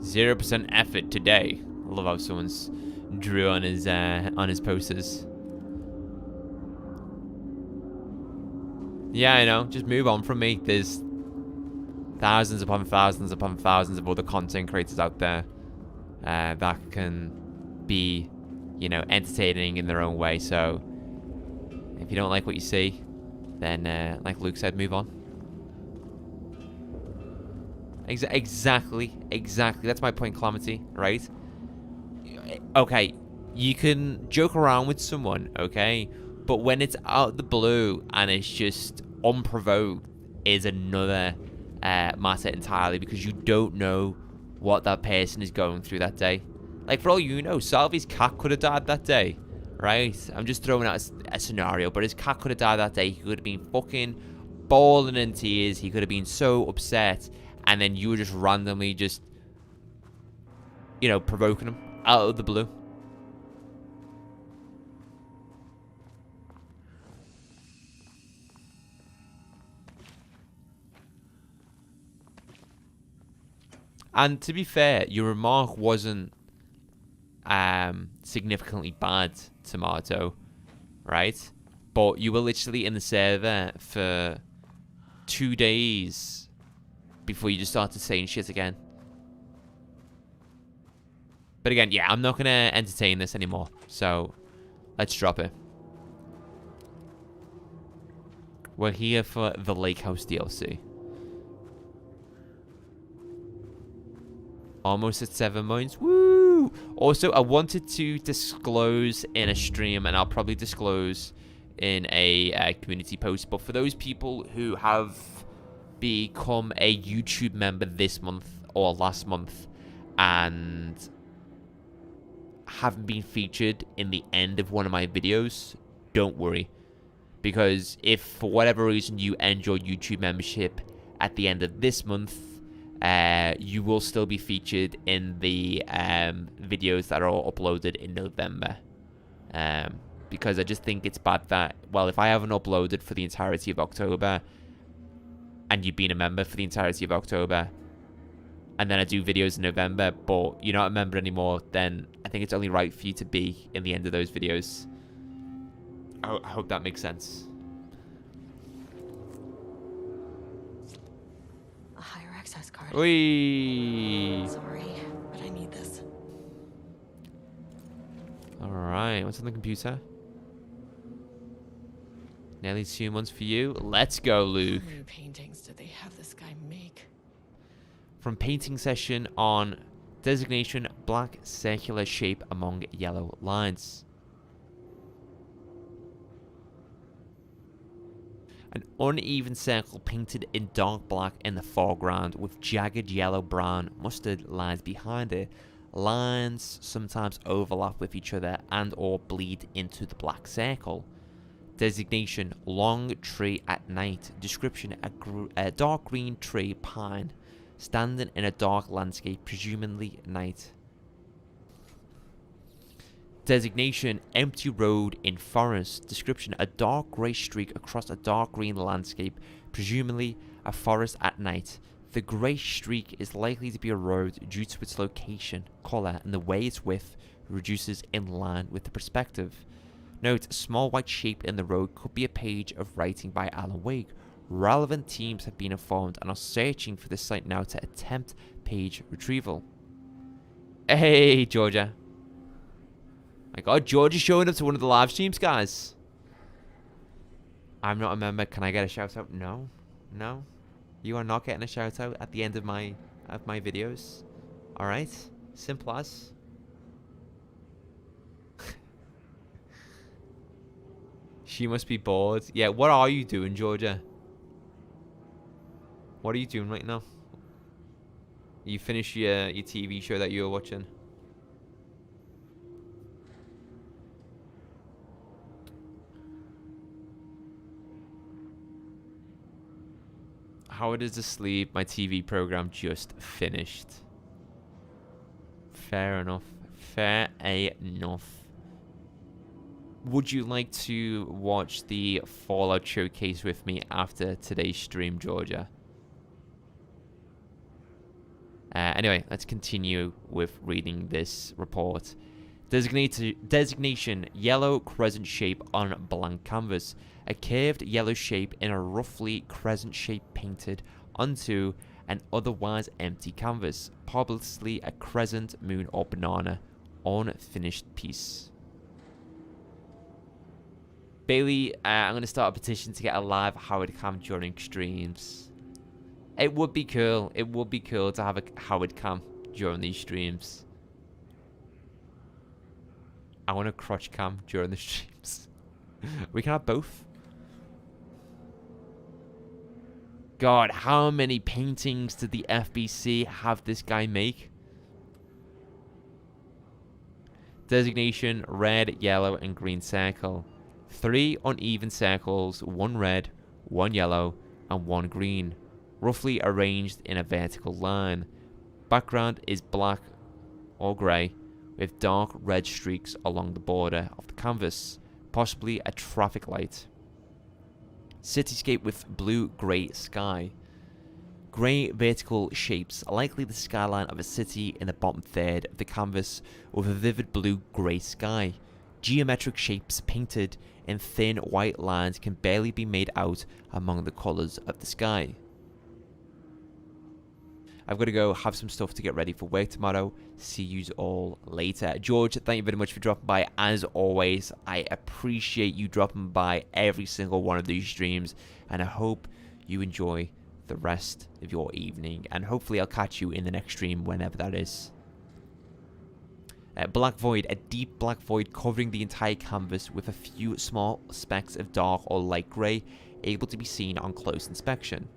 0% effort today. I love how someone's drew on his posters. Yeah, I know. Just move on from me. There's thousands upon thousands upon thousands of other content creators out there that can be, you know, entertaining in their own way. So if you don't like what you see, then like Luke said, move on. Exactly. That's my point, Calamity, right? Okay, you can joke around with someone, okay? But when it's out of the blue and it's just unprovoked is another matter entirely, because you don't know what that person is going through that day. Like, for all you know, Salvi's cat could have died that day, right? I'm just throwing out a scenario, but his cat could have died that day. He could have been fucking bawling in tears. He could have been so upset. And then you were just randomly just, you know, provoking him out of the blue. And to be fair, your remark wasn't significantly bad, Tomato, right? But you were literally in the server for 2 days before you just started saying shit again. But again, yeah, I'm not going to entertain this anymore. So, let's drop it. We're here for the Lake House DLC. Almost at 7 months. Woo! Also, I wanted to disclose in a stream, and I'll probably disclose in a community post. But for those people who have become a YouTube member this month or last month and haven't been featured in the end of one of my videos, don't worry. Because if for whatever reason you end your YouTube membership at the end of this month, you will still be featured in the videos that are uploaded in November. Because I just think it's bad that, well, if I haven't uploaded for the entirety of October, and you've been a member for the entirety of October, and then I do videos in November, but you're not a member anymore, then I think it's only right for you to be in the end of those videos. I hope that makes sense. A higher access card. Whee! Sorry, but I need this. Alright, what's on the computer? Nearly 2 months for you. Let's go, Luke. How many paintings did they have this guy make? From painting session on designation black circular shape among yellow lines. An uneven circle painted in dark black in the foreground with jagged yellow-brown mustard lines behind it. Lines sometimes overlap with each other and or bleed into the black circle. Designation, long tree at night. Description, a dark green tree, pine, standing in a dark landscape, presumably night. Designation, empty road in forest. Description, a dark grey streak across a dark green landscape, presumably a forest at night. The grey streak is likely to be a road due to its location, colour, and the way its width reduces in line with the perspective. Note, a small white shape in the road could be a page of writing by Alan Wake. Relevant teams have been informed and are searching for this site now to attempt page retrieval. Hey, Georgia. My god, Georgia's showing up to one of the live streams, guys. I'm not a member. Can I get a shout out? No. No. You are not getting a shout out at the end of my videos. Alright? Simple as. She must be bored. Yeah, what are you doing, Georgia? What are you doing right now? You finish your TV show that you were watching? Howard is asleep. My TV program just finished. Fair enough. Fair enough. Would you like to watch the Fallout showcase with me after today's stream, Georgia? Anyway, let's continue with reading this report. Designation, yellow crescent shape on blank canvas. A curved yellow shape in a roughly crescent shape painted onto an otherwise empty canvas. Probably a crescent, moon, or banana. Unfinished piece. Bailey, I'm going to start a petition to get a live Howard cam during streams. It would be cool. It would be cool to have a Howard cam during these streams. I want a crotch cam during the streams. We can have both. God, how many paintings did the FBC have this guy make? Designation, red, yellow, and green circle. 3 uneven circles, 1 red, 1 yellow, and 1 green. Roughly arranged in a vertical line. Background is black or grey with dark red streaks along the border of the canvas, possibly a traffic light. Cityscape with blue-grey sky. Grey vertical shapes, likely the skyline of a city in the bottom third of the canvas with a vivid blue-grey sky. Geometric shapes painted in thin white lines can barely be made out among the colours of the sky. I've got to go have some stuff to get ready for work tomorrow. See yous all later. George, thank you very much for dropping by. As always, I appreciate you dropping by every single one of these streams. And I hope you enjoy the rest of your evening. And hopefully I'll catch you in the next stream, whenever that is. Black void, a deep black void covering the entire canvas with a few small specks of dark or light grey able to be seen on close inspection.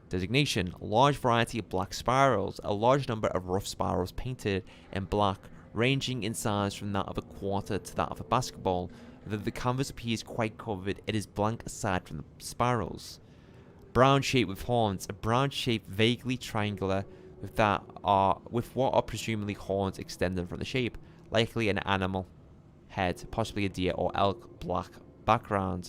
Designation, large variety of black spirals, a large number of rough spirals painted in black, ranging in size from that of a quarter to that of a basketball. Though the canvas appears quite covered, it is blank aside from the spirals. Brown shape with horns, a brown shape vaguely triangular with what are presumably horns extending from the shape, likely an animal head, possibly a deer or elk. Black background.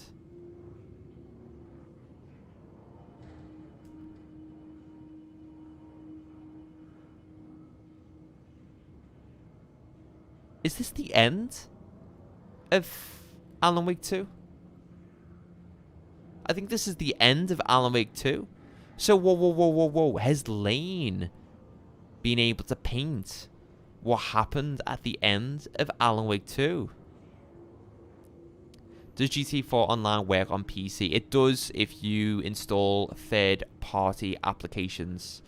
Is this the end of Alan Wake 2? I think this is the end of Alan Wake 2. So, whoa. Has Lane been able to paint what happened at the end of Alan Wake 2? Does GTA 4 Online work on PC? It does if you install third-party applications.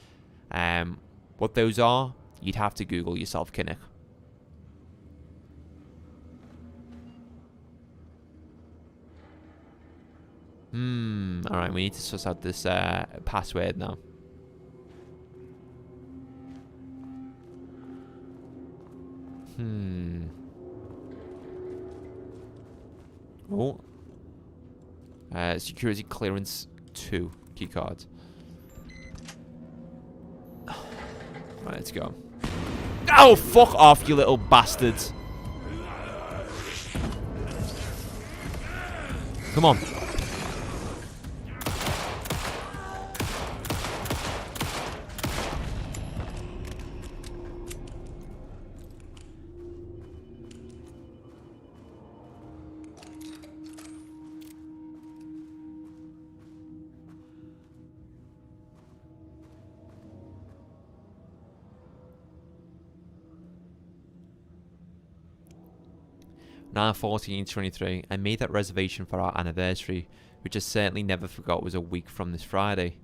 What those are, you'd have to Google yourself, Kinnick. Alright, we need to suss out this password now. Oh. Security clearance 2 keycard. Right, let's go. Oh, fuck off, you little bastards. Come on. Now 14/23, I made that reservation for our anniversary, which I certainly never forgot was a week from this Friday.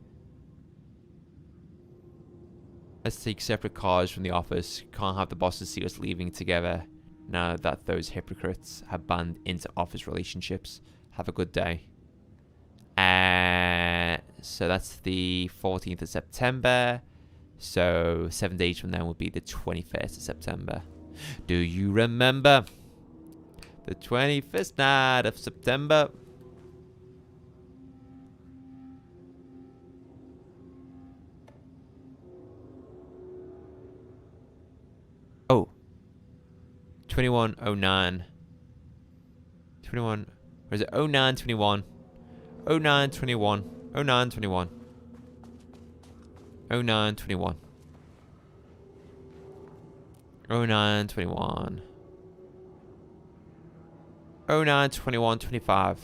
Let's take separate cars from the office. Can't have the bosses see us leaving together now that those hypocrites have banned inter-office relationships. Have a good day. So that's the 14th of September. So 7 days from then will be the 21st of September. Do you remember the 21st night of September? Oh. 2109. 21. Or is it 0921? 0921. 0921. 0921. 0921. 0921 25.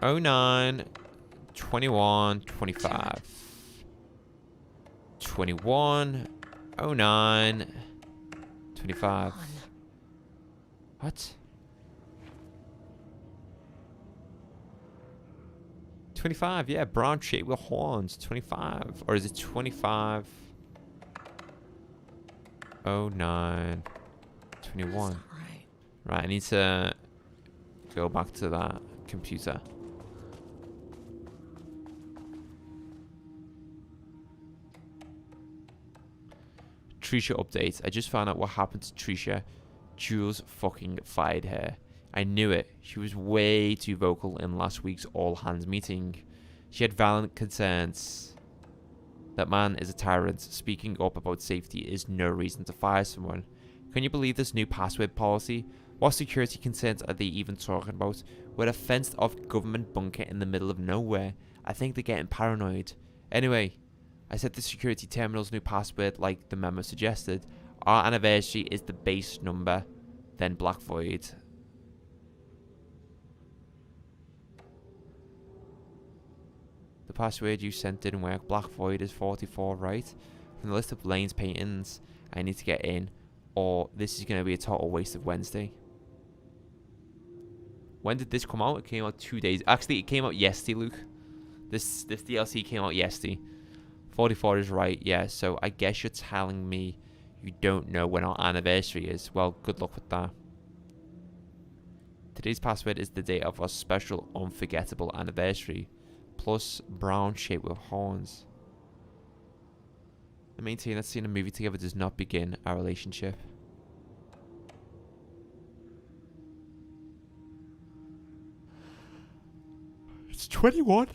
0921 25. 21 09 25. What? 25, yeah, brown shape with horns. 25. Or is it 25? 09 21. Right, I need to go back to that computer. Trisha updates. I just found out what happened to Trisha. Jules fucking fired her. I knew it. She was way too vocal in last week's all hands meeting. She had valid concerns. That man is a tyrant. Speaking up about safety is no reason to fire someone. Can you believe this new password policy? What security concerns are they even talking about? We're a fenced off government bunker in the middle of nowhere. I think they're getting paranoid. Anyway, I set the security terminal's new password like the memo suggested. Our anniversary is the base number, then Black Void. The password you sent didn't work. Black Void is 44, right? From the list of Lane's paintings I need to get in, or this is going to be a total waste of Wednesday. When did this come out? It came out 2 days. Actually, it came out yesterday, Luke. This DLC came out yesterday. 44 is right, yeah. So I guess you're telling me you don't know when our anniversary is. Well, good luck with that. Today's password is the date of our special unforgettable anniversary. Plus brown shape with horns. I maintain that seeing a movie together does not begin our relationship. It's 21.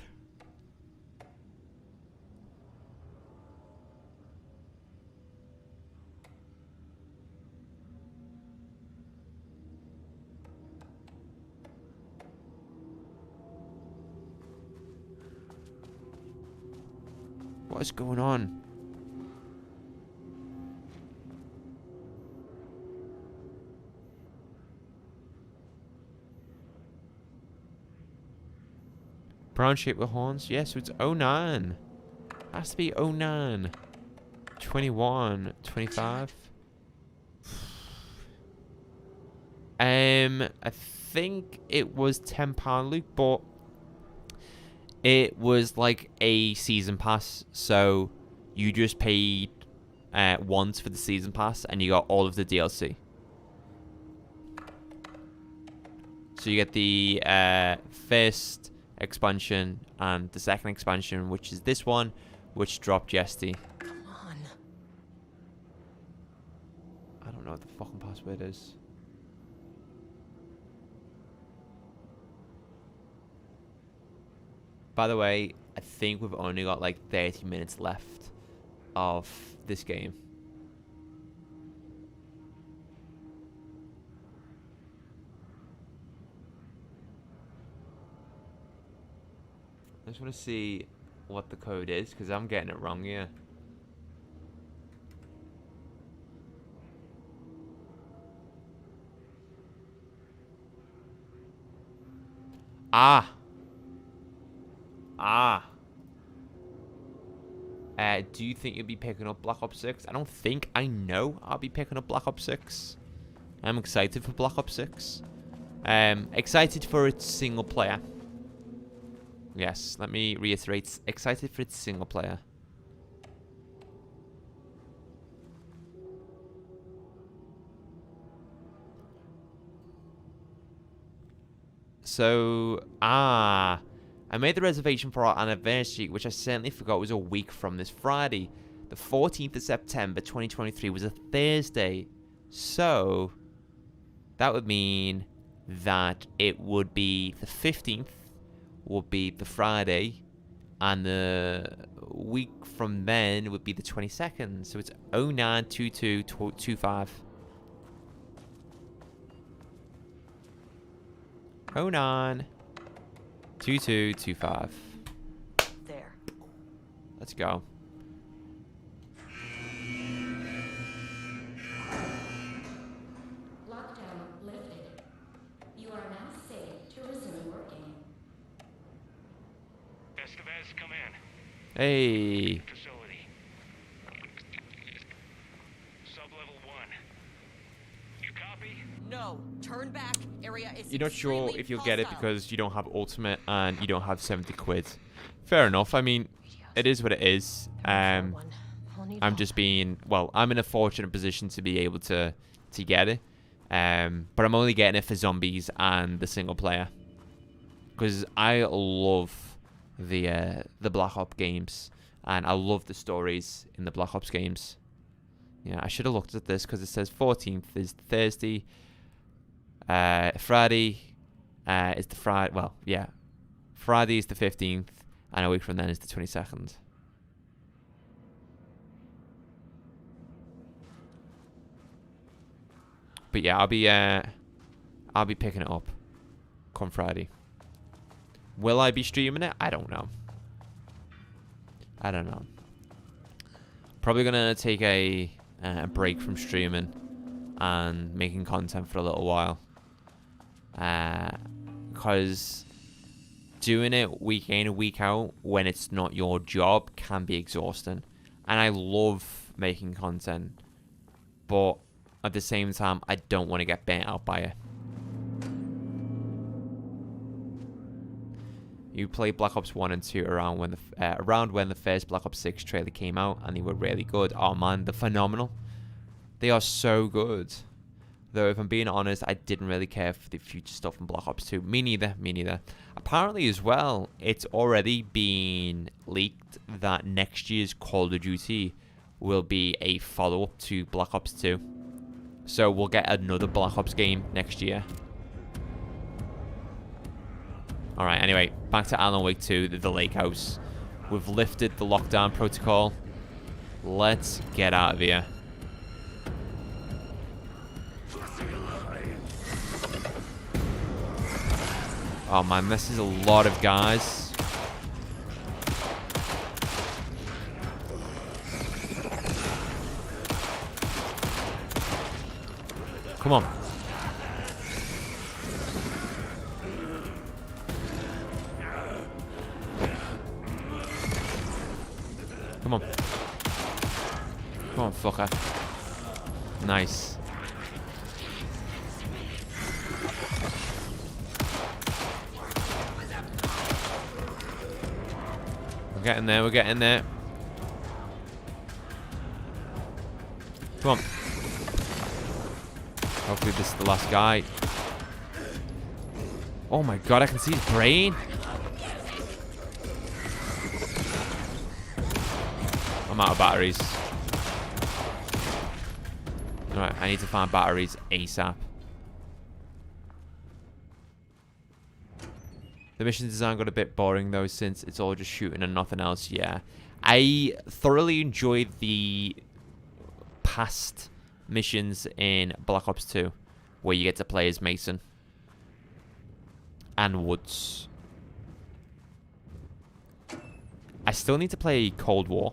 What is going on? Brown shape with horns? Yes, so it's 09. Has to be 09. 21. 25. I think it was £10, Luke, but it was like a season pass, so you just paid once for the season pass and you got all of the DLC. So you get the first expansion and the second expansion, which is this one, which dropped yesterday. Come on. I don't know what the fucking password is. By the way, I think we've only got like 30 minutes left of this game. I just want to see what the code is, because I'm getting it wrong here. Do you think you'll be picking up Black Ops 6? I don't think. I know I'll be picking up Black Ops 6. I'm excited for Black Ops 6. Excited for its single player. Yes, let me reiterate. Excited for its single player. So, I made the reservation for our anniversary, which I certainly forgot was a week from this Friday. The 14th of September 2023 was a Thursday. So, that would mean that it would be the 15th would be the Friday, and the week from then would be the 22nd. So it's 092225. 092225. There. Let's go. Lockdown lifted. You are now safe to resume working. Estevez, come in. Hey. Facility. Sublevel 1. You copy? No, turn back. Area is You're not sure extremely if you'll get it hostile. because you don't have ultimate and you don't have 70 quid. Fair enough. I mean, it is what it is. I'm just being, well, I'm in a fortunate position to be able to get it. But I'm only getting it for zombies and the single player. Because I love the Black Ops games. And I love the stories in the Black Ops games. Yeah, I should have looked at this because it says 14th is Thursday. Friday is the Friday. Well, yeah. Friday is the 15th. And a week from then is the 22nd. But yeah, I'll be picking it up come Friday. Will I be streaming it? I don't know. I don't know. Probably gonna take a break from streaming and making content for a little while. Because doing it week in and week out when it's not your job can be exhausting. And I love making content, but at the same time, I don't want to get burnt out by it. You played Black Ops 1 and 2 around when the first Black Ops 6 trailer came out, and they were really good. Oh man, they're phenomenal. They are so good. Though, if I'm being honest, I didn't really care for the future stuff in Black Ops 2. Me neither, me neither. Apparently as well, it's already been leaked that next year's Call of Duty will be a follow-up to Black Ops 2. So we'll get another Black Ops game next year. Alright, anyway, back to Alan Wake 2, the lake house. We've lifted the lockdown protocol. Let's get out of here. Oh man, this is a lot of guys. Come on. Come on. Come on, fucker. Nice. We're getting there, we're getting there. Come on. Hopefully this is the last guy. Oh my god, I can see his brain. I'm out of batteries. Alright, I need to find batteries ASAP. The mission design got a bit boring though, since it's all just shooting and nothing else. Yeah, I thoroughly enjoyed the past missions in Black Ops 2, where you get to play as Mason and Woods. I still need to play Cold War.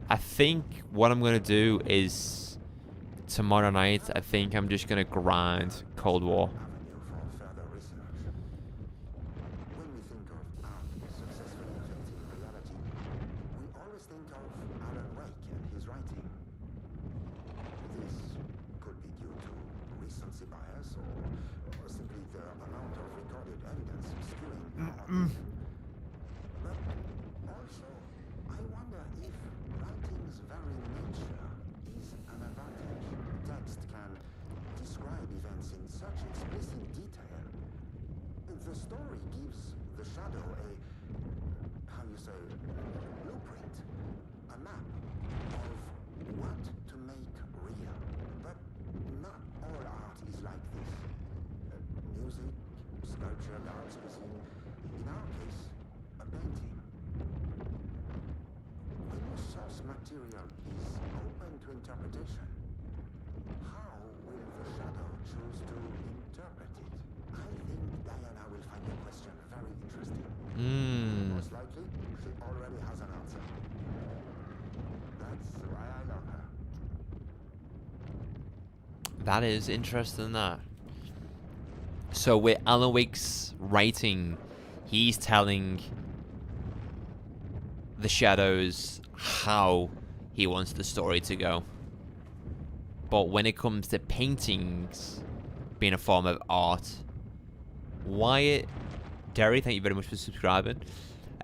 I think what I'm gonna do is tomorrow night, I think I'm just gonna grind Cold War. shadow how you say, blueprint, a map of what to make real. But not all art is like this. Music, sculpture, dance, cuisine. In our case, a painting. When your source material is open to interpretation, how will the shadow choose to interpret it? I think Diana will find the question very interesting. Most likely, she already has an answer. That's why I love her. That is interesting, that. So with Alan Wake's writing, he's telling the shadows how he wants the story to go. But when it comes to paintings being a form of art, Wyatt, Derry, thank you very much for subscribing.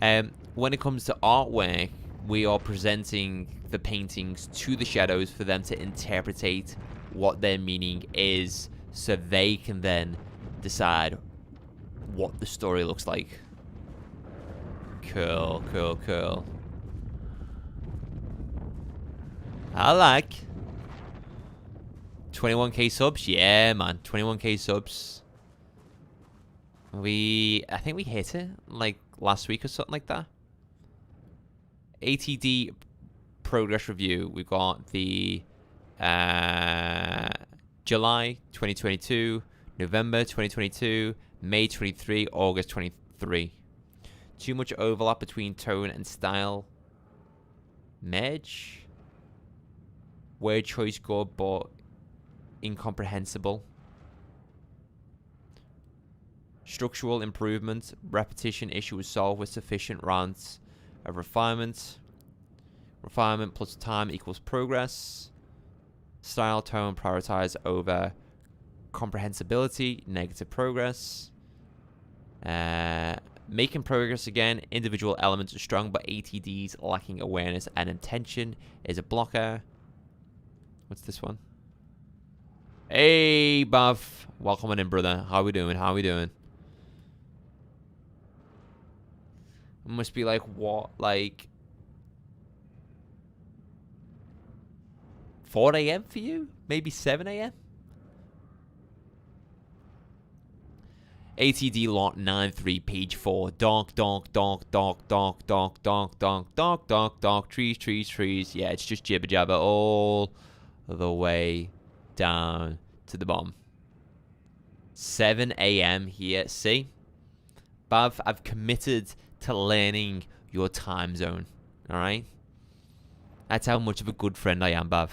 When it comes to artwork, we are presenting the paintings to the shadows for them to interpret what their meaning is, so they can then decide what the story looks like. Cool, cool, cool. I like 21k subs. Yeah, man, 21k subs. I think we hit it like last week or something like that. ATD progress review. We got the July 2022, November 2022, May 23, August 23. Too much overlap between tone and style. Merge. Word choice good, but incomprehensible. Structural improvement. Repetition issue was solved with sufficient rounds of refinement. Refinement plus time equals progress. Style, tone, prioritize over comprehensibility. Negative progress. Making progress again. Individual elements are strong, but ATDs lacking awareness and intention is a blocker. What's this one? Hey, Buff. Welcome on in, brother. How we doing? How we doing? It must be like, what? Like 4 a.m. for you? Maybe 7 a.m.? ATD lot 93, page 4. Dark, dark, dark, dark, dark, dark, dark, dark, dark, dark, dark, trees, trees, trees. Yeah, it's just jibber jabber all the way down to the bottom. 7 a.m. here. See? Bav, I've committed to learning your time zone. Alright? That's how much of a good friend I am, Bav.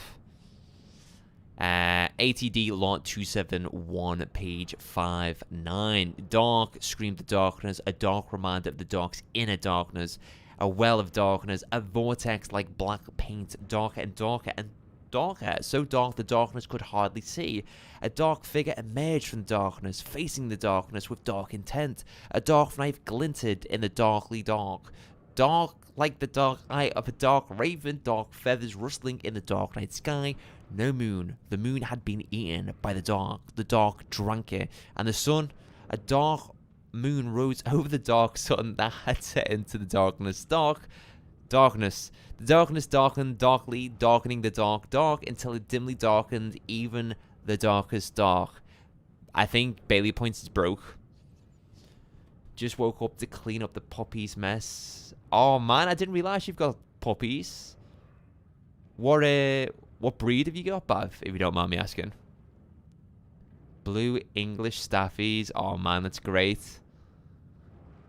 ATD lot 271, page 59. Dark, scream the darkness, a dark reminder of the dark's inner darkness, a well of darkness, a vortex like black paint, darker and darker and darker, so dark the darkness could hardly see. A dark figure emerged from the darkness, facing the darkness with dark intent. A dark knife glinted in the darkly dark. Dark like the dark eye of a dark raven, dark feathers rustling in the dark night sky. No moon. The moon had been eaten by the dark. The dark drank it. And the sun, a dark moon rose over the dark sun that had set into the darkness. Darkness. The darkness darkened darkly, darkening the dark until it dimly darkened even the darkest dark. I think Bailey Points is broke. Just woke up to clean up the puppies mess. Oh man, I didn't realize you've got puppies. What breed have you got, Bav, if you don't mind me asking? Blue English Staffies. Oh man, that's great.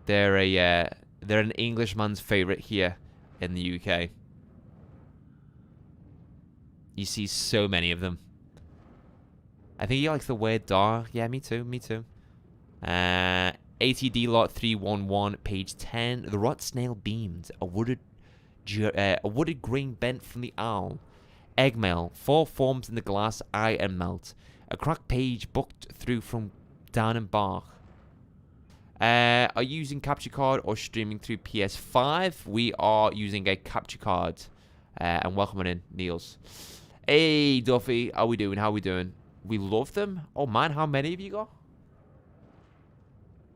They're an Englishman's favorite here in the UK. You see so many of them. I think he likes the word dark. Yeah, me too. ATD lot 311, page 10. The rot snail beamed. A wooded grain bent from the owl. Eggmail. 4 forms in the glass eye and melt. A cracked page booked through from down and bark. Are you using capture card or streaming through PS5? We are using a capture card. And welcome in, Niels. Hey, Duffy. How we doing? We love them. Oh, man. How many have you got?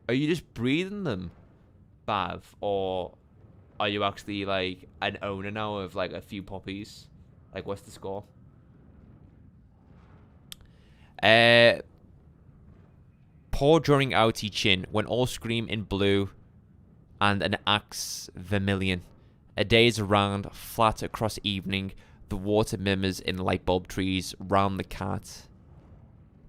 Are you just breeding them? Bav, or are you actually like an owner now of like a few puppies? Like, what's the score? Pour during outie chin when all scream in blue and an axe vermilion. A day's around, flat across evening, the water murmurs in light bulb trees round the cat.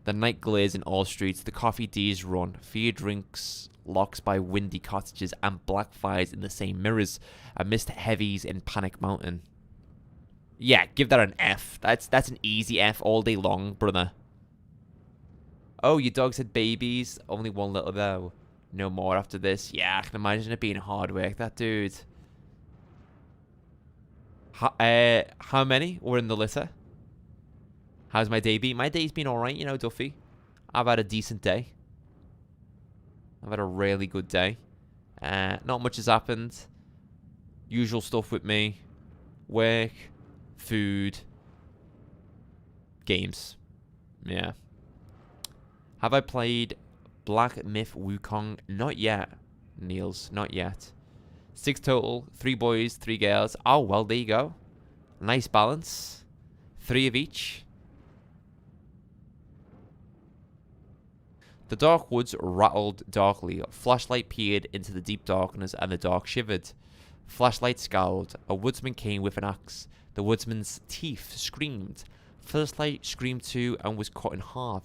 The night glares in all streets, the coffee D's run, fear drinks, locks by windy cottages, and black fires in the same mirrors, amidst heavies in Panic Mountain. Yeah, give that an F. That's an easy F all day long, brother. Oh, your dogs had babies? Only one little though. No more after this. Yeah, I can imagine it being hard work, that dude. How many were in the litter? How's my day been? My day's been alright, you know, Duffy. I've had a decent day. I've had a really good day. Not much has happened. Usual stuff with me. Work. Food. Games. Yeah. Have I played Black Myth Wukong? Not yet, Niels. Not yet. 6 total. 3 boys, 3 girls. Oh, well, there you go. Nice balance. 3 of each. The dark woods rattled darkly. Flashlight peered into the deep darkness, and the dark shivered. Flashlight scowled. A woodsman came with an axe. The woodsman's teeth screamed. Flashlight screamed too and was cut in half.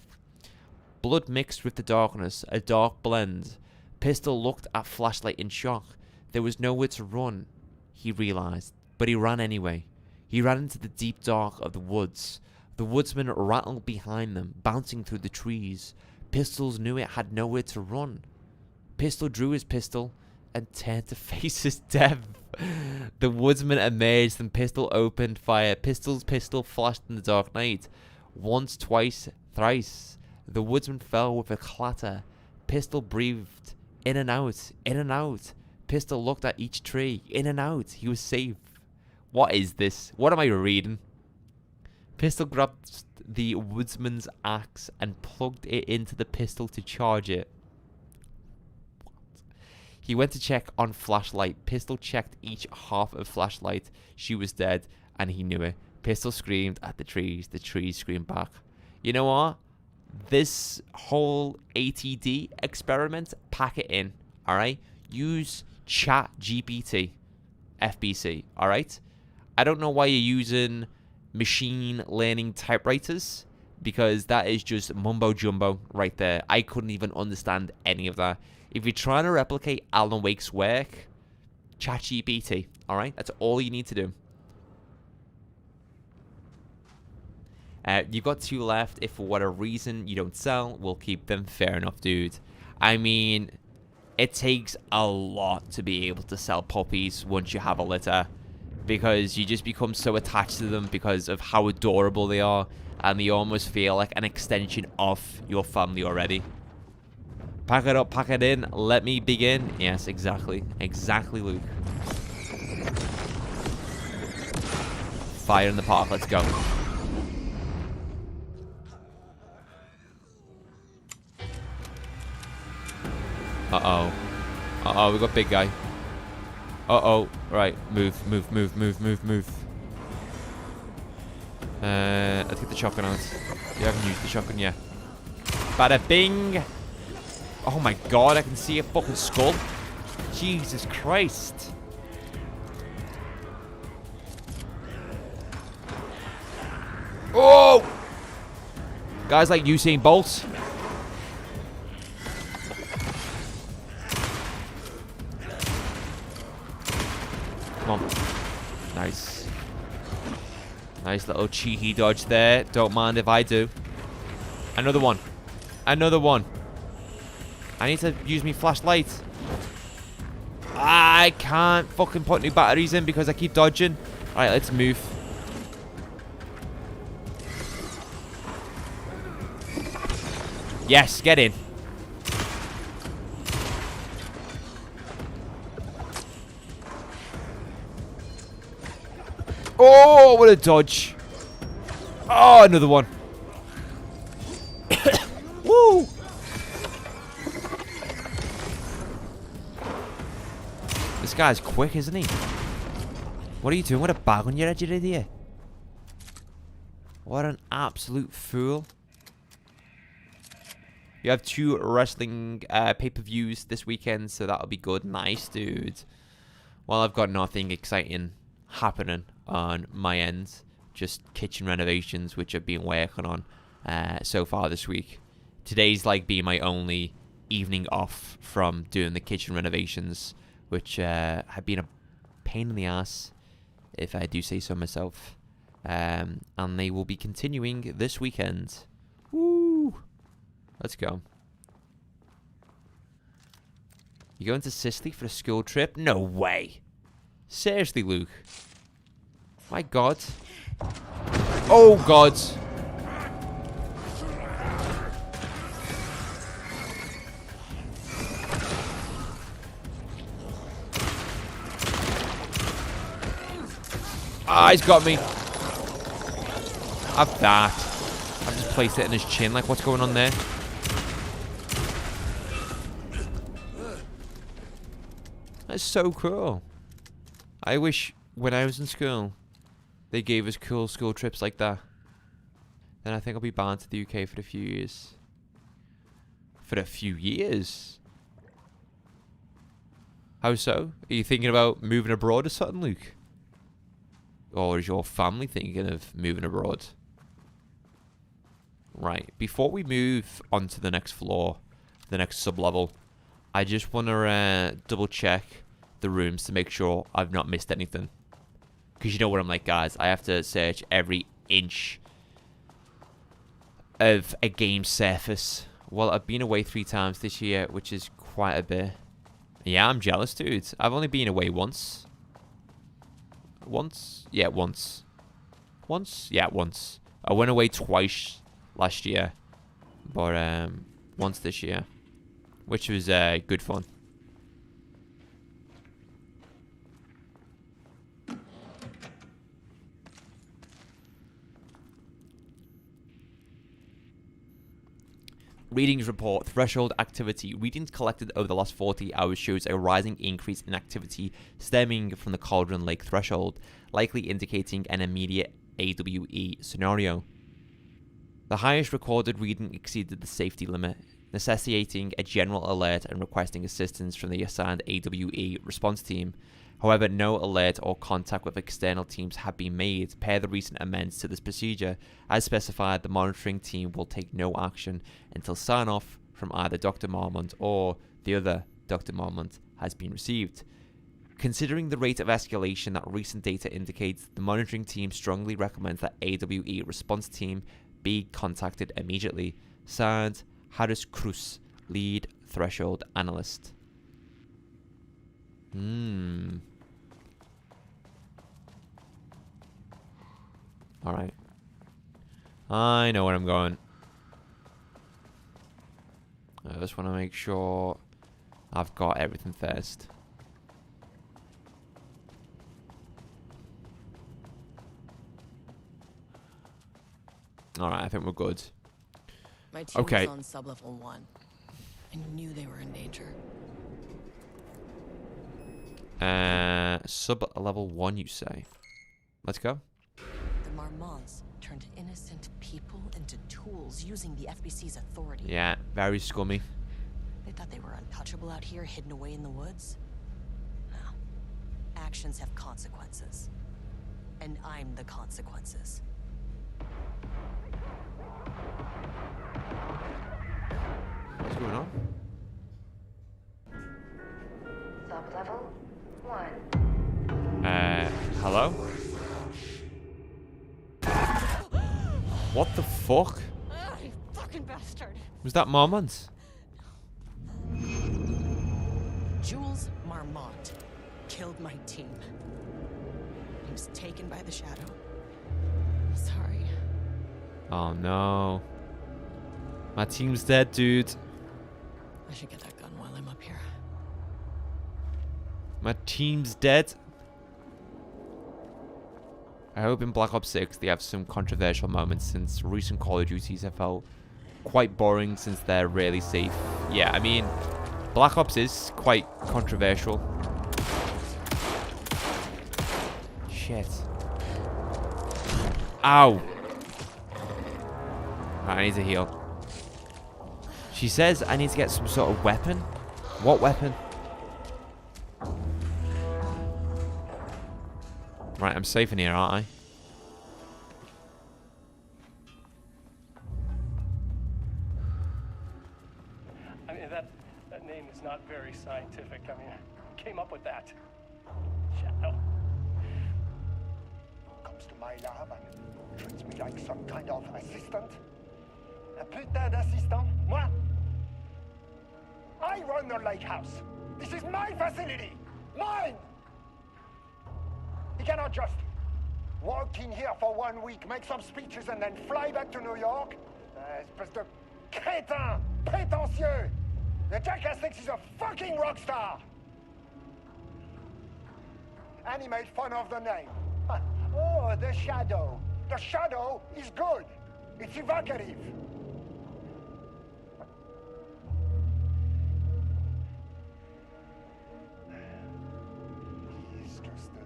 Blood mixed with the darkness, a dark blend. Pistol looked at Flashlight in shock. There was nowhere to run, he realized, but he ran anyway. He ran into the deep dark of the woods. The woodsman rattled behind them, bouncing through the trees. Pistols knew it had nowhere to run. Pistol drew his pistol and turned to face his death. The woodsman emerged and Pistol opened fire. Pistol flashed in the dark night. Once, twice, thrice. The woodsman fell with a clatter. Pistol breathed. In and out. In and out. Pistol looked at each tree. In and out. He was safe. What is this? What am I reading? Pistol grabbed the woodsman's axe and plugged it into the pistol to charge it. He went to check on Flashlight. Pistol checked each half of Flashlight. She was dead, and he knew it. Pistol screamed at the trees. The trees screamed back. You know what? This whole ATD experiment, pack it in, alright? Use Chat GPT, FBC, alright? I don't know why you're using machine learning typewriters, because that is just mumbo jumbo right there. I couldn't even understand any of that. If you're trying to replicate Alan Wake's work, ChatGPT, alright? That's all you need to do. You've got 2 left. If for whatever reason you don't sell, we'll keep them. Fair enough, dude. I mean, it takes a lot to be able to sell puppies once you have a litter, because you just become so attached to them because of how adorable they are, and they almost feel like an extension of your family already. Pack it up, pack it in. Let me begin. Yes, exactly. Exactly, Luke. Fire in the park. Let's go. Uh-oh. Uh-oh, we got big guy. Uh-oh. Right. Move. Let's get the shotgun out. You haven't used the shotgun yet. Bada bing! Oh my god, I can see a fucking skull. Jesus Christ. Oh! Guys like Usain Bolt. Come on. Nice. Nice little cheeky dodge there. Don't mind if I do. Another one. Another one. I need to use my flashlight. I can't fucking put new batteries in because I keep dodging. Alright, let's move. Yes, get in. Oh, what a dodge. Oh, another one. Woo! This guy's quick, isn't he? What are you doing with a bag on your head, you idiot? What an absolute fool. You have 2 wrestling pay-per-views this weekend, so that'll be good. Nice, dude. Well, I've got nothing exciting happening on my end. Just kitchen renovations, which I've been working on so far this week. Today's like being my only evening off from doing the kitchen renovations, which have been a pain in the ass, if I do say so myself. And they will be continuing this weekend. Woo! Let's go. You going to Sicily for a school trip? No way. Seriously, Luke. My God. Oh, God. Ah, he's got me. Have that. I've just placed it in his chin. Like, what's going on there? That's so cool. I wish when I was in school, they gave us cool school trips like that. Then I think I'll be bound to the UK for a few years. For a few years? How so? Are you thinking about moving abroad or something, Luke? Or is your family thinking of moving abroad? Right. Before we move on to the next floor, the next sublevel, I just want to double check the rooms to make sure I've not missed anything. Because you know what I'm like, guys. I have to search every inch of a game surface. Well, I've been away 3 times this year, which is quite a bit. Yeah, I'm jealous, dude. I've only been away once. Once? Yeah, once. Once? Yeah, once. I went away twice last year. But once this year. Which was good fun. Readings report. Threshold activity. Readings collected over the last 40 hours shows a rising increase in activity stemming from the Cauldron Lake threshold, likely indicating an immediate AWE scenario. The highest recorded reading exceeded the safety limit, necessitating a general alert and requesting assistance from the assigned AWE response team. However, no alert or contact with external teams have been made per the recent amendments to this procedure. As specified, the monitoring team will take no action until sign-off from either Dr. Marmont or the other Dr. Marmont has been received. Considering the rate of escalation that recent data indicates, the monitoring team strongly recommends that AWE response team be contacted immediately. Signed, Harris Cruz, lead threshold analyst. Alright. I know where I'm going. I just want to make sure I've got everything first. Alright, I think we're good. My team Okay. was on Sublevel 1. I knew they were in danger. Sub-level 1, you say? Let's go. The Marmonts turned innocent people into tools using the FBC's authority. Yeah, very scummy. They thought they were untouchable out here, hidden away in the woods. No. Actions have consequences. And I'm the consequences. What's going on? Sublevel 1. Hello? What the fuck? You fucking bastard. Was that Marmont? Jules Marmont killed my team. He was taken by the shadow. I'm sorry. Oh no. My team's dead, dude. I should get that gun while I'm up here. My team's dead. I hope in Black Ops 6 they have some controversial moments, since recent Call of Duties have felt quite boring since they're really safe. Yeah, I mean, Black Ops is quite controversial. shit. Ow. Right, I need to heal. She says I need to get some sort of weapon. What weapon? Right, I'm safe in here, aren't I? I mean, that name is not very scientific. I mean, who came up with that? Shadow. Comes to my lab and treats me like some kind of assistant. Un putain d'assistant? Moi? I run the lake house. This is my facility. Mine! He cannot just walk in here for 1 week, make some speeches, and then fly back to New York. Espèce de crétin, prétentieux. The jackass thinks he's a fucking rock star. And he made fun of the name. Oh, the Shadow. The Shadow is good. It's evocative. He's just a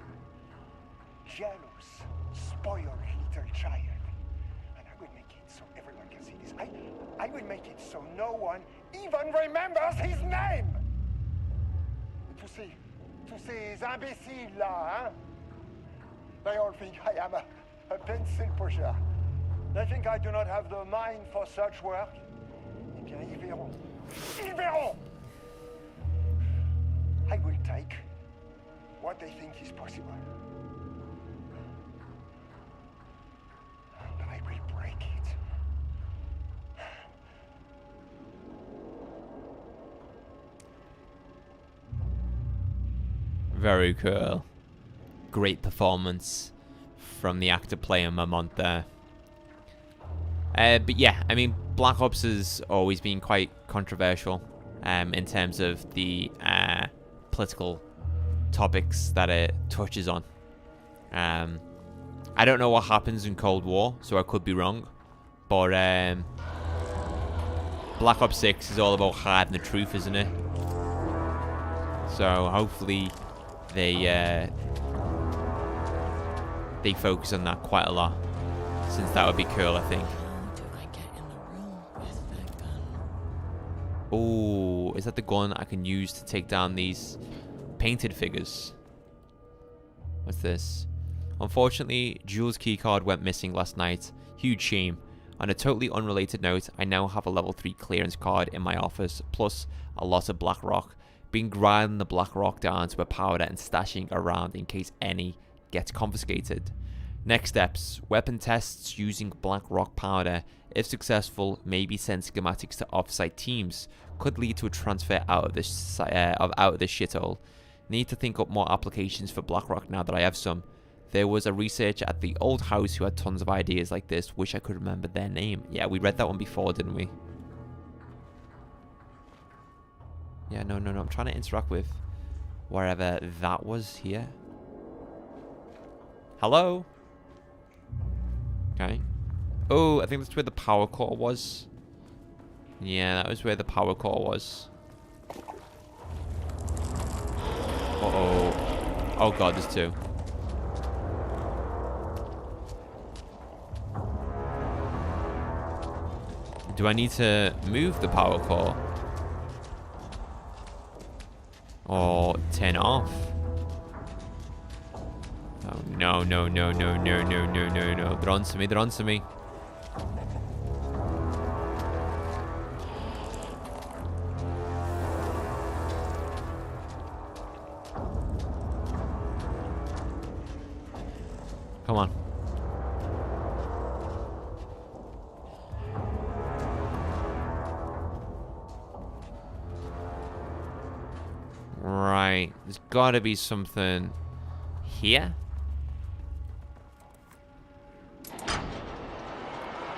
jealous, spoiled little child. And I will make it so everyone can see this. I will make it so no one even remembers his name. Tous ces imbéciles là, hein? They all think I am a pencil pusher. They think I do not have the mind for such work. Eh bien, ils verront. Ils verront! I will take what they think is possible. And I will break it. Very cool. Great performance from the actor playing Marmont there. But yeah, I mean, Black Ops has always been quite controversial in terms of the political topics that it touches on. I don't know what happens in Cold War, so I could be wrong. But Black Ops 6 is all about hiding the truth, isn't it? So hopefully they focus on that quite a lot, since that would be cool, I think. Do I get in the room with that gun? Oh, is that the gun I can use to take down these painted figures? What's this? Unfortunately, Jules' keycard went missing last night. Huge shame. On a totally unrelated note, I now have a level 3 clearance card in my office, plus a lot of black rock. Been grinding the black rock down to a powder and stashing around in case any gets confiscated. Next steps: weapon tests using black rock powder. If successful, maybe send schematics to offsite teams. Could lead to a transfer out of this shithole. Need to think up more applications for black rock now that I have some. There was a researcher at the old house who had tons of ideas like this. Wish I could remember their name. Yeah, we read that one before, didn't we? Yeah, no. I'm trying to interact with wherever that was here. Hello? Okay. Oh, I think that's where the power core was. Yeah, that was where the power core was. Uh-oh. Oh god, there's two. Do I need to move the power core? Or turn it off? Oh, no. They're onto me. Come on. Right. There's gotta be something here.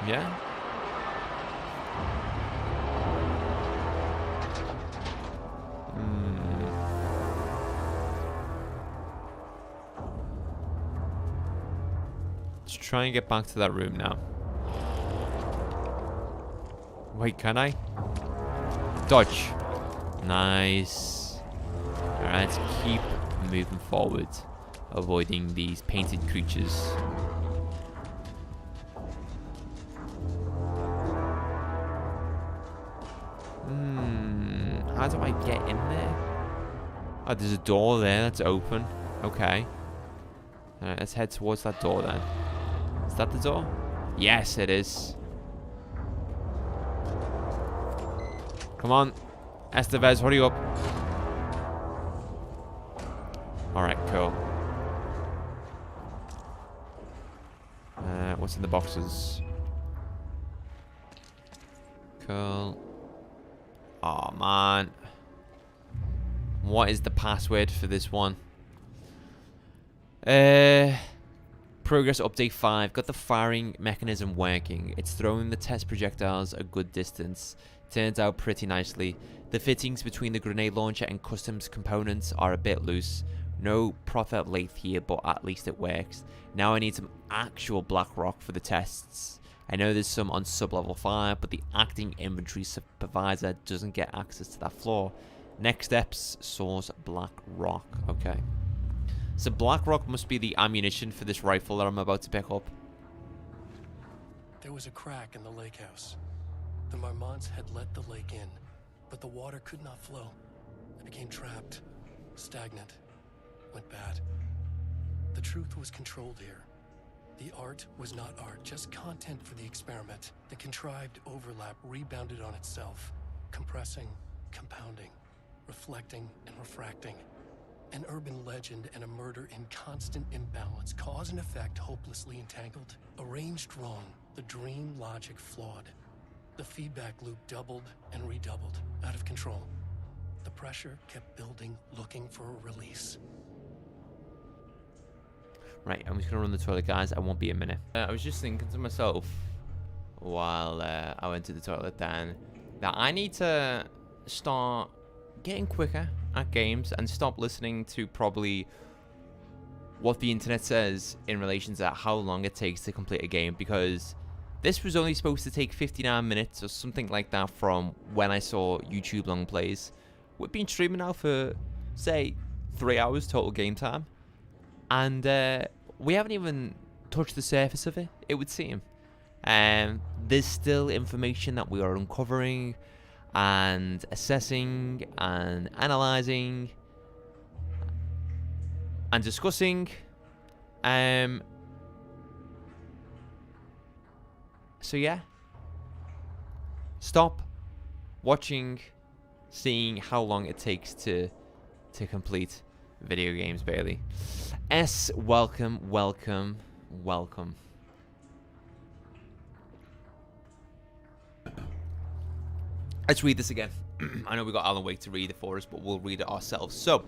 Yeah? Let's try and get back to that room now. Wait, can I? Dodge. Nice. Alright, let's keep moving forward. avoiding these painted creatures. How do I get in there? Oh, there's a door there that's open. Okay. Alright, let's head towards that door then. Is that the door? Yes, it is. Come on. Estevez, hurry up. Alright, cool. What's in the boxes? Cool. Oh, man. What is the password for this one? Progress update 5. Got the firing mechanism working. It's throwing the test projectiles a good distance. Turns out pretty nicely. The fittings between the grenade launcher and customs components are a bit loose. No profit lathe here, but at least it works. Now I need some actual black rock for the tests. I know there's some on Sublevel 5, but the acting inventory supervisor doesn't get access to that floor. Next steps, source black rock. Okay. So black rock must be the ammunition for this rifle that I'm about to pick up. There was a crack in the lake house. The Marmonts had let the lake in, but the water could not flow. It became trapped, stagnant, went bad. The truth was controlled here. The art was not art, just content for the experiment. The contrived overlap rebounded on itself, compressing, compounding, reflecting and refracting. An urban legend and a murder in constant imbalance, cause and effect hopelessly entangled. Arranged wrong, the dream logic flawed. The feedback loop doubled and redoubled, out of control. The pressure kept building, looking for a release. Right, I'm just going to run the toilet, guys. I won't be a minute. I was just thinking to myself while I went to the toilet then that I need to start getting quicker at games and stop listening to probably what the internet says in relation to how long it takes to complete a game, because this was only supposed to take 59 minutes or something like that from when I saw YouTube long plays. We've been streaming now for, say, 3 hours total game time. And we haven't even touched the surface of it, it would seem. There's still information that we are uncovering and assessing and analysing and discussing. So yeah. Stop watching, seeing how long it takes to complete video games, Bailey. S, welcome, welcome, welcome. Let's read this again. I know we got Alan Wake to read it for us, but we'll read it ourselves. So,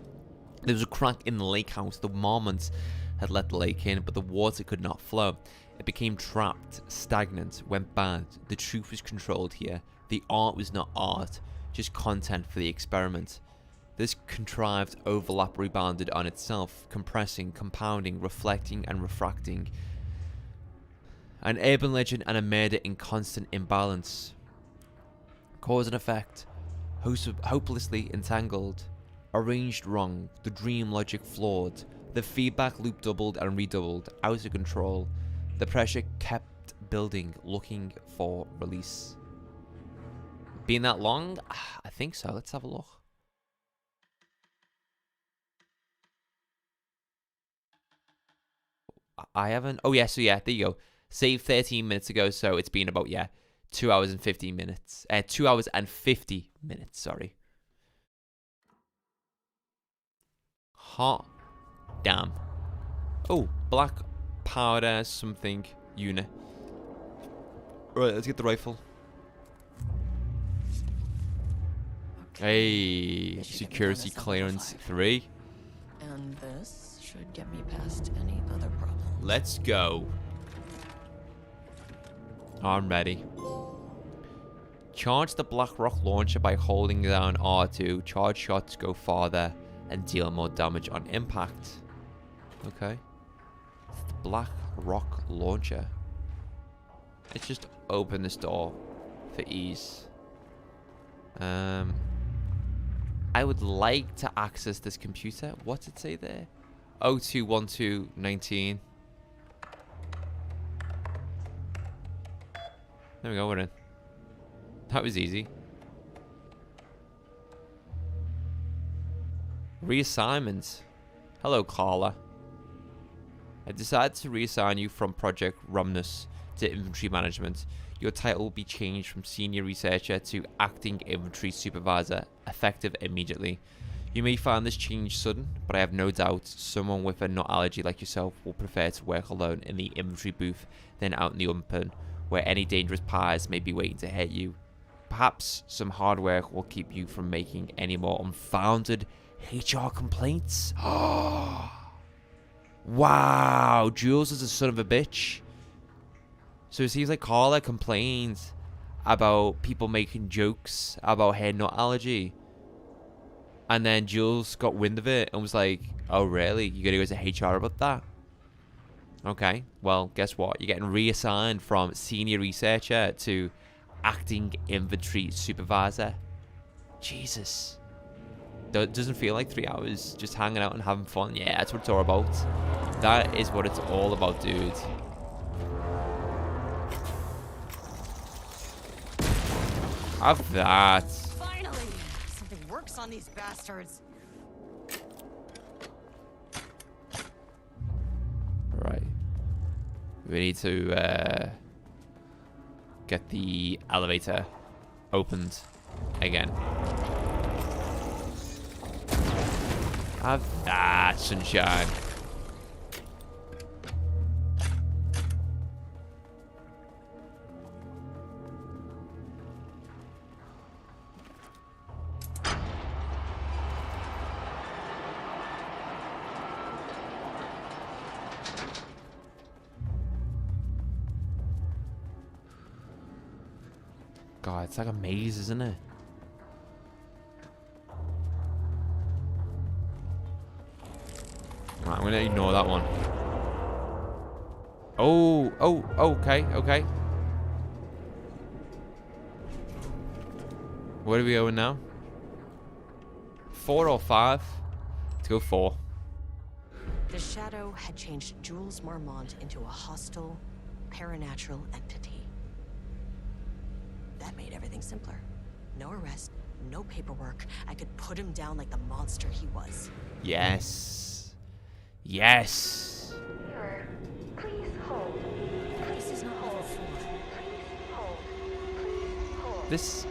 there was a crack in the lake house. The Marmonts had let the lake in, but the water could not flow. It became trapped, stagnant, went bad. The truth was controlled here. The art was not art, just content for the experiment. This contrived overlap rebounded on itself, compressing, compounding, reflecting, and refracting. An urban legend and a murder in constant imbalance. Cause and effect, hopelessly entangled. Arranged wrong, the dream logic flawed. The feedback loop doubled and redoubled, out of control. The pressure kept building, looking for release. Been that long? I think so. Let's have a look. I haven't. Oh, yeah. So, yeah, there you go. Saved 13 minutes ago. So, it's been about, 2 hours and 15 minutes. 2 hours and 50 minutes. Sorry. Hot damn. Oh, black powder something unit. Right, let's get the rifle. Hey, security clearance 3. And this should get me past any other problem. Let's go. I'm ready. Charge the black rock launcher by holding down R2. Charge shots go farther and deal more damage on impact. Okay. It's the black rock launcher. Let's just open this door for ease. I would like to access this computer. What's it say there? 021219. There we go, we're in. That was easy. Reassignment. Hello, Carla. I decided to reassign you from Project Romnus to Inventory Management. Your title will be changed from Senior Researcher to Acting Inventory Supervisor, effective immediately. You may find this change sudden, but I have no doubt someone with a nut allergy like yourself will prefer to work alone in the inventory booth than out in the open, where any dangerous pies may be waiting to hit you. Perhaps some hard work will keep you from making any more unfounded HR complaints. Wow, Jules is a son of a bitch. So it seems like Carla complained about people making jokes about her nut allergy. And then Jules got wind of it and was like, oh really? You gotta go to HR about that? Okay, well, guess what? You're getting reassigned from Senior Researcher to Acting Inventory Supervisor. Jesus. Doesn't feel like 3 hours just hanging out and having fun. Yeah, that's what it's all about. That is what it's all about, dude. Have that. Finally! Something works on these bastards. Right. We need to get the elevator opened again. Have that, sunshine. God, it's like a maze, isn't it? Right, I'm gonna ignore that one. Oh, okay, okay. Where are we going now? 4 or 5? Let's go 4. The Shadow had changed Jules Marmont into a hostile, paranatural entity. That made everything simpler. No arrest, no paperwork. I could put him down like the monster he was. Yes. Yes. Sir, please hold. This is not level 4. Please hold. Please hold. This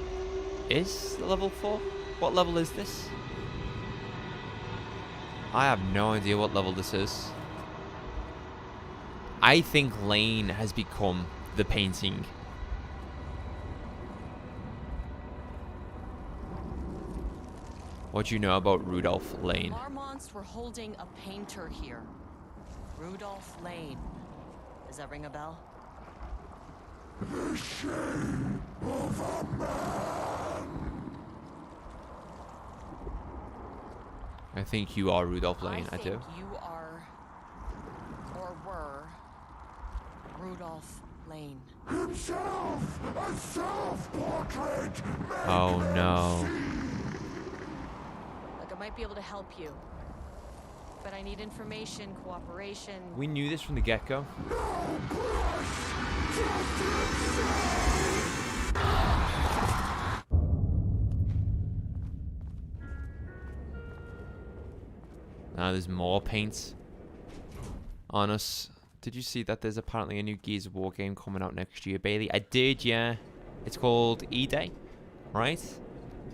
is level 4? What level is this? I have no idea what level this is. I think Lane has become the painting. What do you know about Rudolph Lane? Marmonts were holding a painter here. Rudolph Lane. Does that ring a bell? The shame of a man. I think you are Rudolph Lane. I do. think you are, or were, Rudolph Lane. Himself, a self-portrait. Oh no. Look, I might be able to help you. But I need information, cooperation. We knew this from the get-go. Now there's more paint on us. Did you see that there's apparently a new Gears of War game coming out next year, Bailey? I did, yeah. It's called E-Day, right?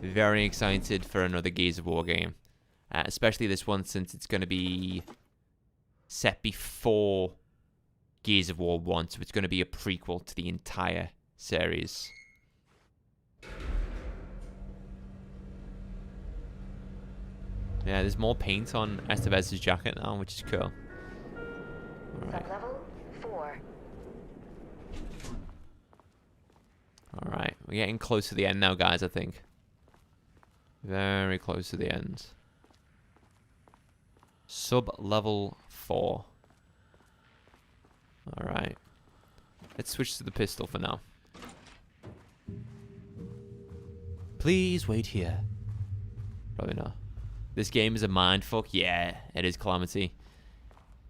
Very excited for another Gears of War game. Especially this one, since it's going to be set before Gears of War 1. So it's going to be a prequel to the entire series. Yeah, there's more paint on Estevez's jacket now, which is cool. Alright. Sublevel 4. Alright, we're getting close to the end now, guys, I think. Very close to the end. Sub-level 4. Alright. Let's switch to the pistol for now. Please wait here. Probably not. This game is a mindfuck. Yeah, it is, Calamity.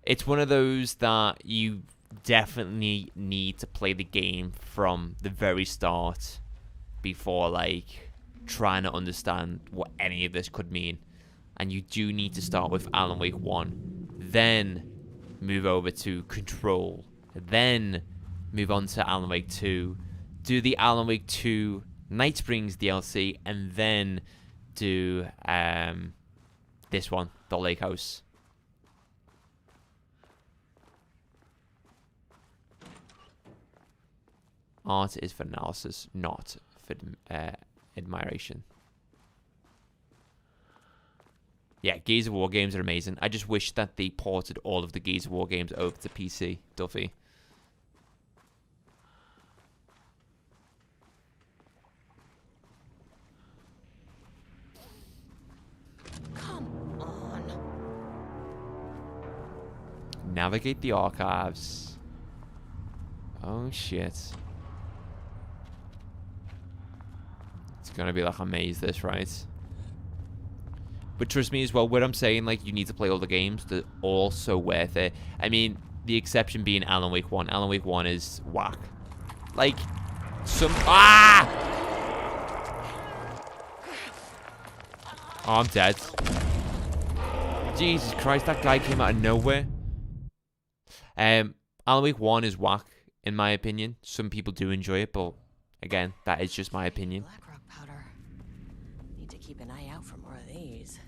it's one of those that you definitely need to play the game from the very start before like trying to understand what any of this could mean. And you do need to start with Alan Wake 1, then move over to Control, then move on to Alan Wake 2, do the Alan Wake 2 Night Springs DLC, and then do this one, The Lake House. Art is for analysis, not for admiration. Yeah, Gears of War games are amazing. I just wish that they ported all of the Gears of War games over to PC, Duffy. Come on. Navigate the archives. Oh shit. It's gonna be like a maze, this, right? But trust me as well, what I'm saying, like, you need to play all the games. They're all so worth it. I mean, the exception being Alan Wake 1. Alan Wake 1 is whack. Like, some... Ah! Oh, I'm dead. Jesus Christ, that guy came out of nowhere. Alan Wake 1 is whack, in my opinion. Some people do enjoy it, but, again, that is just my opinion. Blackrock powder. Need to keep an eye out for more of these.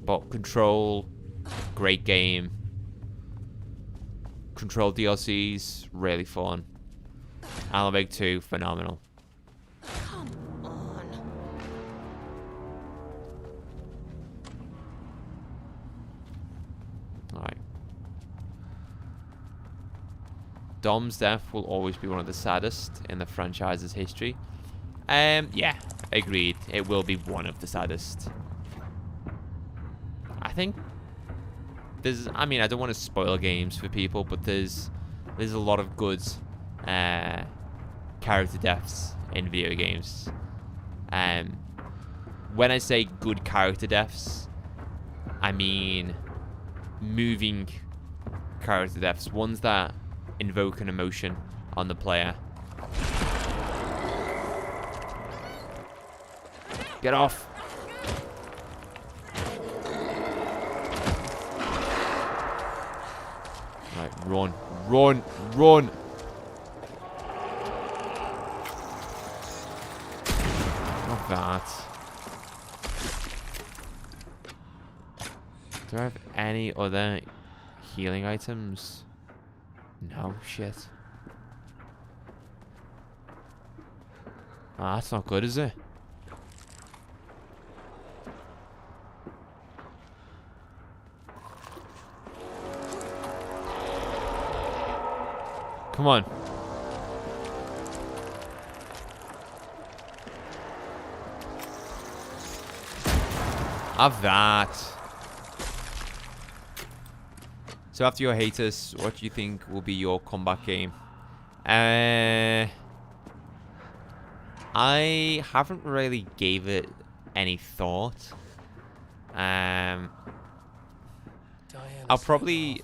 But Control, great game. Control DLCs, really fun. Alan Wake 2, phenomenal. Come on. Alright. Dom's death will always be one of the saddest in the franchise's history. Yeah, agreed. It will be one of the saddest. I think there's, I mean, I don't want to spoil games for people, but there's a lot of good character deaths in video games. When I say good character deaths, I mean moving character deaths, ones that invoke an emotion on the player. Get off! Right, run, run, run! Not that. Do I have any other healing items? No, shit. Ah, that's not good, is it? Come on. Have that. So after your haters, what do you think will be your comeback game? I haven't really gave it any thought. I'll probably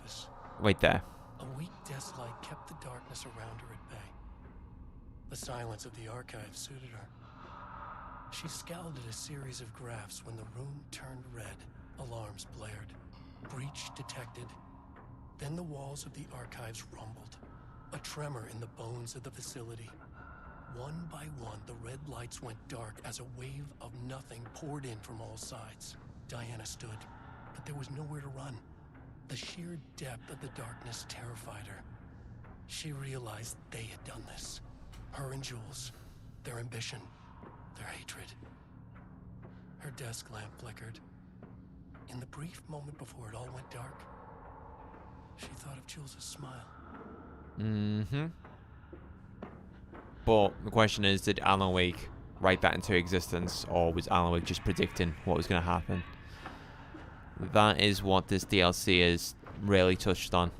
wait there. A weak desk light kept the darkness around her at bay. The silence of the archive suited her. She scowled at a series of graphs when the room turned red. Alarms blared. Breach detected. Then the walls of the archives rumbled. A tremor in the bones of the facility. One by one, the red lights went dark as a wave of nothing poured in from all sides. Diana stood, but there was nowhere to run. The sheer depth of the darkness terrified her. She realized they had done this. Her and Jules. Their ambition. Their hatred. Her desk lamp flickered. In the brief moment before it all went dark, she thought of Jules' smile. Mm-hmm. But the question is, did Alan Wake write that into existence, or was Alan Wake just predicting what was going to happen? That is what this DLC is really touched on.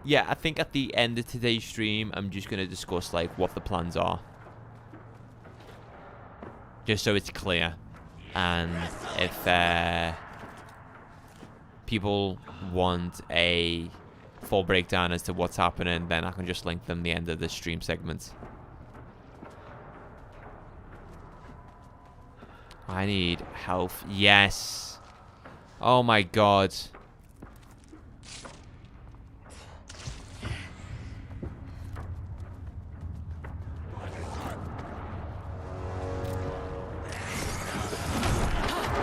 Yeah, I think at the end of today's stream, I'm just going to discuss like what the plans are, just so it's clear. and if people want a full breakdown as to what's happening, then I can just link them the end of the stream segment. I need health. Yes. Oh my god.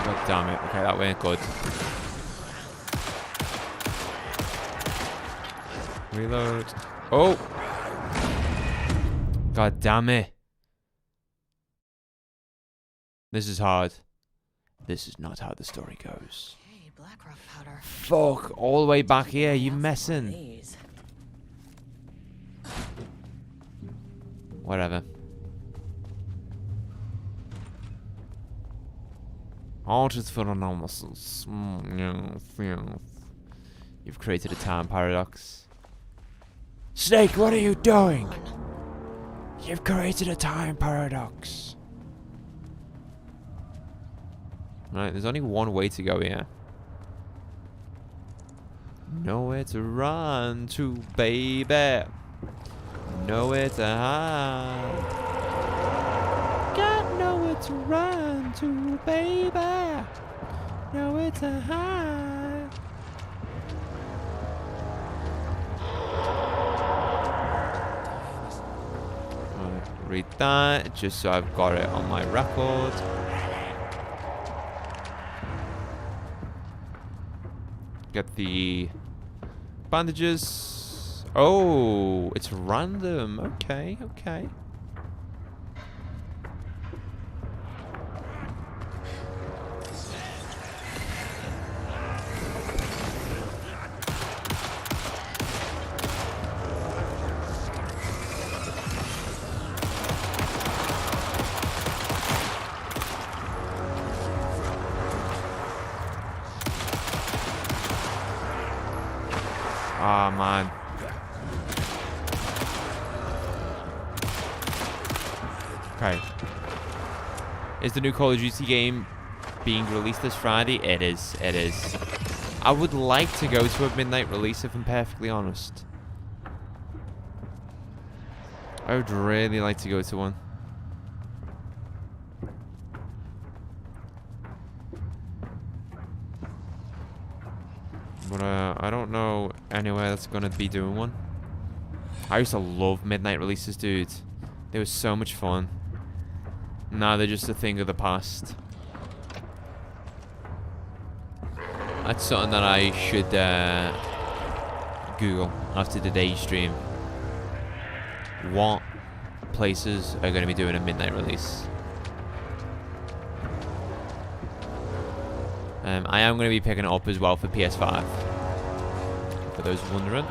God damn it. Okay, that went good. Reload. Oh! God damn it. This is hard. This is not how the story goes. Hey, black rock powder. Fuck, all the way back here, you messing. Whatever. Haunted for anomalies. You've created a time paradox. Snake, what are you doing? You've created a time paradox. Right, there's only one way to go here. Nowhere to run to, baby. Nowhere to hide. Got nowhere to run to, baby. Nowhere to hide. Right, read that just so I've got it on my record. Get the bandages. Oh, it's random. Okay, okay. Ah, man. Okay. Is the new Call of Duty game being released this Friday? It is. It is. I would like to go to a midnight release, if I'm perfectly honest. I would really like to go to one. But I don't know anywhere that's gonna be doing one. I used to love midnight releases, dude. They were so much fun. Now they're just a thing of the past. That's something that I should Google after today's stream. What places are going to be doing a midnight release? I am going to be picking it up as well for PS5. For those wondering.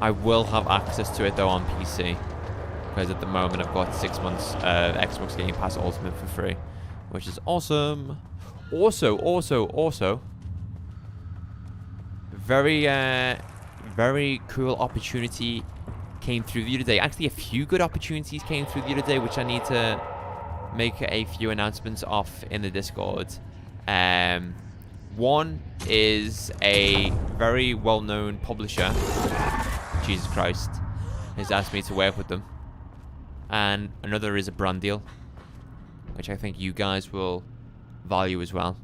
I will have access to it though on PC. Because at the moment I've got 6 months of Xbox Game Pass Ultimate for free. Which is awesome. Also. Very cool opportunity came through the other day. Actually, a few good opportunities came through the other day, which I need to make a few announcements off in the Discord. One is a very well-known publisher, Jesus Christ, has asked me to work with them. And another is a brand deal, which I think you guys will value as well.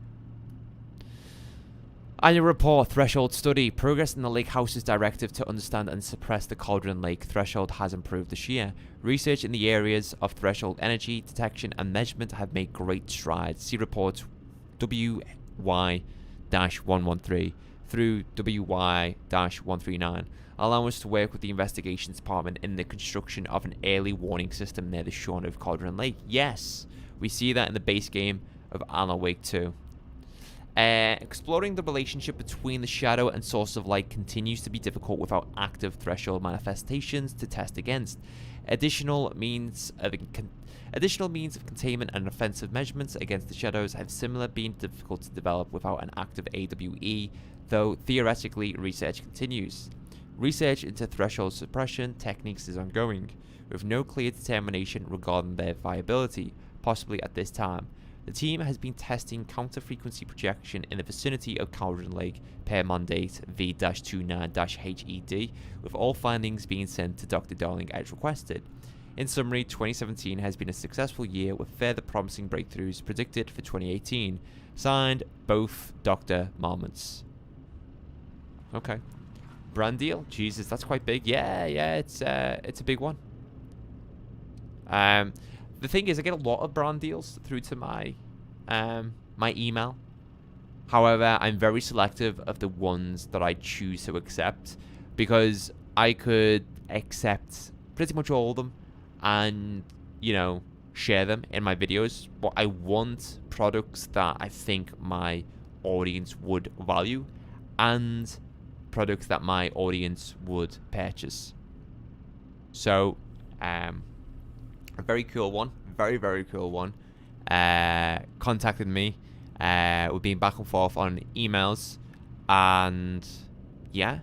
Annual report, threshold study. Progress in the Lake House's directive to understand and suppress the Cauldron Lake threshold has improved this year. Research in the areas of threshold energy detection and measurement have made great strides. See reports WY-113 through WY-139. Allow us to work with the investigations department in the construction of an early warning system near the shore of Cauldron Lake. Yes, we see that in the base game of Alan Wake 2. Exploring the relationship between the shadow and source of light continues to be difficult without active threshold manifestations to test against. Additional means of containment and offensive measurements against the shadows have similarly been difficult to develop without an active AWE, though theoretically research continues. Research into threshold suppression techniques is ongoing. with no clear determination regarding their viability, possibly at this time. The team has been testing counter-frequency projection in the vicinity of Cauldron Lake per mandate V-29-HED, with all findings being sent to Dr. Darling as requested. In summary, 2017 has been a successful year with further promising breakthroughs predicted for 2018. Signed, both Dr. Marmots. Okay. Brand deal? Jesus, that's quite big. Yeah, it's a big one. The thing is, I get a lot of brand deals through to my my email. However, I'm very selective of the ones that I choose to accept, because I could accept pretty much all of them and, you know, share them in my videos. But I want products that I think my audience would value and products that my audience would purchase. So, a very cool one, very cool one, contacted me. We've been back and forth on emails, and yeah,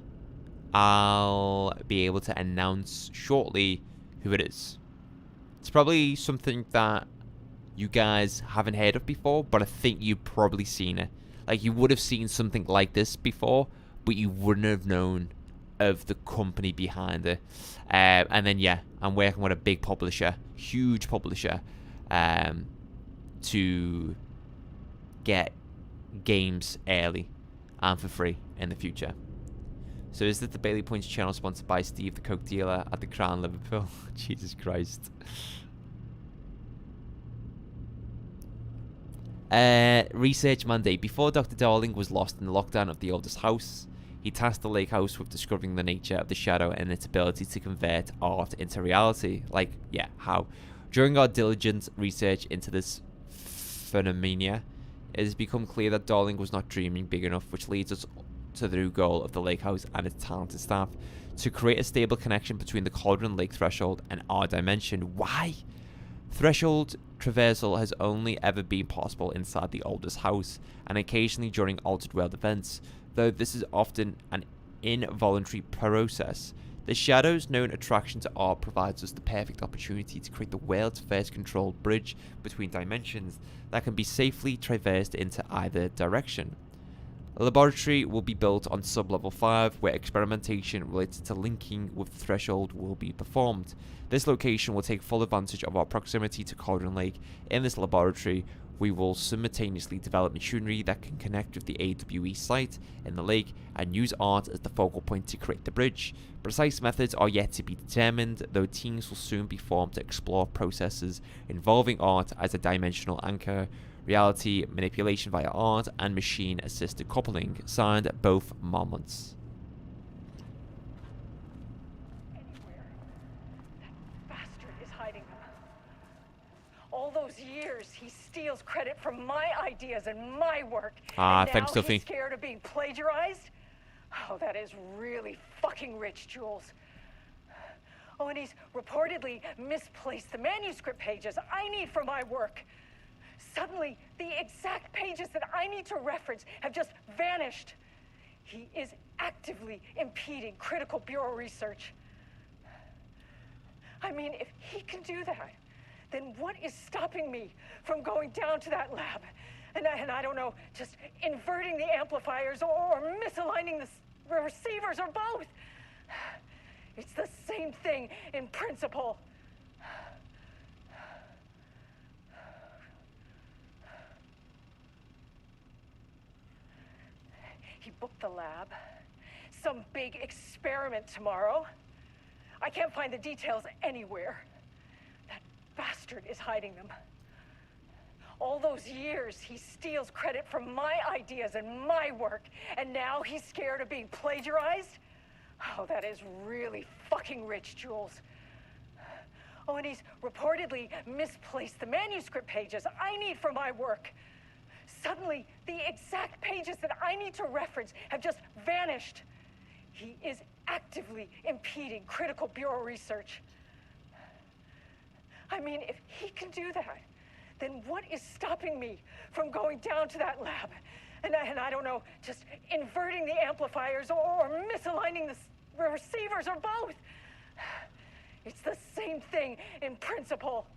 I'll be able to announce shortly who it is. It's probably something that you guys haven't heard of before, but I think you've probably seen it. Like, you would have seen something like this before, but you wouldn't have known of the company behind it. And then, yeah, I'm working with a big publisher, huge publisher, to get games early and for free in the future. So is this the Bailey Points channel sponsored by Steve, the Coke dealer at the Crown, Liverpool? Jesus Christ. Research mandate. Before Dr. Darling was lost in the lockdown of the oldest house, he tasked the lake house with discovering the nature of the shadow and its ability to convert art into reality. Like, yeah, how? During our diligent research into this phenomena, it has become clear that Darling was not dreaming big enough, which leads us to the new goal of the lake house and its talented staff: to create a stable connection between the Cauldron Lake threshold and our dimension. Why? Threshold traversal has only ever been possible inside the oldest house, and occasionally during altered world events, though this is often an involuntary process. The Shadow's known attraction to art provides us the perfect opportunity to create the world's first controlled bridge between dimensions that can be safely traversed into either direction. A laboratory will be built on Sublevel 5, where experimentation related to linking with the threshold will be performed. This location will take full advantage of our proximity to Cauldron Lake. In this laboratory, we will simultaneously develop machinery that can connect with the AWE site in the lake and use art as the focal point to create the bridge. Precise methods are yet to be determined, though teams will soon be formed to explore processes involving art as a dimensional anchor, reality manipulation via art, and machine-assisted coupling. Signed, both Marmots. All those years, he steals credit for my ideas and my work. Ah, and thanks, now Duffy. He's scared of being plagiarized? Oh, that is really fucking rich, Jules. Oh, and he's reportedly misplaced the manuscript pages I need for my work. Suddenly, the exact pages that I need to reference have just vanished. He is actively impeding critical bureau research. I mean, if he can do that, then what is stopping me from going down to that lab? And I don't know, just inverting the amplifiers or misaligning the receivers or both. It's the same thing in principle. He booked the lab. Some big experiment tomorrow. I can't find the details anywhere. That bastard is hiding them. All those years, he steals credit for my ideas and my work, and now he's scared of being plagiarized? Oh, that is really fucking rich, Jules. Oh, and he's reportedly misplaced the manuscript pages I need for my work. Suddenly, the exact pages that I need to reference have just vanished. He is actively impeding critical bureau research. I mean, if he can do that, then what is stopping me from going down to that lab? And I don't know, just inverting the amplifiers or misaligning the receivers or both. It's the same thing in principle.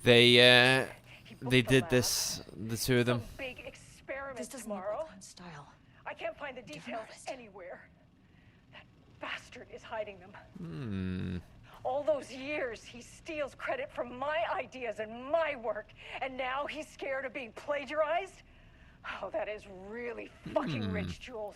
They did this, the two of them. Some big experiment This doesn't tomorrow. look like Hunt's style. I can't find the Different details artist. anywhere. That bastard is hiding them. Hmm. All those years, he steals credit from my ideas and my work, and now he's scared of being plagiarized? Oh, that is really fucking rich, Jules.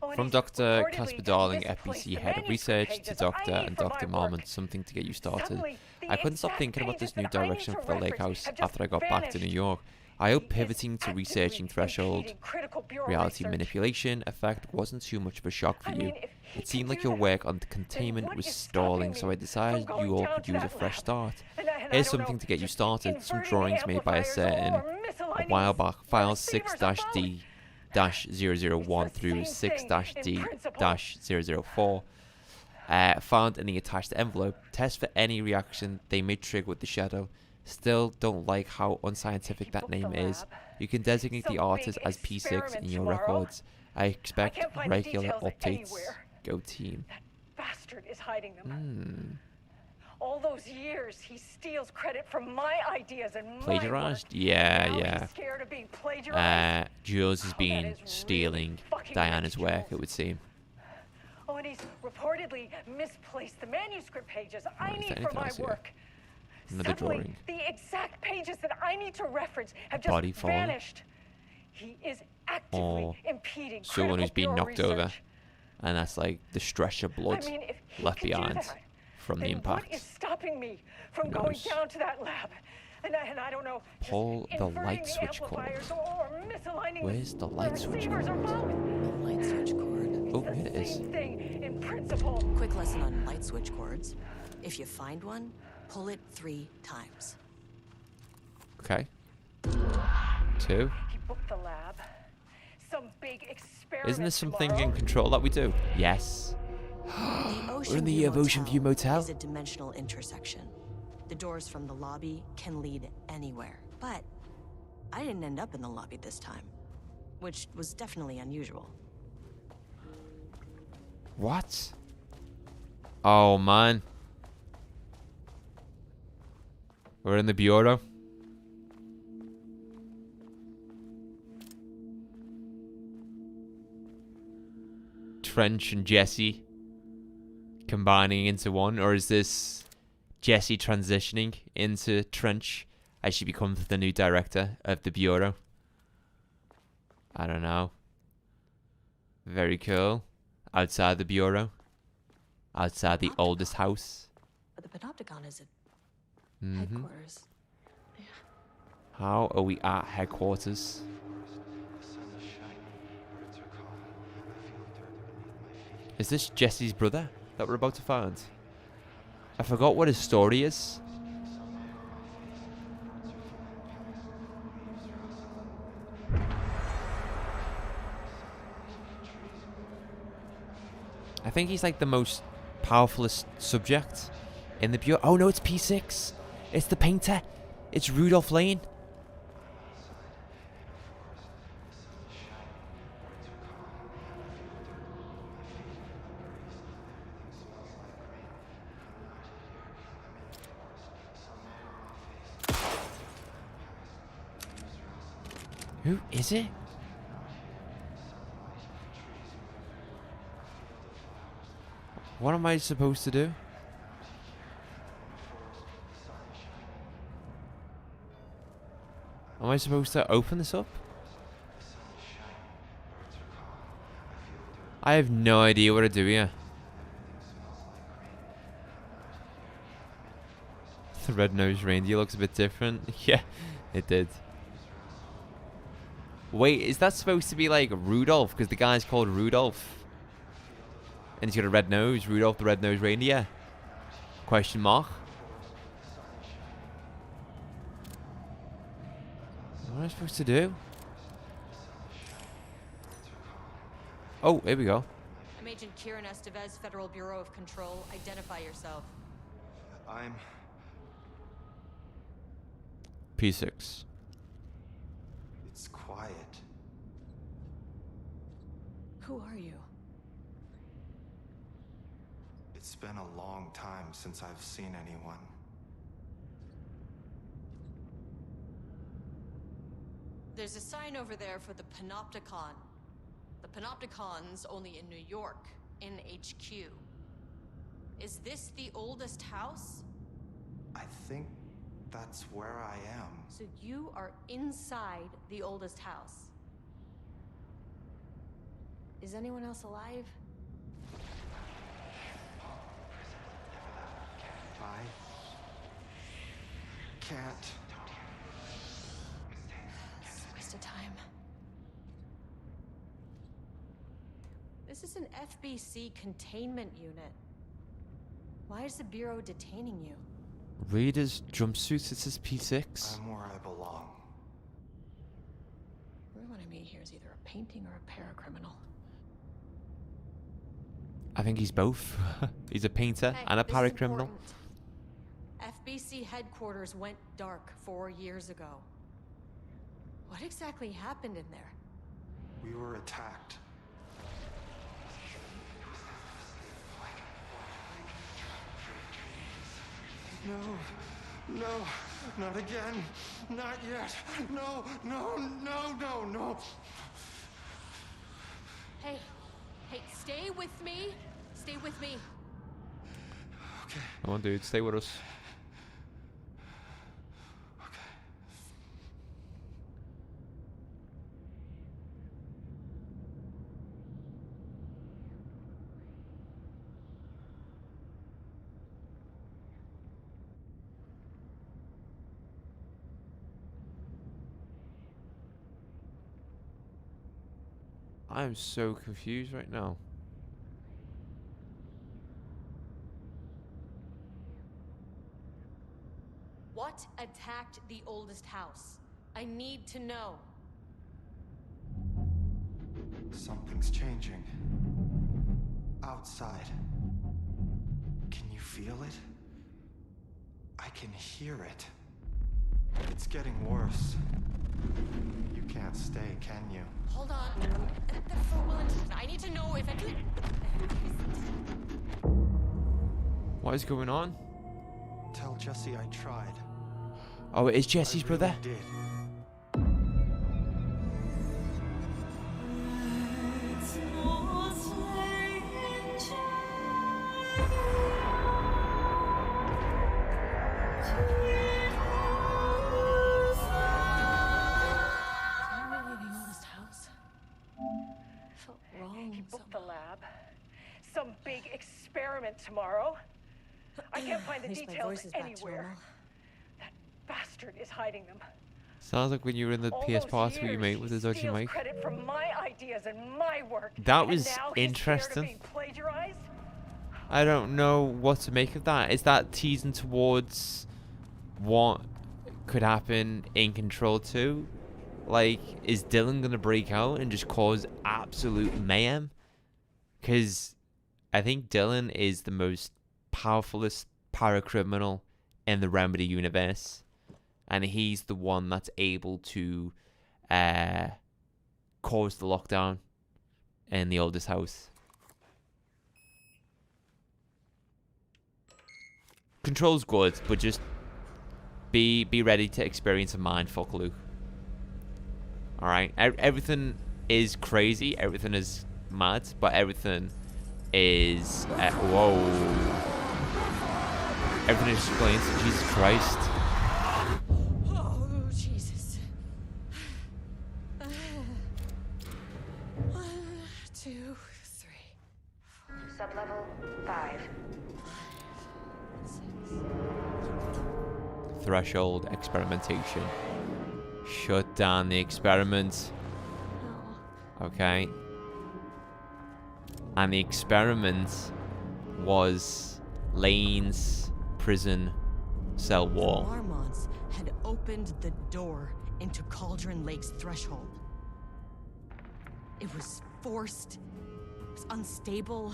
Oh, and From he's Dr. reportedly Casper Darling, misplaced FBC the Head of manuscript Research, to pages Dr. I need and for Dr. my Marmon, work. something to get you started. Suddenly, the I couldn't stop exact thinking about this pages new that I need direction to for the Lake reference House have just after I got back to New vanished. York. I hope He is pivoting to actively researching Threshold impeding critical bureau reality research. manipulation effect wasn't too much of a shock for I you. mean, if he It seemed can like do your that, work on the then containment what was is stalling, stopping so I me decided from you going all down could to use a that fresh lab? start. And Here's I don't something know, to get you just started. Some inverting the drawings made by a amplifiers certain or a misaligning while the back, file receivers are wrong. 6-D-001 It's the through same thing in principle. 6-D-004. Found in the attached envelope. Test for any reaction they may trigger with the shadow. Still don't like how unscientific that booked the name is. lab. You can designate the Some artist big as P6 experiment in your tomorrow. records. I expect can't find the regular details updates. anywhere. Go team. Bastard is hiding them. Hmm. All those years, he steals credit from my ideas and my Plagiarized? work. Yeah, Now yeah. He's scared of being plagiarized. Jules has Oh, that been is really stealing fucking Diana's rich, work, Jules. it would seem. Oh, and he's reportedly misplaced the manuscript pages I is need there for anything my else here? work. Another Suddenly, drawing. the exact pages that I need to reference have Body just falling. vanished. He is actively Or impeding someone who's been critical knocked bureau over, research. and that's like the stretch of blood I mean, if he left can do behind that, from the then impact. what is stopping me from Who going knows? down to that lab? And I don't know. just Pull the inverting light the switch cord. amplifiers or misaligning Where's the light switch receivers or cord? both. Light switch cord. Oh, The here it is. same thing in principle. Quick lesson on light switch cords. If you find one, pull it 3 times. Okay. 2. He booked the lab. Some big experiment. Isn't this something tomorrow. in control that we do? Yes. The We're in the View Ocean View Motel. is a dimensional intersection. The doors from the lobby can lead anywhere. But I didn't end up in the lobby this time, which was definitely unusual. What? Oh man. We're in the bureau. Trench and Jesse combining into one, or is this Jesse transitioning into Trench as she becomes the new director of the bureau? I don't know. Very cool. Outside the bureau. Outside the oldest house. But the Panopticon is at Mhm. headquarters. How are we at headquarters? Is this Jesse's brother that we're about to find? I forgot what his story is. I think he's like the most powerfulest subject in the bureau. Oh no, it's P6. It's the painter. It's Rudolph Lane. Who is it? What am I supposed to do? Am I supposed to open this up? I have no idea what to do here. The red-nosed reindeer looks a bit different. Yeah, it did. Wait, is that supposed to be like Rudolph? Because the guy's called Rudolph. And he's got a red nose. Rudolph the red-nosed reindeer. Question mark. What am I supposed to do? Oh, here we go. I'm Agent Kieran Estevez, Federal Bureau of Control. Identify yourself. I'm... P6. It's quiet. Who are you? It's been a long time since I've seen anyone. There's a sign over there for the Panopticon. The Panopticon's only in New York, in HQ. Is this the oldest house? I think that's where I am. So you are inside the oldest house. Is anyone else alive? I can't. It's a waste of time. This is an FBC containment unit. Why is the Bureau detaining you? Raiders jumpsuits, it says P6. I'm where I belong. Everyone I meet here is either a painting or a paracriminal. I think he's both. He's a painter Hey, and a this is paracriminal. important. FBC headquarters went dark 4 years ago. What exactly happened in there? We were attacked. No, no, not again. Not yet. No, no, no, no, no. Hey, stay with me. Stay with me. Okay, Come on, dude, stay with us. okay. I am so confused right now. What attacked the oldest house? I need to know. Something's changing. Outside. Can you feel it? I can hear it. It's getting worse. You can't stay, can you? Hold on. The phone will intercept. I need to know if it. What is going on? Tell Jesse I tried. Oh, it is Jesse's I really brother. did. Felt wrong. He booked the lab. Some big experiment tomorrow. I can't find the At least my details voice is back to anywhere. normal. That bastard is hiding them. Sounds like when you were in the All PS those party with your years, mate with he the dodgy steals mic. credit for my ideas and my work. That and was now he's interesting. scared of being plagiarized? I don't know what to make of that. Is that teasing towards what could happen in Control 2? Like, is Dylan gonna break out and just cause absolute mayhem? Because I think Dylan is the most powerfulest paracriminal in the Remedy universe. And he's the one that's able to cause the lockdown in the oldest house. Control's good, but just be ready to experience a mindfuck, Luke. Alright? Everything is crazy, everything is mad, but everything is... whoa. Everything is explained to Jesus Christ. Oh, Jesus. 1, 2, 3, Sublevel 5. 6. Threshold experimentation. Shut down the experiment. No. Okay. And the experiment was Lane's prison cell wall. Marmonts had opened the door into Cauldron Lake's threshold. It was forced. It was unstable.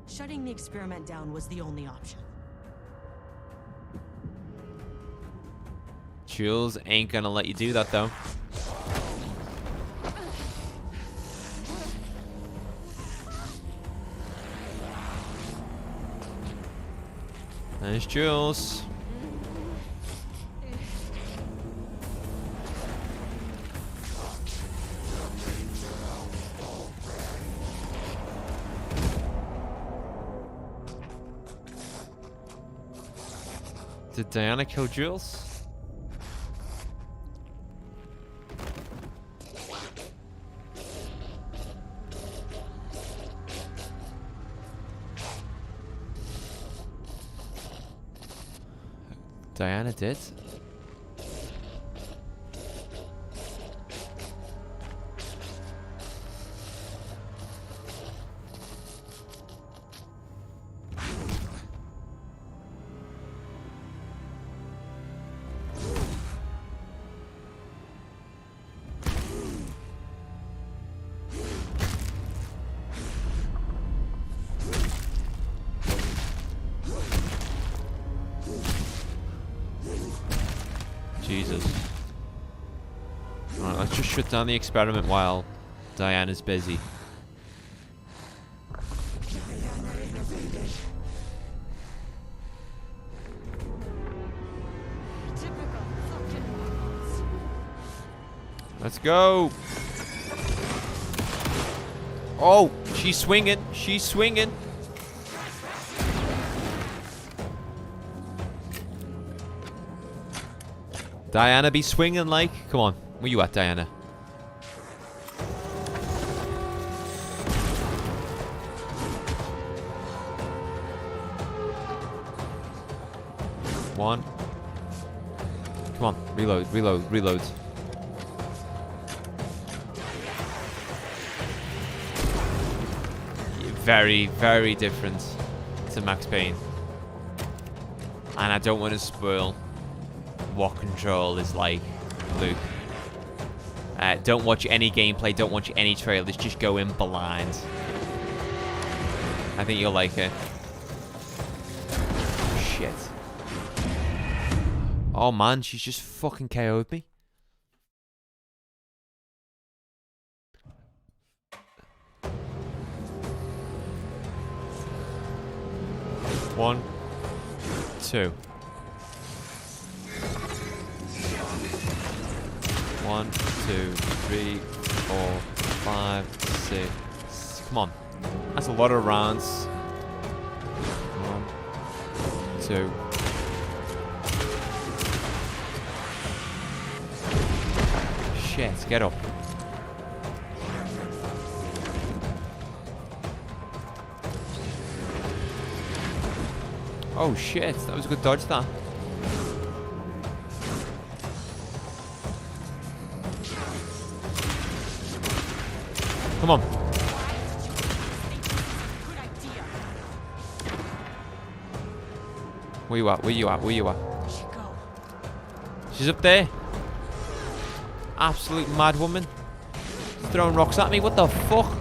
Shutting the experiment down was the only option. Jules ain't gonna let you do that though. There's Jules. Did Diana kill Jules? Diana did. Jesus. Alright, let's just shut down the experiment while Diana's busy. Let's go. Oh, she's swinging. She's swinging. Diana be swinging like. Come on. Where you at, Diana? One. Come on. Reload, reload, reload. Very, very different to Max Payne. And I don't want to spoil what Control is like, Luke. Don't watch any gameplay, don't watch any trailers, just go in blind. I think you'll like it. Shit. Oh man, she's just fucking KO'd me. One, two. 1, 2, 3, 4, 5, 6. Come on. That's a lot of rounds. 1, 2. Shit, get up. Oh shit, that was a good dodge, that. Come on. Where you at? Where you at? Where you at? She's up there. Absolute mad woman. She's throwing rocks at me. What the fuck?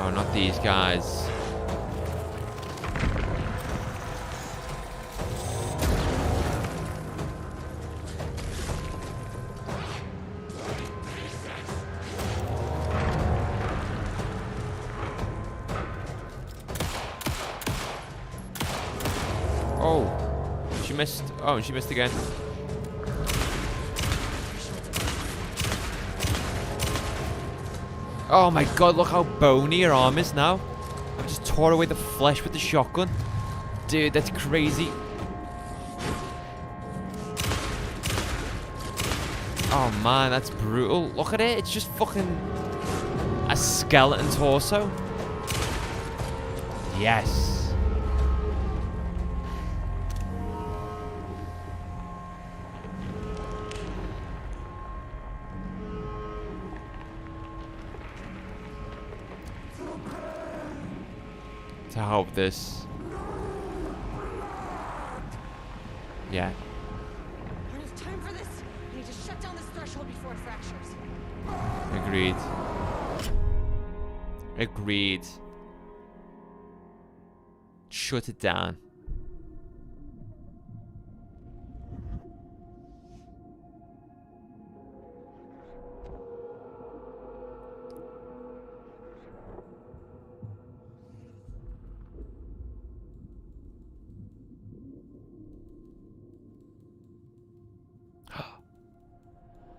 Oh, not these guys. Oh, she missed. Oh, and she missed again. Oh my god, look how bony her arm is now. I just tore away the flesh with the shotgun. Dude, that's crazy. Oh man, that's brutal. Look at it, it's just fucking a skeleton torso. Yes. To help this. Yeah. When it's time for this, I need to shut down this threshold before it fractures. Agreed. Agreed. Shut it down.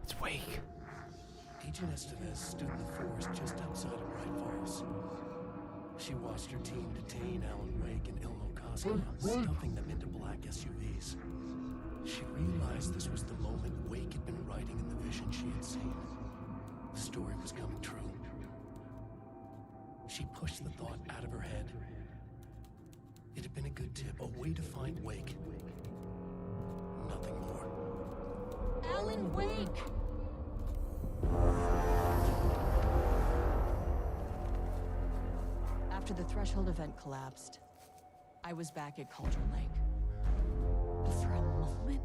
It's Wake. Agent Estevez stood in the forest just outside of Bright Falls. She watched her team detain Alan Wake and Ilmo Koska, stuffing them into black SUVs. She realized this was the moment Wake had been writing in the vision she had seen. The story was coming true. She pushed the thought out of her head. It had been a good tip, a way to find Wake. Nothing more. Alan Wake! After the Threshold event collapsed, I was back at Cauldron Lake. But for a moment,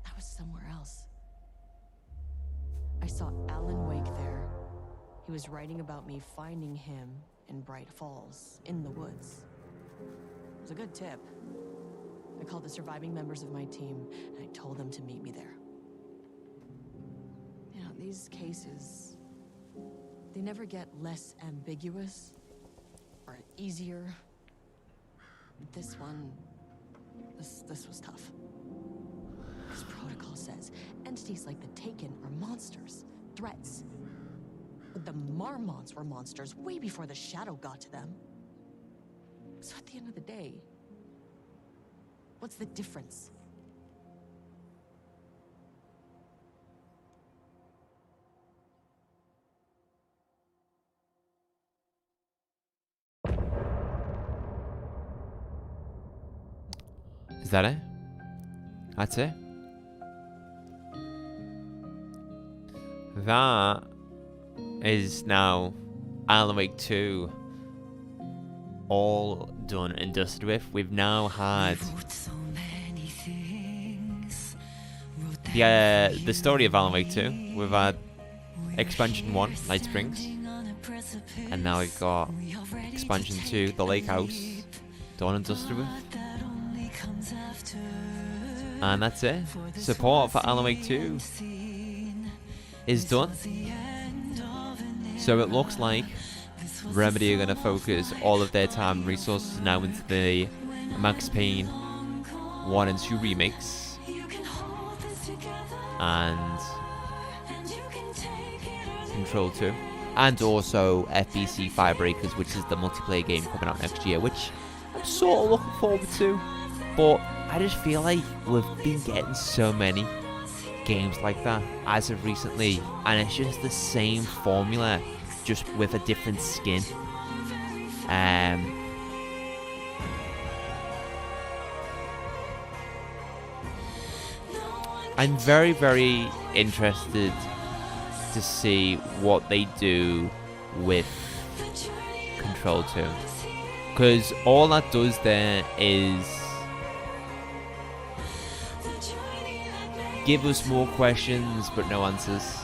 I was somewhere else. I saw Alan Wake there. He was writing about me finding him in Bright Falls, in the woods. It was a good tip. I called the surviving members of my team, and I told them to meet me there. You know, these cases, they never get less ambiguous or easier. This one, this was tough. Because protocol says entities like the Taken are monsters, threats. But the Marmots were monsters way before the Shadow got to them. So at the end of the day, what's the difference? Is that it? That's it? That is now Alan Wake 2 all done and dusted with. We've now had the story of Alan Wake 2. We've had expansion 1, Night Springs, and now we've got expansion 2, The Lake House, done and dusted with. And that's it. Support for Alan Wake 2 is done. So it looks like Remedy are going to focus all of their time and resources now into the Max Payne 1 and 2 remakes. And Control 2. And also FBC Firebreakers, which is the multiplayer game coming out next year, which I'm sort of looking forward to. But I just feel like we've been getting so many games like that as of recently, and it's just the same formula, just with a different skin. I'm very, very interested to see what they do with Control 2, because all that does there is give us more questions but no answers.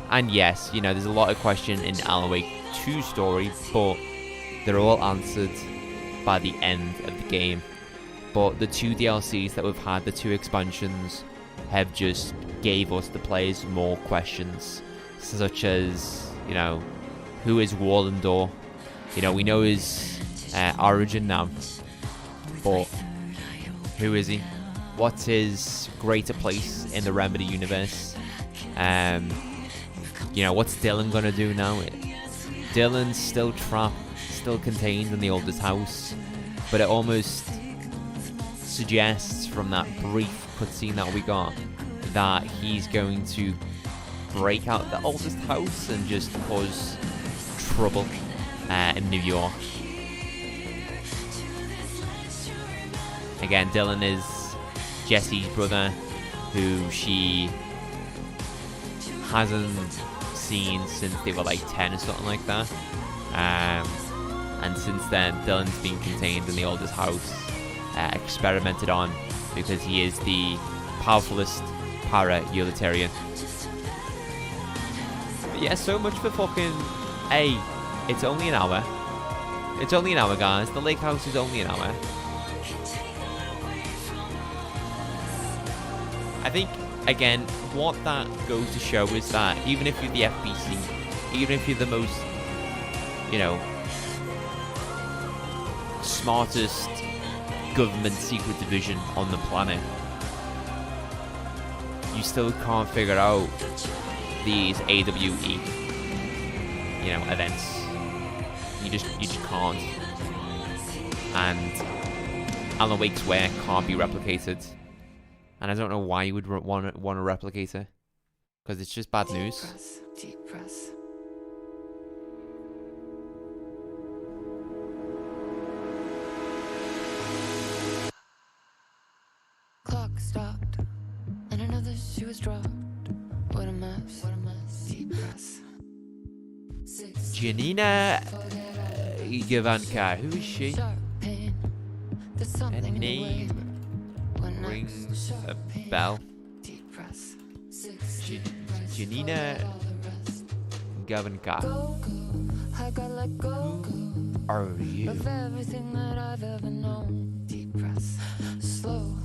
And yes, you know, there's a lot of questions in Alan Wake 2 story, but they're all answered by the end of the game. But the 2 DLCs that we've had, the 2 expansions, have just gave us, the players, more questions, such as, you know, who is Wallendor? You know, we know his origin now, but who is he? What's his greater place in the Remedy universe? You know, what's Dylan gonna do now? Dylan's still trapped, still contained in the oldest house, but it almost suggests from that brief cutscene that we got that he's going to break out the oldest house and just cause trouble in New York. Again, Dylan is Jesse's brother, who she hasn't seen since they were like 10 or something like that. And since then, Dylan's been contained in the oldest house, experimented on, because he is the powerfulest para-utilitarian. But yeah, so much for fucking A, it's only an hour. It's only an hour, guys. The lake house is only an hour. I think, again, what that goes to show is that even if you're the FBC, even if you're the most, you know, smartest government secret division on the planet, you still can't figure out these AWE, you know, events. You just can't. And Alan Wake's work can't be replicated. And I don't know why you would want to replicate it, because it's just bad news. Deep press. Clock stopped, and another shoe was dropped. What a mess. What a mess. Deep press. Janina Gavanka, who is she? Her name rings a bell. Janina Gavanka. Who are you? Of everything that I've ever known. Deep press. Slow.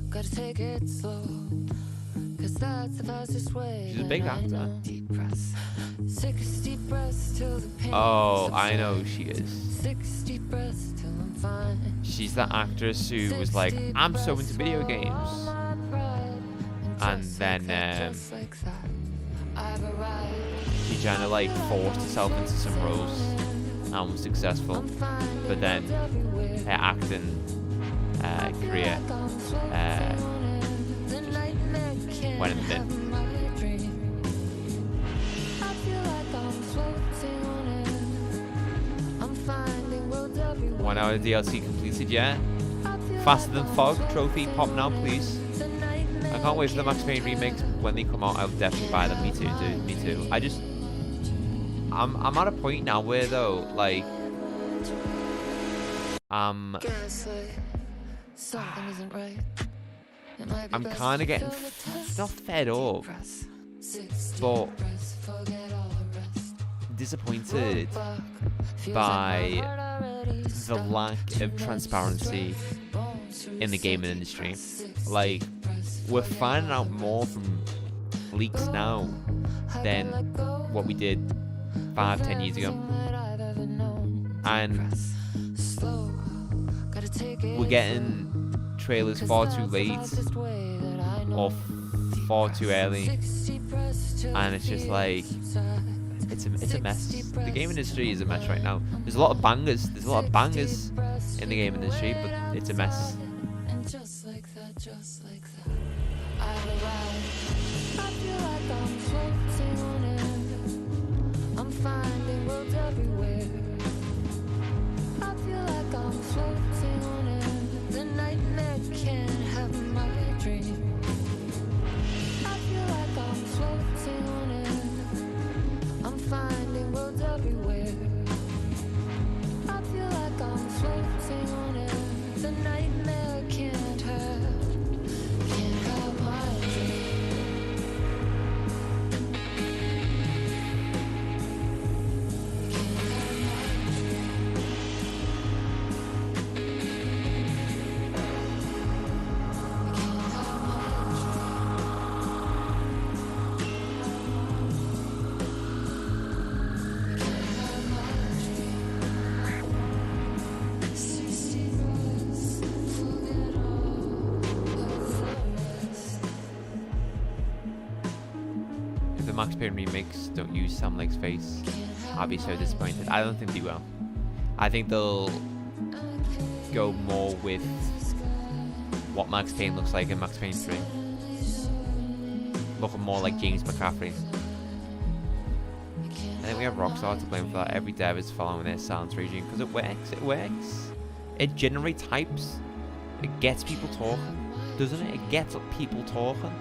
Gotta take it slow. Cause that's the fastest way. She's a big actor. Deep press. 60 breaths till the pain. Oh, I know who she is. 60 breaths till I'm fine. She's that actress who was like, I'm so into video games. And then she kind of like forced herself into some roles and was successful. But then her acting career just went in the bin. One hour DLC completed, yeah. Faster Than Fog trophy, pop now, please. I can't wait for the Max Payne remakes. When they come out, I'll definitely buy them. Me too, dude. Me too. I'm at a point now where though, like, I'm kind of getting not fed up, but disappointed by the lack of transparency in the gaming industry. Like, we're finding out more from leaks now than what we did 5-10 years ago, and we're getting trailers far too late or far too early, and it's just like it's a mess. The game industry is a mess right now. There's a lot of bangers. There's a lot of bangers in the game industry, but it's a mess. And just like that, I've arrived. I feel like I'm floating on air. I'm finding roads everywhere. I feel like I'm floating on air. The nightmare can't have my dream. I feel like I'm floating on air. I'm finding roads everywhere. I feel like I'm floating on air. The nightmare can't have my dream. If the Max Payne remakes don't use Sam Lake's face, I'll be so disappointed. I don't think they will. I think they'll go more with what Max Payne looks like in Max Payne 3. Looking more like James McCaffrey. I think we have Rockstar to blame for that. Every dev is following their silence regime because it works. It works. It generates hypes. It gets people talking, doesn't it? It gets people talking.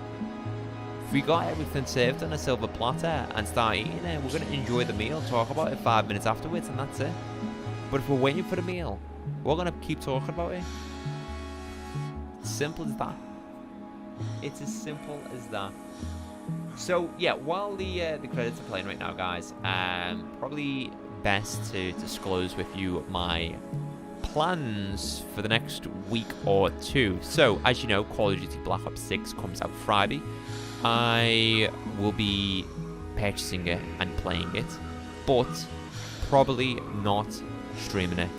If we got everything served on a silver platter and start eating it, we're going to enjoy the meal, talk about it 5 minutes afterwards, and that's it. But if we're waiting for the meal, we're going to keep talking about it. Simple as that. It's as simple as that. So yeah, while the credits are playing right now, guys, probably best to disclose with you my plans for the next week or two. So as you know, Call of Duty Black Ops 6 comes out Friday. I will be purchasing it and playing it, but probably not streaming it.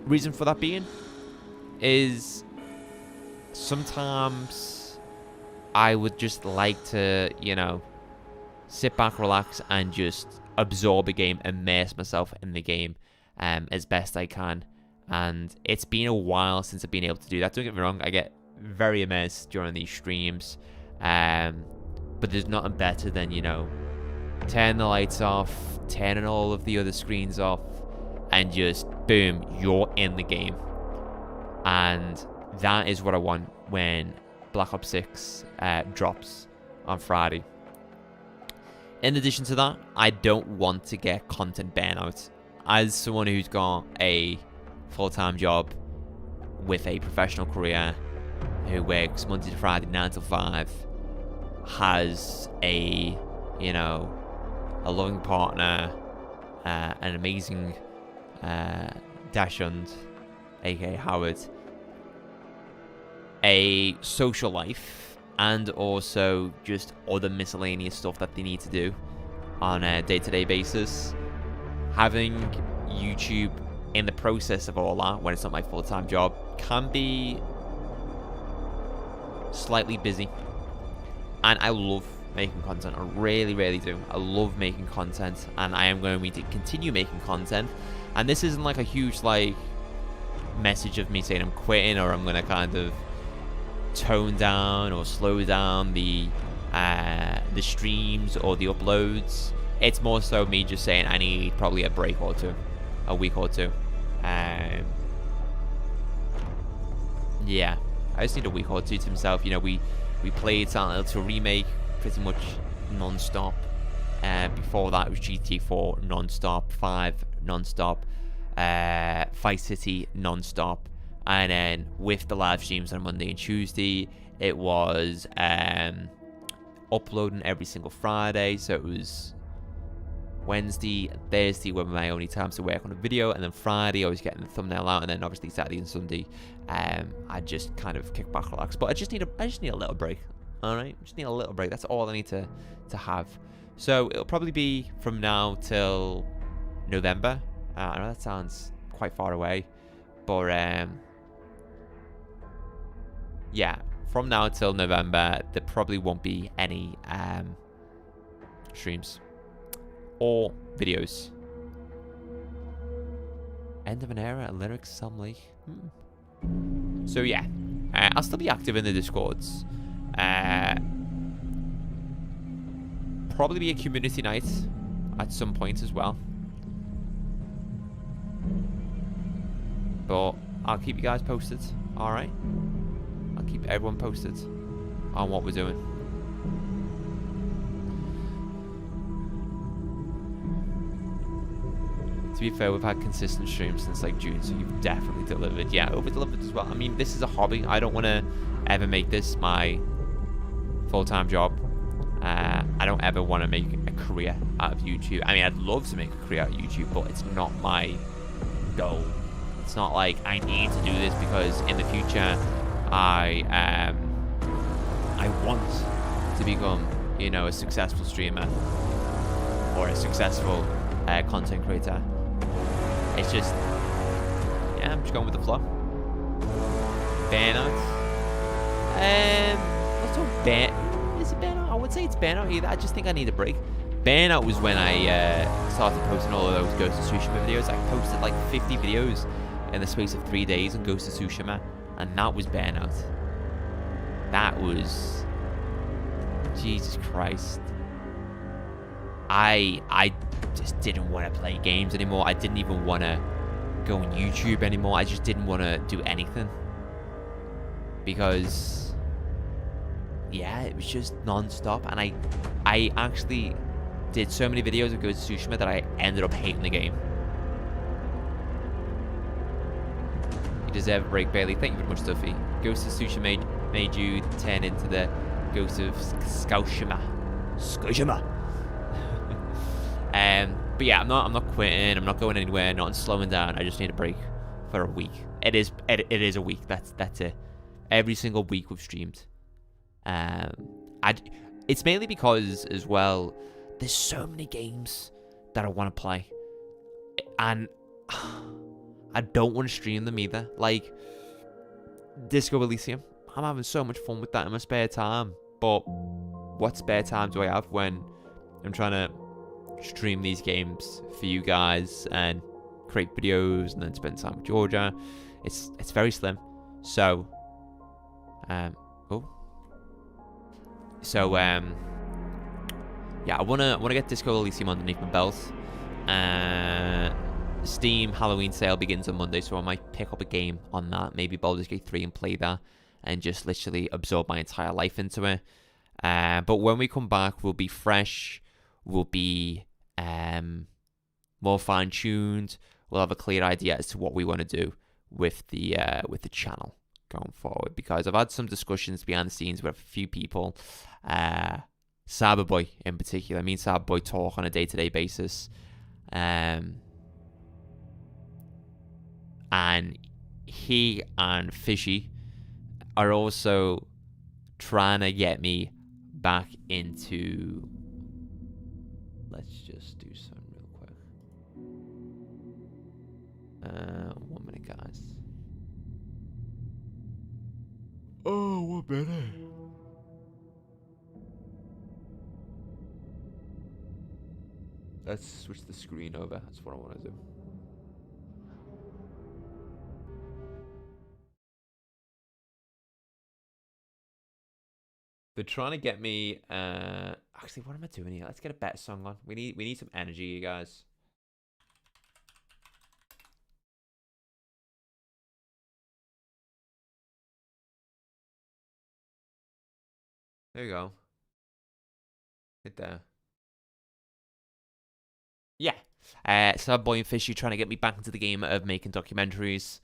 Reason for that being is sometimes I would just like to, you know, sit back, relax, and just absorb a game, immerse myself in the game as best I can. And it's been a while since I've been able to do that. Don't get me wrong, I get very immersed during these streams. But there's nothing better than, you know, turning the lights off, turning all of the other screens off, and just, boom, you're in the game. And that is what I want when Black Ops 6 drops on Friday. In addition to that, I don't want to get content burnout. As someone who's got a full-time job with a professional career, who works Monday to Friday, 9 to 5, has a, you know, a loving partner, an amazing Dashund, aka Howard, a social life, and also just other miscellaneous stuff that they need to do on a day-to-day basis. Having YouTube in the process of all that, when it's not my full-time job, can be slightly busy. And I love making content. I really, really do. I love making content, and I am going to continue making content. And this isn't like a huge like message of me saying I'm quitting, or I'm going to kind of tone down or slow down the streams or the uploads. It's more so me just saying I need probably a break or two, a week or two. Yeah, I just need a week or two to myself. You know, we played Silent Hill 2 Remake pretty much non-stop. Before that, it was GTA 4 non-stop, 5 non-stop, Vice City non-stop. And then with the live streams on Monday and Tuesday, it was uploading every single Friday. So it was Wednesday and Thursday were my only times to work on a video, and then Friday I was getting the thumbnail out, and then obviously Saturday and Sunday I just kind of kick back, relax. But I just need a little break. All right, just need a little break. That's all I need to have. So it'll probably be from now till November. I know that sounds quite far away, but yeah, from now till November there probably won't be any streams or videos. End of an era, lyrics, some leak. So yeah, I'll still be active in the Discords. Probably be a community night at some point as well. But I'll keep you guys posted, alright? I'll keep everyone posted on what we're doing. To be fair, we've had consistent streams since like June, so you've definitely delivered. Yeah, over-delivered as well. I mean, this is a hobby. I don't want to ever make this my full-time job. I don't ever want to make a career out of YouTube. I mean, I'd love to make a career out of YouTube, but it's not my goal. It's not like I need to do this because in the future I want to become, you know, a successful streamer or a successful content creator. It's just, yeah, I'm just going with the flow. Burnout. Let's talk burnout. Is it burnout? I wouldn't say it's burnout either. I just think I need a break. Burnout was when I started posting all of those Ghost of Tsushima videos. I posted like 50 videos in the space of 3 days on Ghost of Tsushima, and that was burnout. That was, Jesus Christ. I just didn't want to play games anymore. I didn't even want to go on YouTube anymore. I just didn't want to do anything because, yeah, it was just non-stop. And I actually did so many videos of Ghost of Tsushima that I ended up hating the game. You deserve a break, Bailey. Thank you very much, Duffy. Ghost of Tsushima made you turn into the Ghost of Tsushima. But yeah, I'm not quitting. I'm not going anywhere. Not slowing down. I just need a break for a week. It is a week. That's it. Every single week we've streamed. It's mainly because as well, there's so many games that I want to play, and I don't want to stream them either. Like Disco Elysium, I'm having so much fun with that in my spare time. But what spare time do I have when I'm trying to stream these games for you guys and create videos and then spend time with Georgia? It's very slim. So, yeah, I wanna get Disco Elysium underneath my belt. Steam Halloween sale begins on Monday, so I might pick up a game on that. Maybe Baldur's Gate 3 and play that, and just literally absorb my entire life into it. But when we come back, we'll be fresh. We'll be more fine-tuned. We'll have a clear idea as to what we want to do with the channel going forward. Because I've had some discussions behind the scenes with a few people. Cyberboy in particular. Me and Cyberboy talk on a day-to-day basis. And he and Fishy are also trying to get me back into... Let's just do some real quick. 1 minute, guys. Oh, 1 minute. Let's switch the screen over. That's what I want to do. They're trying to get me. Actually, what am I doing here? Let's get a better song on. We need some energy, you guys. There you go. Hit there. Yeah. Subboy and Fishy trying to get me back into the game of making documentaries.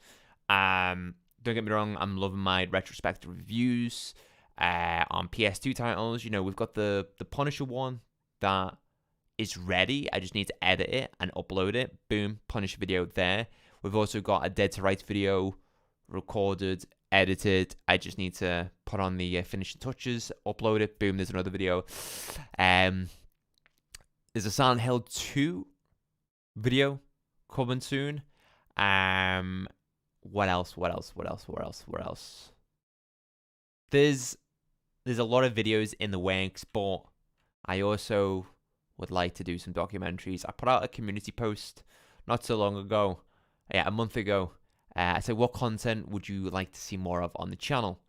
Don't get me wrong, I'm loving my retrospective reviews on PS2 titles. You know, we've got the Punisher one that is ready. I just need to edit it and upload it. Boom, Punisher video there. We've also got a Dead to Rights video recorded, edited. I just need to put on the finishing touches, upload it. Boom, there's another video. There's a Silent Hill 2 video coming soon. What else? There's a lot of videos in the works, but I also would like to do some documentaries. I put out a community post not so long ago, a month ago. I said, what content would you like to see more of on the channel?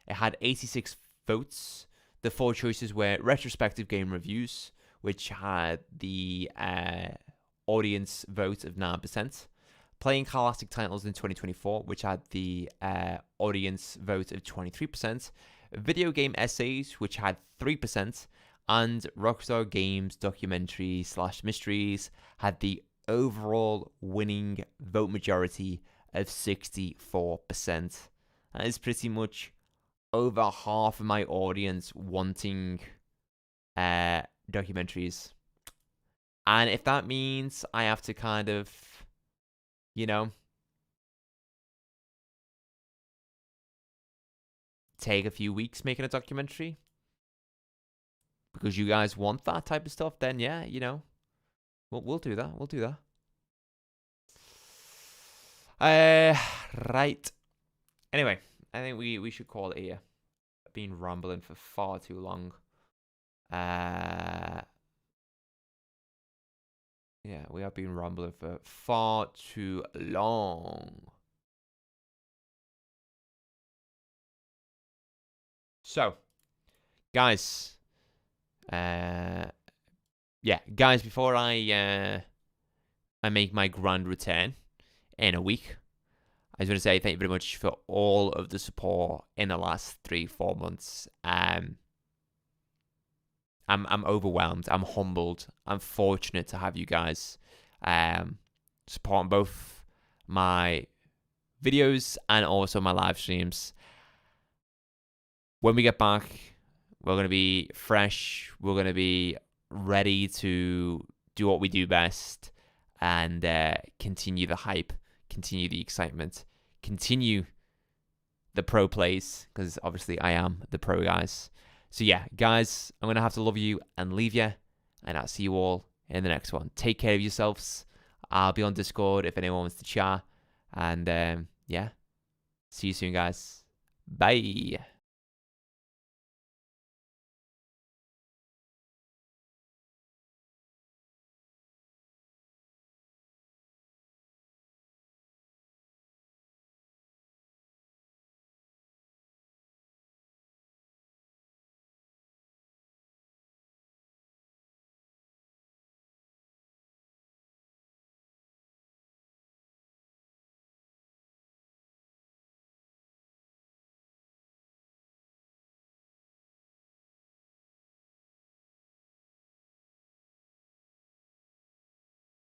It had 86 votes. The 4 choices were retrospective game reviews, which had the audience vote of 9%. Playing classic titles in 2024, which had the audience vote of 23%. Video game essays, which had 3%. And Rockstar Games documentaries / mysteries had the overall winning vote majority of 64%. That is pretty much over half of my audience wanting documentaries. And if that means I have to kind of, you know, take a few weeks making a documentary because you guys want that type of stuff, then yeah, you know, we'll do that. We'll do that. Right. Anyway, I think we should call it here. I've been rambling for far too long. Yeah, we have been rambling for far too long. So, guys, before I make my grand return in a week, I just want to say thank you very much for all of the support in the last 3-4 months. I'm overwhelmed. I'm humbled. I'm fortunate to have you guys supporting both my videos and also my live streams. When we get back, we're going to be fresh. We're going to be ready to do what we do best and continue the hype, continue the excitement, continue the pro plays, because obviously I am the pro, guys. So yeah, guys, I'm going to have to love you and leave you, and I'll see you all in the next one. Take care of yourselves. I'll be on Discord if anyone wants to chat. And yeah, see you soon, guys. Bye.